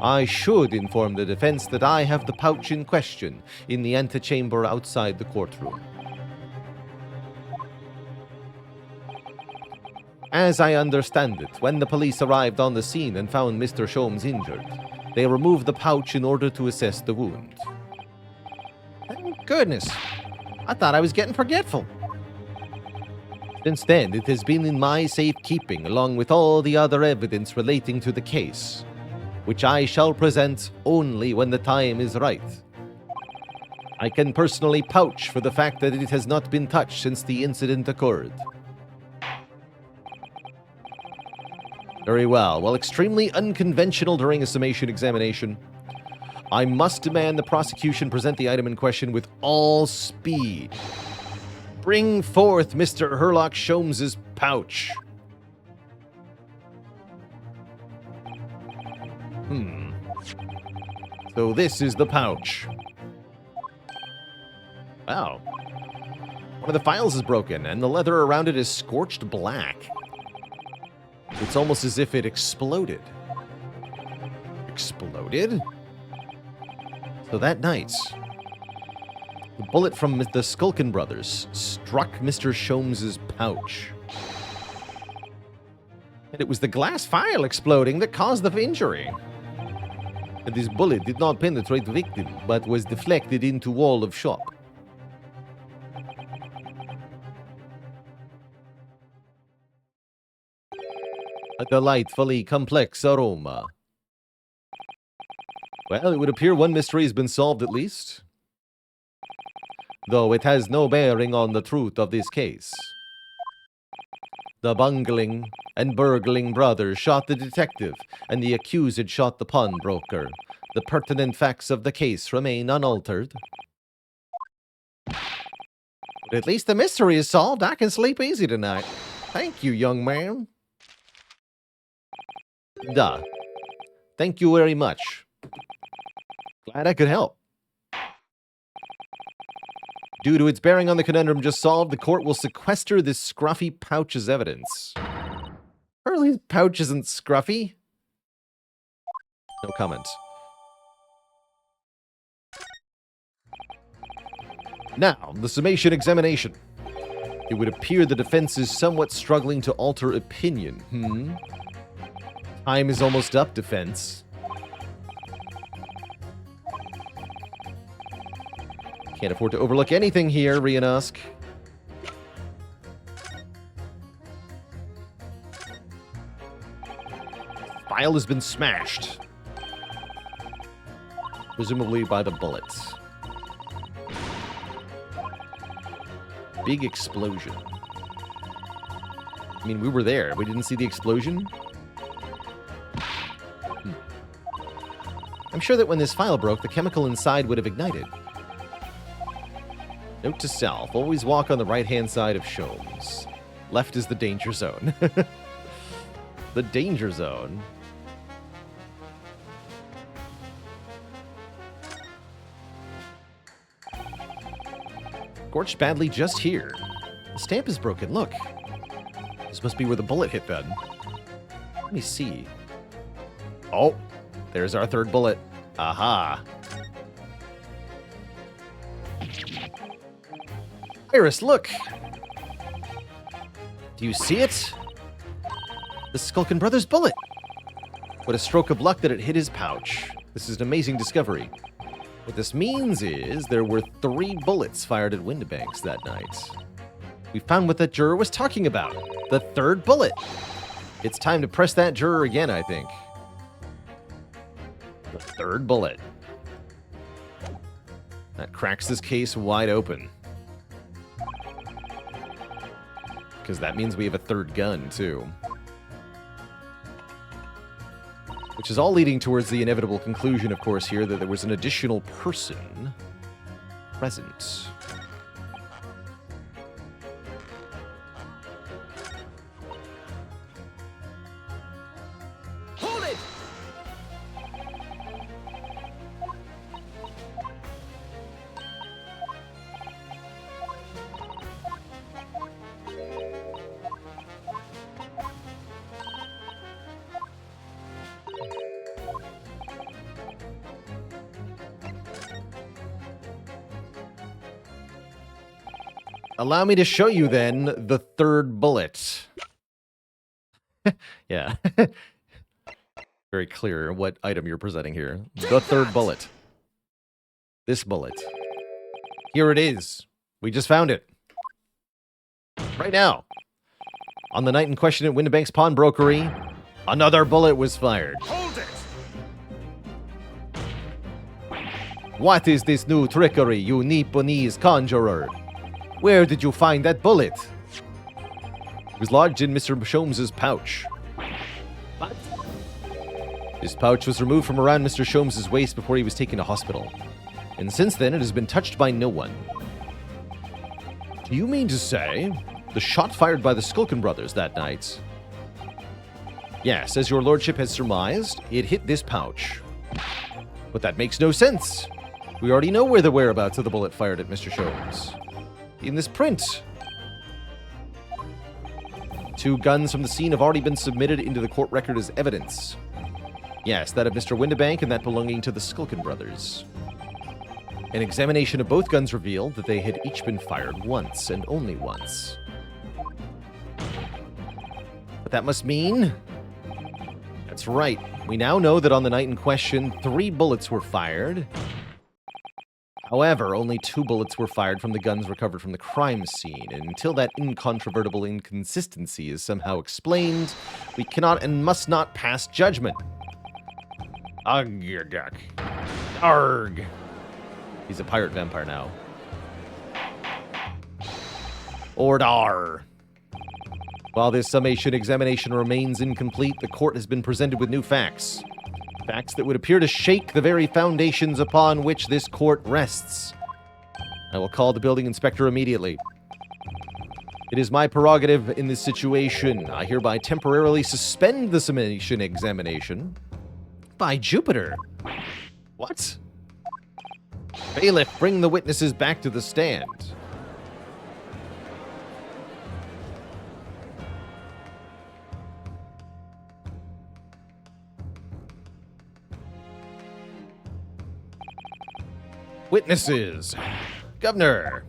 I should inform the defense that I have the pouch in question in the antechamber outside the courtroom. As I understand it, when the police arrived on the scene and found Mr. Sholmes injured, they removed the pouch in order to assess the wound. Thank goodness. I thought I was getting forgetful. Since then, it has been in my safekeeping along with all the other evidence relating to the case, which I shall present only when the time is right. I can personally vouch for the fact that it has not been touched since the incident occurred. Very well. Well, extremely unconventional during a summation examination. I must demand the prosecution present the item in question with all speed. Bring forth Mr. Herlock Sholmes's pouch. So this is the pouch. Wow. One of the files is broken, and the leather around it is scorched black. It's almost as if it exploded. Exploded? So that night, the bullet from the Skulkin brothers struck Mr. Sholmes's pouch. And it was the glass file exploding that caused the injury. And this bullet did not penetrate the victim, but was deflected into wall of shop. A delightfully complex aroma. Well, it would appear one mystery has been solved at least. Though it has no bearing on the truth of this case. The bungling and burgling brothers shot the detective, and the accused had shot the pawnbroker. The pertinent facts of the case remain unaltered. But at least the mystery is solved. I can sleep easy tonight. Thank you, young man. Duh. Thank you very much. Glad I could help. Due to its bearing on the conundrum just solved, the court will sequester this scruffy pouch as evidence. Hurley's pouch isn't scruffy. No comment. Now, the summation examination. It would appear the defense is somewhat struggling to alter opinion. Time is almost up, defense. Can't afford to overlook anything here, Rianusk. File has been smashed. Presumably by the bullets. Big explosion. I mean, we were there. We didn't see the explosion? I'm sure that when this file broke, the chemical inside would have ignited. Note to self, always walk on the right-hand side of Sholmes. Left is the danger zone. The danger zone? Scorched badly just here. The stamp is broken, look. This must be where the bullet hit then. Let me see. Oh, there's our third bullet. Aha. Iris, look! Do you see it? The Skulkin Brothers bullet! What a stroke of luck that it hit his pouch. This is an amazing discovery. What this means is there were 3 bullets fired at Windibanks that night. We found what that juror was talking about. The third bullet. It's time to press that juror again, I think. The third bullet. That cracks this case wide open. Because that means we have a third gun, too. Which is all leading towards the inevitable conclusion, of course, here, that there was an additional person present. Hold it! Allow me to show you, then, the third bullet. Yeah. Very clear what item you're presenting here. The third bullet. This bullet. Here it is. We just found it. Right now. On the night in question at Windibank's pawnbrokery, another bullet was fired. Hold it! What is this new trickery, you Nipponese conjurer? Where did you find that bullet? It was lodged in Mr. Sholmes's pouch. What? His pouch was removed from around Mr. Sholmes's waist before he was taken to hospital. And since then, it has been touched by no one. Do you mean to say the shot fired by the Skulkin brothers that night? Yes, as your lordship has surmised, it hit this pouch. But that makes no sense. We already know where the whereabouts of the bullet fired at Mr. Sholmes. In this print. 2 guns from the scene have already been submitted into the court record as evidence. Yes, that of Mr. Windibank and that belonging to the Skulkin brothers. An examination of both guns revealed that they had each been fired once, and only once. But that must mean... That's right. We now know that on the night in question, 3 bullets were fired. However, only 2 bullets were fired from the guns recovered from the crime scene, and until that incontrovertible inconsistency is somehow explained, we cannot and must not pass judgment. Arg. He's a pirate vampire now. Ordar. While this summation examination remains incomplete, the court has been presented with new facts. Facts that would appear to shake the very foundations upon which this court rests. I will call the building inspector immediately. It is my prerogative in this situation. I hereby temporarily suspend the summation examination. By Jupiter! What? Bailiff, bring the witnesses back to the stand. Witnesses. Governor,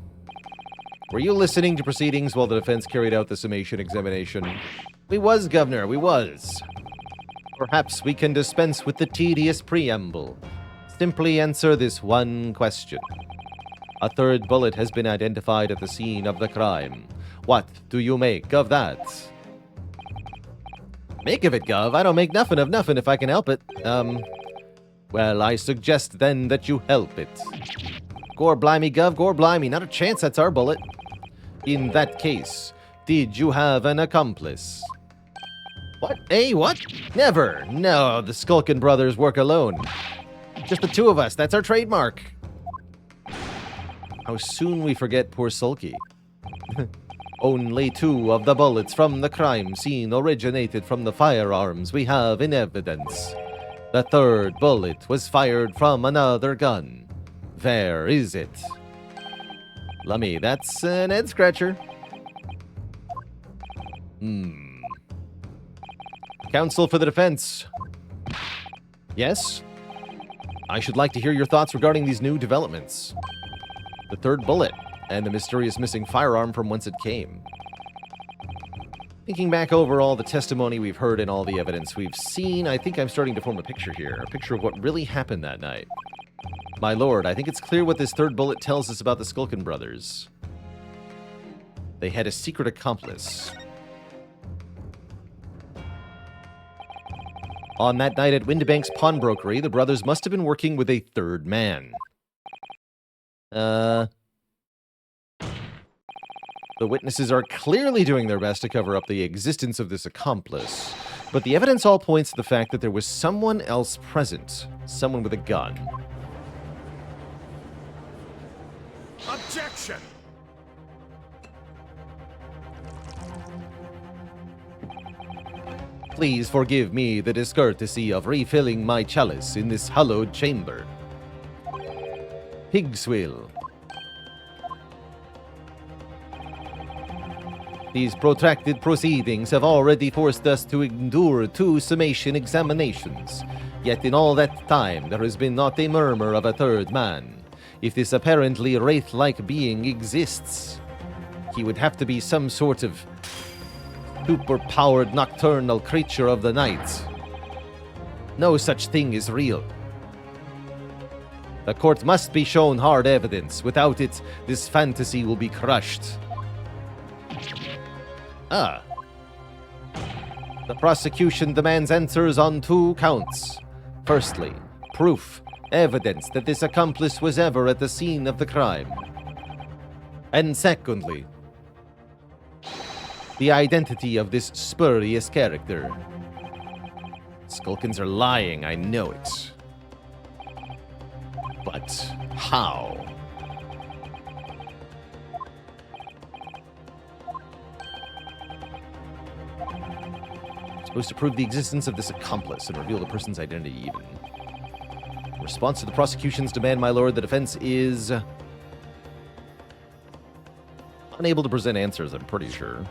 were you listening to proceedings while the defense carried out the summation examination? We was, Governor, we was. Perhaps we can dispense with the tedious preamble. Simply answer this one question. A 3rd bullet has been identified at the scene of the crime. What do you make of that? Make of it, Gov? I don't make nothing of nothing if I can help it. Well, I suggest then that you help it. Gore blimey, Gov, gore blimey. Not a chance that's our bullet. In that case, did you have an accomplice? What? Eh, what? Never. No, the Skulkin brothers work alone. Just the 2 of us. That's our trademark. How soon we forget poor Sulky. Only 2 of the bullets from the crime scene originated from the firearms we have in evidence. The 3rd bullet was fired from another gun. Where is it? Lummy, that's an head scratcher. Counsel for the defense. Yes? I should like to hear your thoughts regarding these new developments. The 3rd bullet, and the mysterious missing firearm from whence it came. Thinking back over all the testimony we've heard and all the evidence we've seen, I think I'm starting to form a picture here. A picture of what really happened that night. My lord, I think it's clear what this 3rd bullet tells us about the Skulkin brothers. They had a secret accomplice. On that night at Windibank's pawnbrokery, the brothers must have been working with a 3rd man. The witnesses are clearly doing their best to cover up the existence of this accomplice, but the evidence all points to the fact that there was someone else present, someone with a gun. Objection! Please forgive me the discourtesy of refilling my chalice in this hallowed chamber. Pigswill. These protracted proceedings have already forced us to endure 2 summation examinations. Yet in all that time, there has been not a murmur of a 3rd man. If this apparently wraith-like being exists, he would have to be some sort of super-powered nocturnal creature of the night. No such thing is real. The court must be shown hard evidence. Without it, this fantasy will be crushed. Ah. The prosecution demands answers on 2 counts. Firstly, proof, evidence that this accomplice was ever at the scene of the crime. And secondly, the identity of this spurious character. Skulkins are lying, I know it. But how? Supposed to prove the existence of this accomplice and reveal the person's identity even. In response to the prosecution's demand, my lord, the defense is unable to present answers, I'm pretty sure.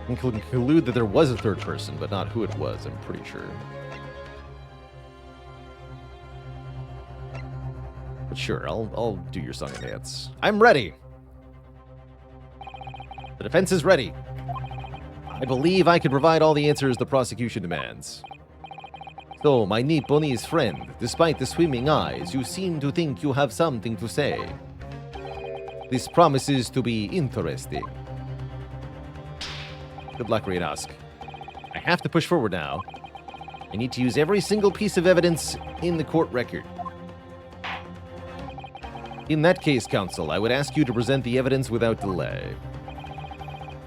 I can conclude that there was a third person, but not who it was, I'm pretty sure. But sure, I'll do your song and dance. I'm ready! The defense is ready. I believe I can provide all the answers the prosecution demands. So, my Nipponese friend, despite the swimming eyes, you seem to think you have something to say. This promises to be interesting. Good luck, Ryunosuke. I have to push forward now. I need to use every single piece of evidence in the court record. In that case, counsel, I would ask you to present the evidence without delay.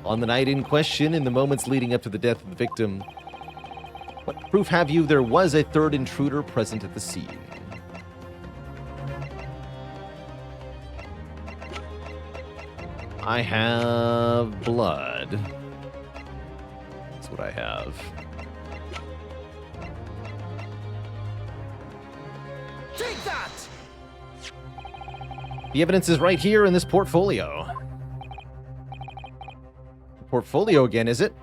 On the night in question, in the moments leading up to the death of the victim, what proof have you there was a third intruder present at the scene? I have blood. That's what I have. Take that! The evidence is right here in this portfolio. Portfolio again, is it?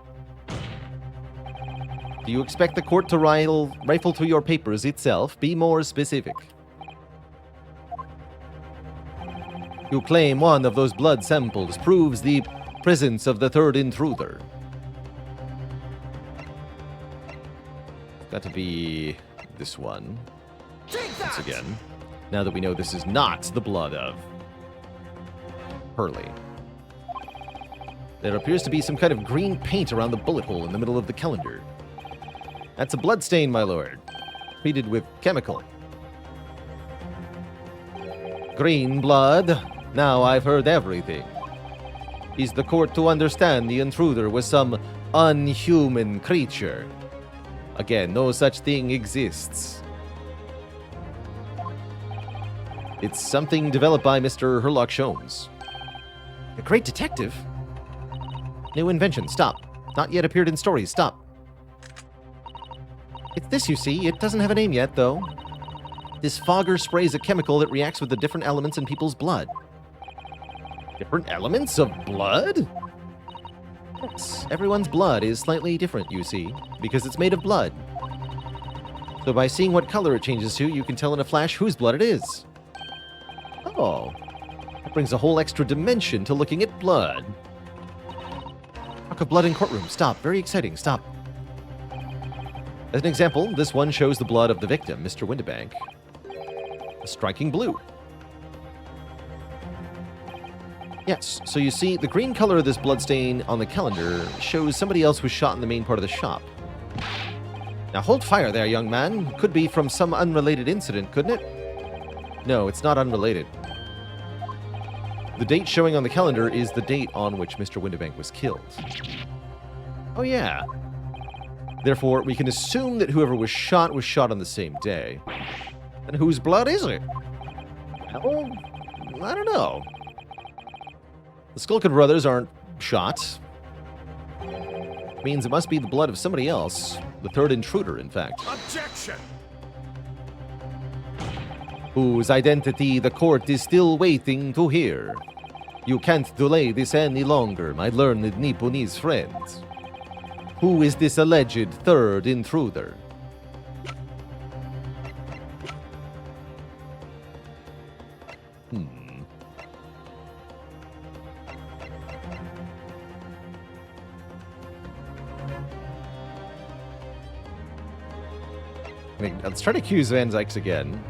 Do you expect the court to rifle through your papers itself? Be more specific. You claim one of those blood samples proves the presence of the third intruder. Got to be this one. Take that! Once again. Now that we know this is not the blood of Hurley. There appears to be some kind of green paint around the bullet hole in the middle of the calendar. That's a blood stain, my lord. Treated with chemical. Green blood. Now I've heard everything. Is the court to understand the intruder was some unhuman creature? Again, no such thing exists. It's something developed by Mr. Herlock Sholmes. A great detective? New invention, stop. Not yet appeared in stories, stop. It's this, you see. It doesn't have a name yet, though. This fogger sprays a chemical that reacts with the different elements in people's blood. Different elements of blood? Yes, everyone's blood is slightly different, you see, because it's made of blood. So by seeing what color it changes to, you can tell in a flash whose blood it is. Oh, that brings a whole extra dimension to looking at blood. Talk of blood in courtroom. Stop. Very exciting. Stop. As an example, this one shows the blood of the victim, Mr. Windibank. A striking blue. Yes, so you see, the green color of this bloodstain on the calendar shows somebody else was shot in the main part of the shop. Now hold fire there, young man. Could be from some unrelated incident, couldn't it? No, it's not unrelated. The date showing on the calendar is the date on which Mr. Windibank was killed. Oh yeah. Therefore, we can assume that whoever was shot on the same day. And whose blood is it? Well, I don't know. The Skulkin brothers aren't shot. Means it must be the blood of somebody else. The third intruder, in fact. Objection! Whose identity the court is still waiting to hear. You can't delay this any longer, my learned Nipponese friends. Who is this alleged third intruder? Let's try to accuse Van Zykes again.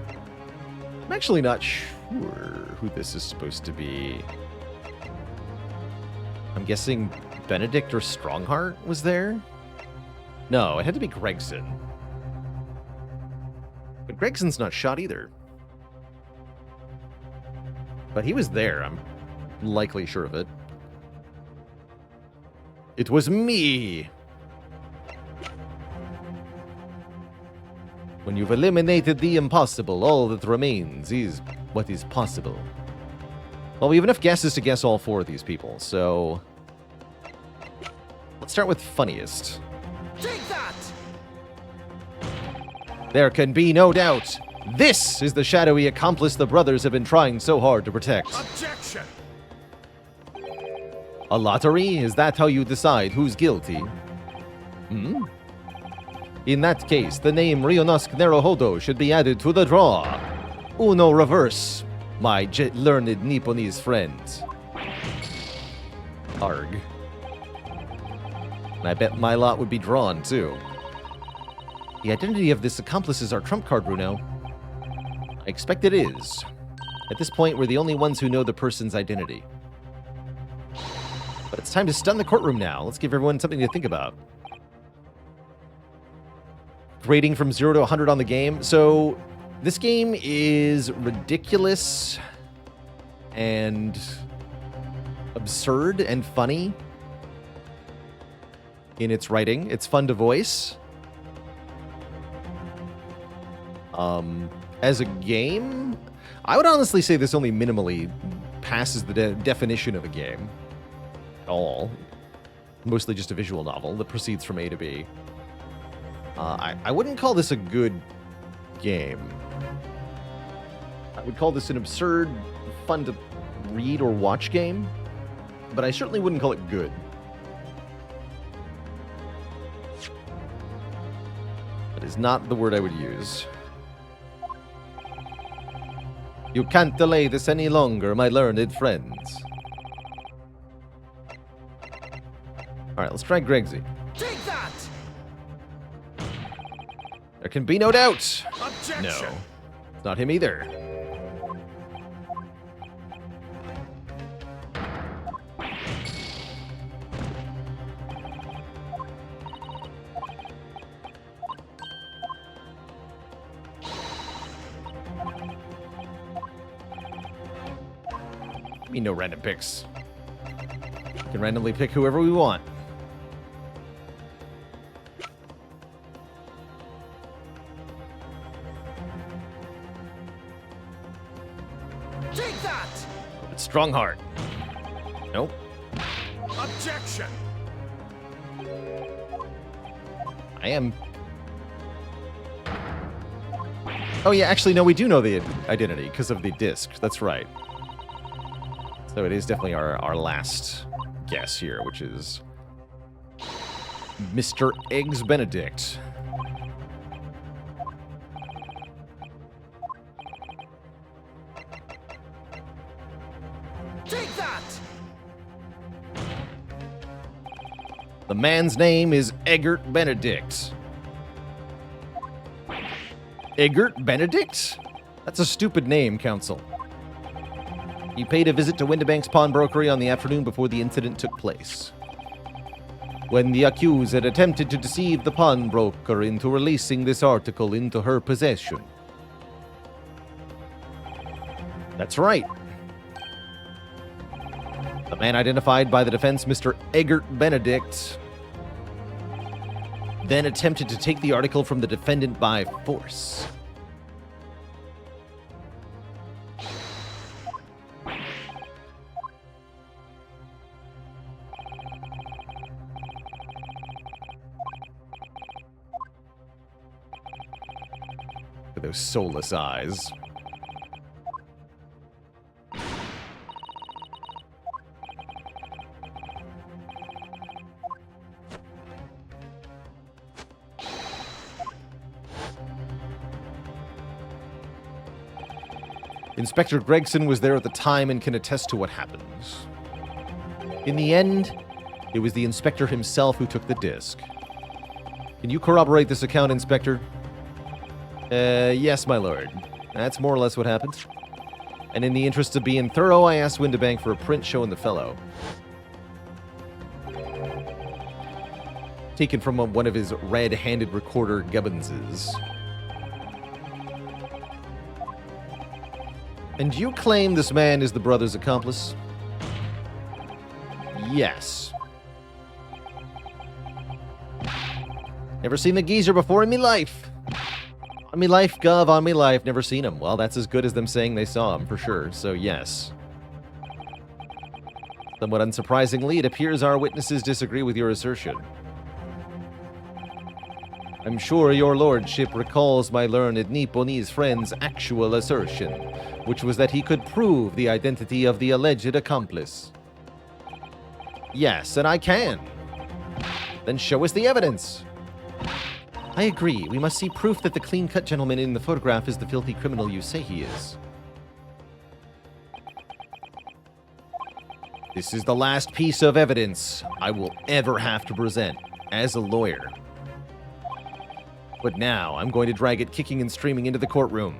I'm actually not sure who this is supposed to be. I'm guessing Benedict or Strongheart was there? No, it had to be Gregson. But Gregson's not shot either. But he was there, I'm likely sure of it. It was me! When you've eliminated the impossible, all that remains is what is possible. Well, we have enough guesses to guess all 4 of these people, so... Let's start with funniest. Take that! There can be no doubt. This is the shadowy accomplice the brothers have been trying so hard to protect. Objection! A lottery? Is that how you decide who's guilty? Hmm? In that case, the name Rionosk Nerohodo should be added to the draw. Uno reverse, my learned Nipponese friend. Arg. And I bet my lot would be drawn, too. The identity of this accomplice is our trump card, Bruno. I expect it is. At this point, we're the only ones who know the person's identity. But it's time to stun the courtroom now. Let's give everyone something to think about. Rating from 0 to 100 on the game. So, this game is ridiculous and absurd and funny in its writing. It's fun to voice. As a game, I would honestly say this only minimally passes the definition of a game at all. Mostly just a visual novel that proceeds from A to B. I wouldn't call this a good game. I would call this an absurd, fun to read or watch game, but I certainly wouldn't call it good. That is not the word I would use. You can't delay this any longer, my learned friends. Alright, let's try Gregsy. Take that! There can be no doubt. Objection! No, it's not him either. I mean, no random picks. We can randomly pick whoever we want. Take that! It's Strongheart. Nope. Objection! I am. Oh yeah, actually no, we do know the identity because of the disc. That's right. So it is definitely our last guess here, which is Mr. Eggs Benedict. Take that! The man's name is Eggert Benedict. Eggert Benedict? That's a stupid name, Counsel. He paid a visit to Windibank's pawnbrokery on the afternoon before the incident took place. When the accused had attempted to deceive the pawnbroker into releasing this article into her possession. That's right. The man identified by the defense, Mr. Eggert Benedict, then attempted to take the article from the defendant by force. With those soulless eyes. Inspector Gregson was there at the time and can attest to what happened. In the end, it was the inspector himself who took the disc. Can you corroborate this account, Inspector? Yes, my lord. That's more or less what happened. And in the interest of being thorough, I asked Windibank for a print showing the fellow. Taken from one of his red-handed recorder gubbinses. And you claim this man is the brother's accomplice? Yes. Never seen the geezer before in me life. On me life, gov, on me life, never seen him. Well, that's as good as them saying they saw him, for sure, so yes. Somewhat unsurprisingly, it appears our witnesses disagree with your assertion. I'm sure your lordship recalls my learned Nipponese friend's actual assertion, which was that he could prove the identity of the alleged accomplice. Yes, and I can. Then show us the evidence. I agree. We must see proof that the clean-cut gentleman in the photograph is the filthy criminal you say he is. This is the last piece of evidence I will ever have to present as a lawyer. But now, I'm going to drag it kicking and streaming into the courtroom.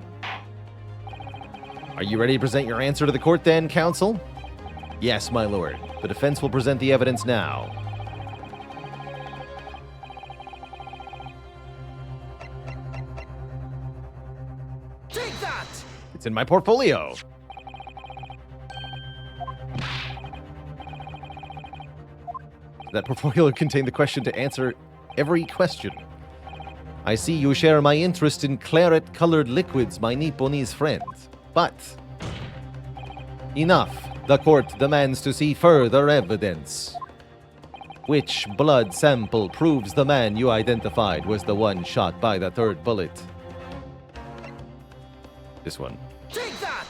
Are you ready to present your answer to the court then, counsel? Yes, my lord. The defense will present the evidence now. Take that! It's in my portfolio. That portfolio contained the question to answer every question. I see you share my interest in claret-colored liquids, my Nipponese friend. But enough. The court demands to see further evidence. Which blood sample proves the man you identified was the one shot by the third bullet? This one. Take that!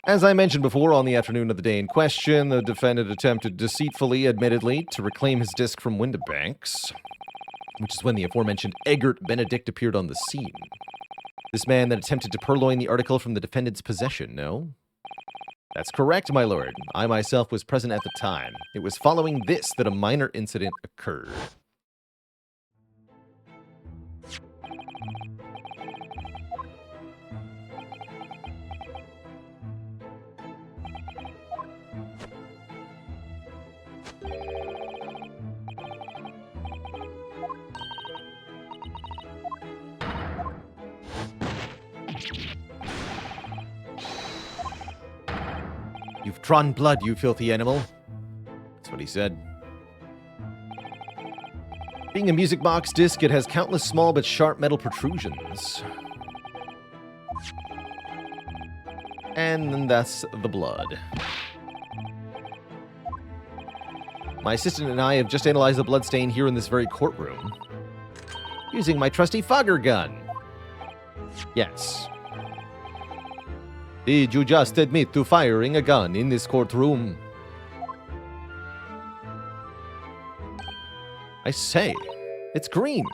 As I mentioned before, on the afternoon of the day in question, the defendant attempted deceitfully, admittedly, to reclaim his disc from Windibank's, which is when the aforementioned Eggert Benedict appeared on the scene. This man that attempted to purloin the article from the defendant's possession, no? That's correct, my lord. I myself was present at the time. It was following this that a minor incident occurred. You've drawn blood, you filthy animal. That's what he said. Being a music box disc, it has countless small but sharp metal protrusions. And that's the blood. My assistant and I have just analyzed the blood stain here in this very courtroom, using my trusty fogger gun. Yes. Did you just admit to firing a gun in this courtroom? I say, it's green.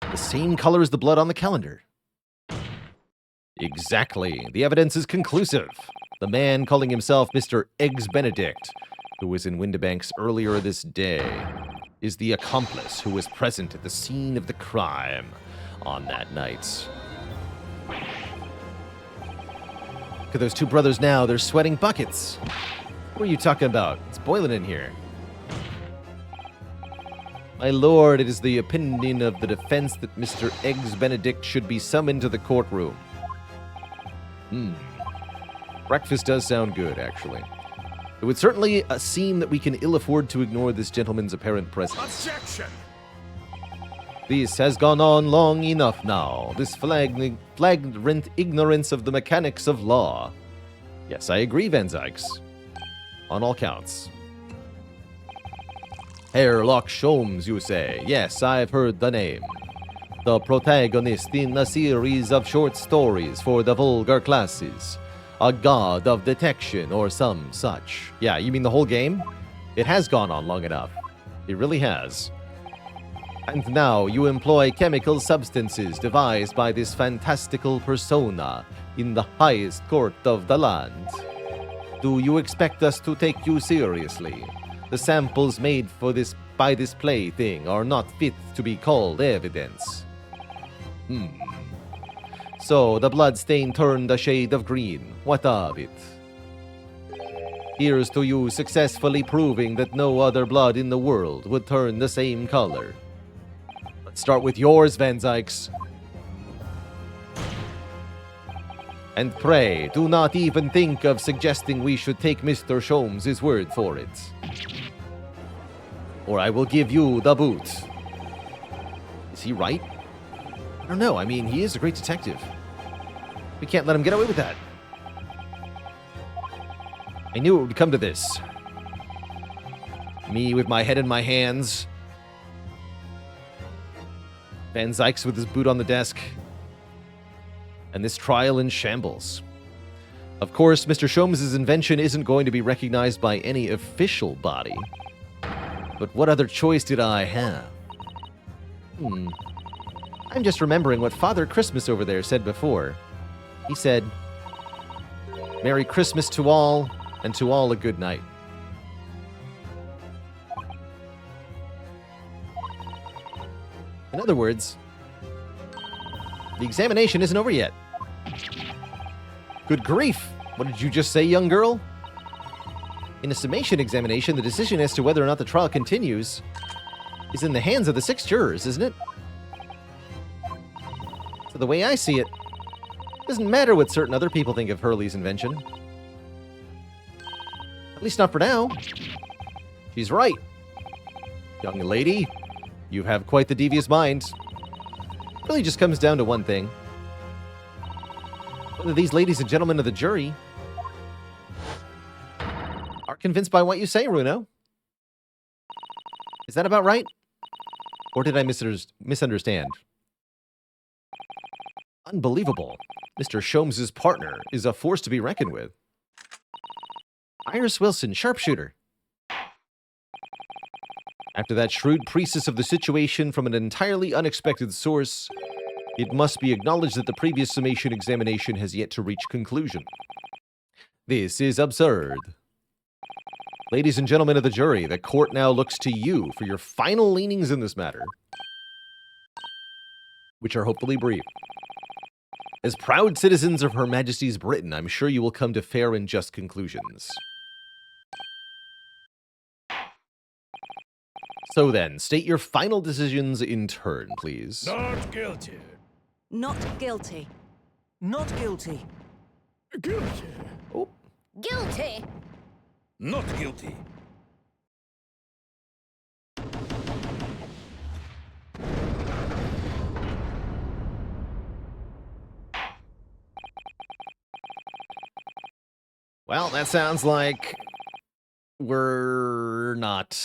The same color as the blood on the calendar. Exactly. The evidence is conclusive. The man calling himself Mr. Eggs Benedict, who was in Windibanks earlier this day, is the accomplice who was present at the scene of the crime on that night. Look at those two brothers now. They're sweating buckets. What are you talking about? It's boiling in here. My lord, it is the opinion of the defense that Mr. Eggs Benedict should be summoned to the courtroom. Breakfast does sound good, actually. It would certainly seem that we can ill afford to ignore this gentleman's apparent presence. Objection! This has gone on long enough now, this flagrant ignorance of the mechanics of law. Yes, I agree, Van Zykes. On all counts. Sherlock Holmes, you say? Yes, I've heard the name. The protagonist in a series of short stories for the vulgar classes. A god of detection or some such. Yeah, you mean the whole game? It has gone on long enough. It really has. And now you employ chemical substances devised by this fantastical persona in the highest court of the land. Do you expect us to take you seriously? The samples made for this by this plaything are not fit to be called evidence. So, the blood stain turned a shade of green. What of it? Here's to you successfully proving that no other blood in the world would turn the same color. Let's start with yours, Van Zykes. And pray, do not even think of suggesting we should take Mr. Sholmes' word for it. Or I will give you the boot. Is he right? I don't know. I mean, he is a great detective. We can't let him get away with that. I knew it would come to this. Me with my head in my hands. Van Zykes with his boot on the desk. And this trial in shambles. Of course, Mr. Sholmes' invention isn't going to be recognized by any official body. But what other choice did I have? I'm just remembering what Father Christmas over there said before. He said, "Merry Christmas to all, and to all a good night." In other words, the examination isn't over yet. Good grief! What did you just say, young girl? In a summation examination, the decision as to whether or not the trial continues is in the hands of the 6 jurors, isn't it? So the way I see it, it doesn't matter what certain other people think of Hurley's invention. At least not for now. She's right. Young lady, you have quite the devious mind. It really just comes down to one thing. Whether these ladies and gentlemen of the jury are convinced by what you say, Runo. Is that about right? Or did I misunderstand? Unbelievable. Mr. Sholmes' partner is a force to be reckoned with. Iris Wilson, sharpshooter. After that shrewd priestess of the situation from an entirely unexpected source, it must be acknowledged that the previous summation examination has yet to reach conclusion. This is absurd. Ladies and gentlemen of the jury, the court now looks to you for your final leanings in this matter, which are hopefully brief. As proud citizens of Her Majesty's Britain, I'm sure you will come to fair and just conclusions. So then, state your final decisions in turn, please. Not guilty. Not guilty. Not guilty. Guilty. Oh, Guilty. Not guilty. well, that sounds like we're not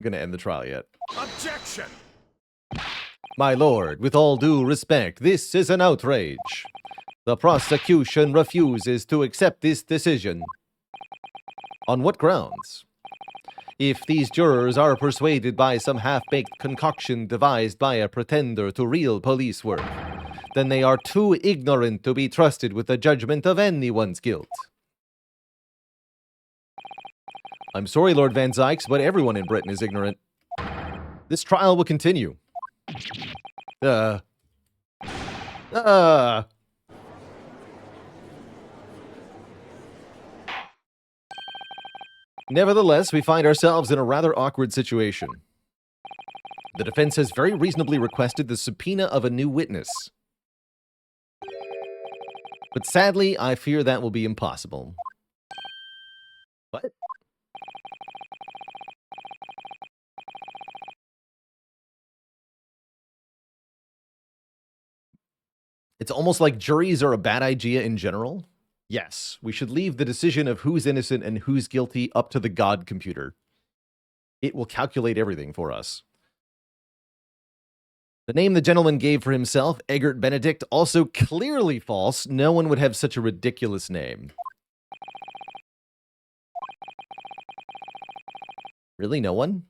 going to end the trial yet. Objection! My lord, with all due respect, this is an outrage. The prosecution refuses to accept this decision. On what grounds? If these jurors are persuaded by some half-baked concoction devised by a pretender to real police work, then they are too ignorant to be trusted with the judgment of anyone's guilt. I'm sorry, Lord Van Zykes, but everyone in Britain is ignorant. This trial will continue. Nevertheless, we find ourselves in a rather awkward situation. The defense has very reasonably requested the subpoena of a new witness. But sadly, I fear that will be impossible. What? It's almost like juries are a bad idea in general. Yes, we should leave the decision of who's innocent and who's guilty up to the God computer. It will calculate everything for us. The name the gentleman gave for himself, Eggert Benedict, also clearly false. No one would have such a ridiculous name. Really, no one?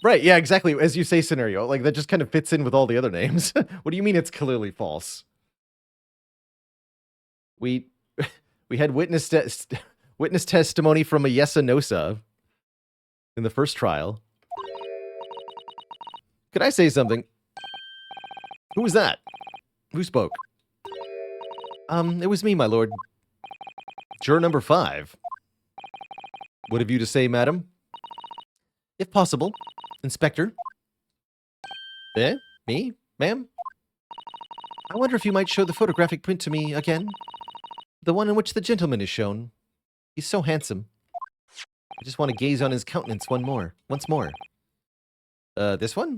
Right, yeah, exactly. As you say, scenario. Like, that just kind of fits in with all the other names. What do you mean it's clearly false? We had witness testimony from a Yesanosa in the first trial. Could I say something? Who was that? Who spoke? It was me, my lord. Juror number 5. What have you to say, madam? If possible. Inspector. Eh? Me? Ma'am? I wonder if you might show the photographic print to me again. The one in which the gentleman is shown. He's so handsome. I just want to gaze on his countenance once more. This one?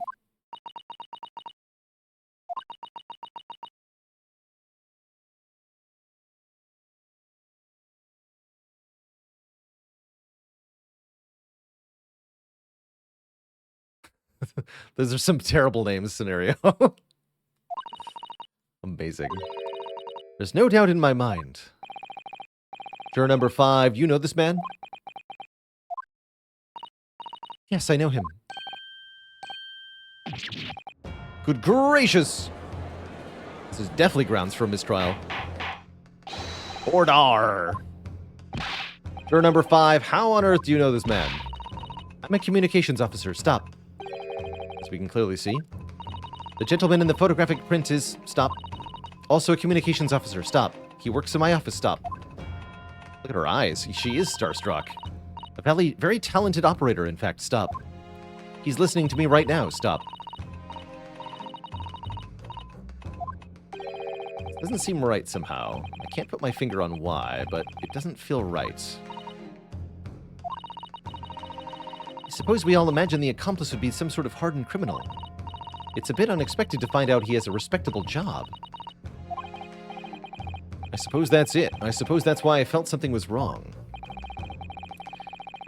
Those are some terrible names scenario. Amazing. There's no doubt in my mind. Juror number 5, you know this man? Yes, I know him. Good gracious! This is definitely grounds for mistrial. Order! Juror number 5, how on earth do you know this man? I'm a communications officer. Stop. As we can clearly see. The gentleman in the photographic print is... Stop. Also a communications officer. Stop. He works in my office. Stop. Look at her eyes. She is starstruck. A very talented operator, in fact. Stop. He's listening to me right now. Stop. Doesn't seem right somehow. I can't put my finger on why, but it doesn't feel right. I suppose we all imagine the accomplice would be some sort of hardened criminal. It's a bit unexpected to find out he has a respectable job. I suppose that's it. I suppose that's why I felt something was wrong.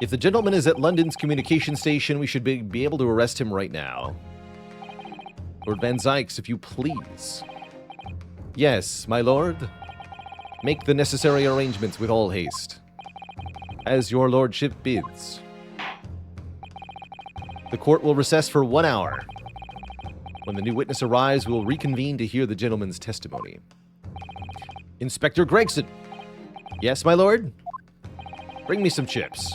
If the gentleman is at London's communication station, we should be able to arrest him right now. Lord Van Zykes, if you please. Yes, my lord. Make the necessary arrangements with all haste. As your lordship bids. The court will recess for 1 hour. When the new witness arrives, we will reconvene to hear the gentleman's testimony. Inspector Gregson. Yes, my lord? Bring me some chips.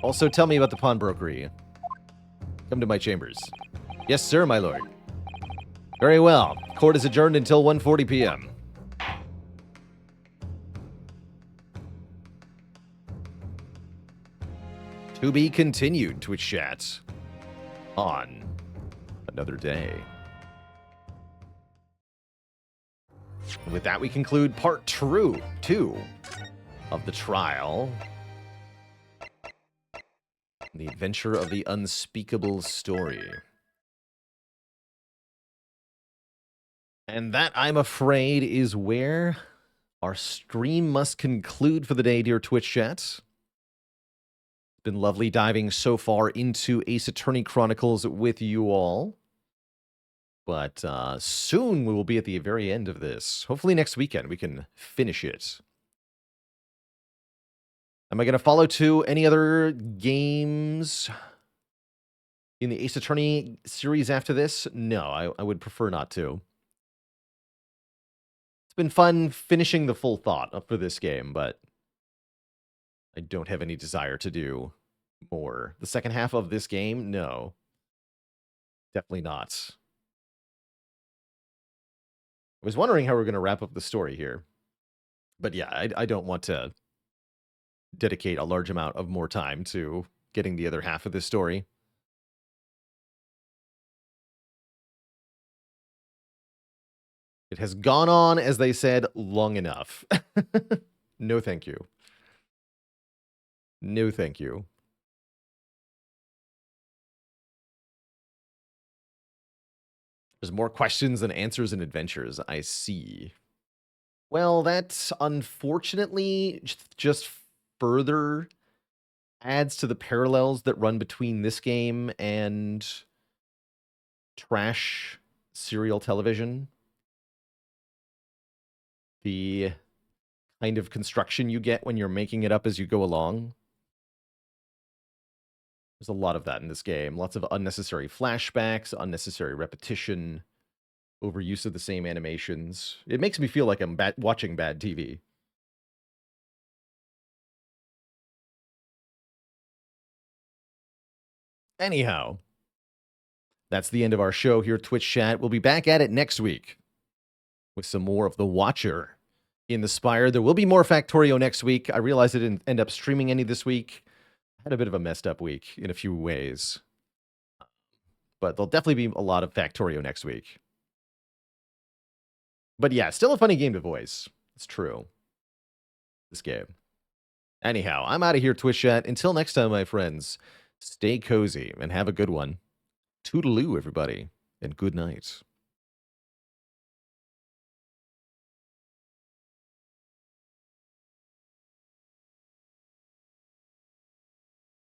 Also, tell me about the pawnbrokery. Come to my chambers. Yes, sir, my lord. Very well. Court is adjourned until 1:40 p.m. To be continued, Twitch chat. On another day. And with that, we conclude part 2 of the trial. The adventure of the unspeakable story. And that, I'm afraid, is where our stream must conclude for the day, dear Twitch chat. It's been lovely diving so far into Ace Attorney Chronicles with you all. But soon we will be at the very end of this. Hopefully next weekend we can finish it. Am I going to follow to any other games in the Ace Attorney series after this? No, I would prefer not to. It's been fun finishing the full thought up for this game, but I don't have any desire to do more. The second half of this game? No. Definitely not. I was wondering how we're going to wrap up the story here. But yeah, I don't want to dedicate a large amount of more time to getting the other half of this story. It has gone on, as they said, long enough. No, thank you. No, thank you. There's more questions than answers and adventures, I see. Well, that unfortunately just further adds to the parallels that run between this game and trash serial television. The kind of construction you get when you're making it up as you go along. There's a lot of that in this game. Lots of unnecessary flashbacks, unnecessary repetition, overuse of the same animations. It makes me feel like I'm watching bad TV. Anyhow, That's the end of our show here, Twitch chat. We'll be back at it next week with some more of The Watcher in the Spire. There will be more Factorio next week. I realized I didn't end up streaming any this week. I had a bit of a messed up week in a few ways. But there'll definitely be a lot of Factorio next week. But yeah, still a funny game to voice. It's true. This game. Anyhow, I'm out of here, Twitch chat. Until next time, my friends, stay cozy and have a good one. Toodaloo, everybody, and good night.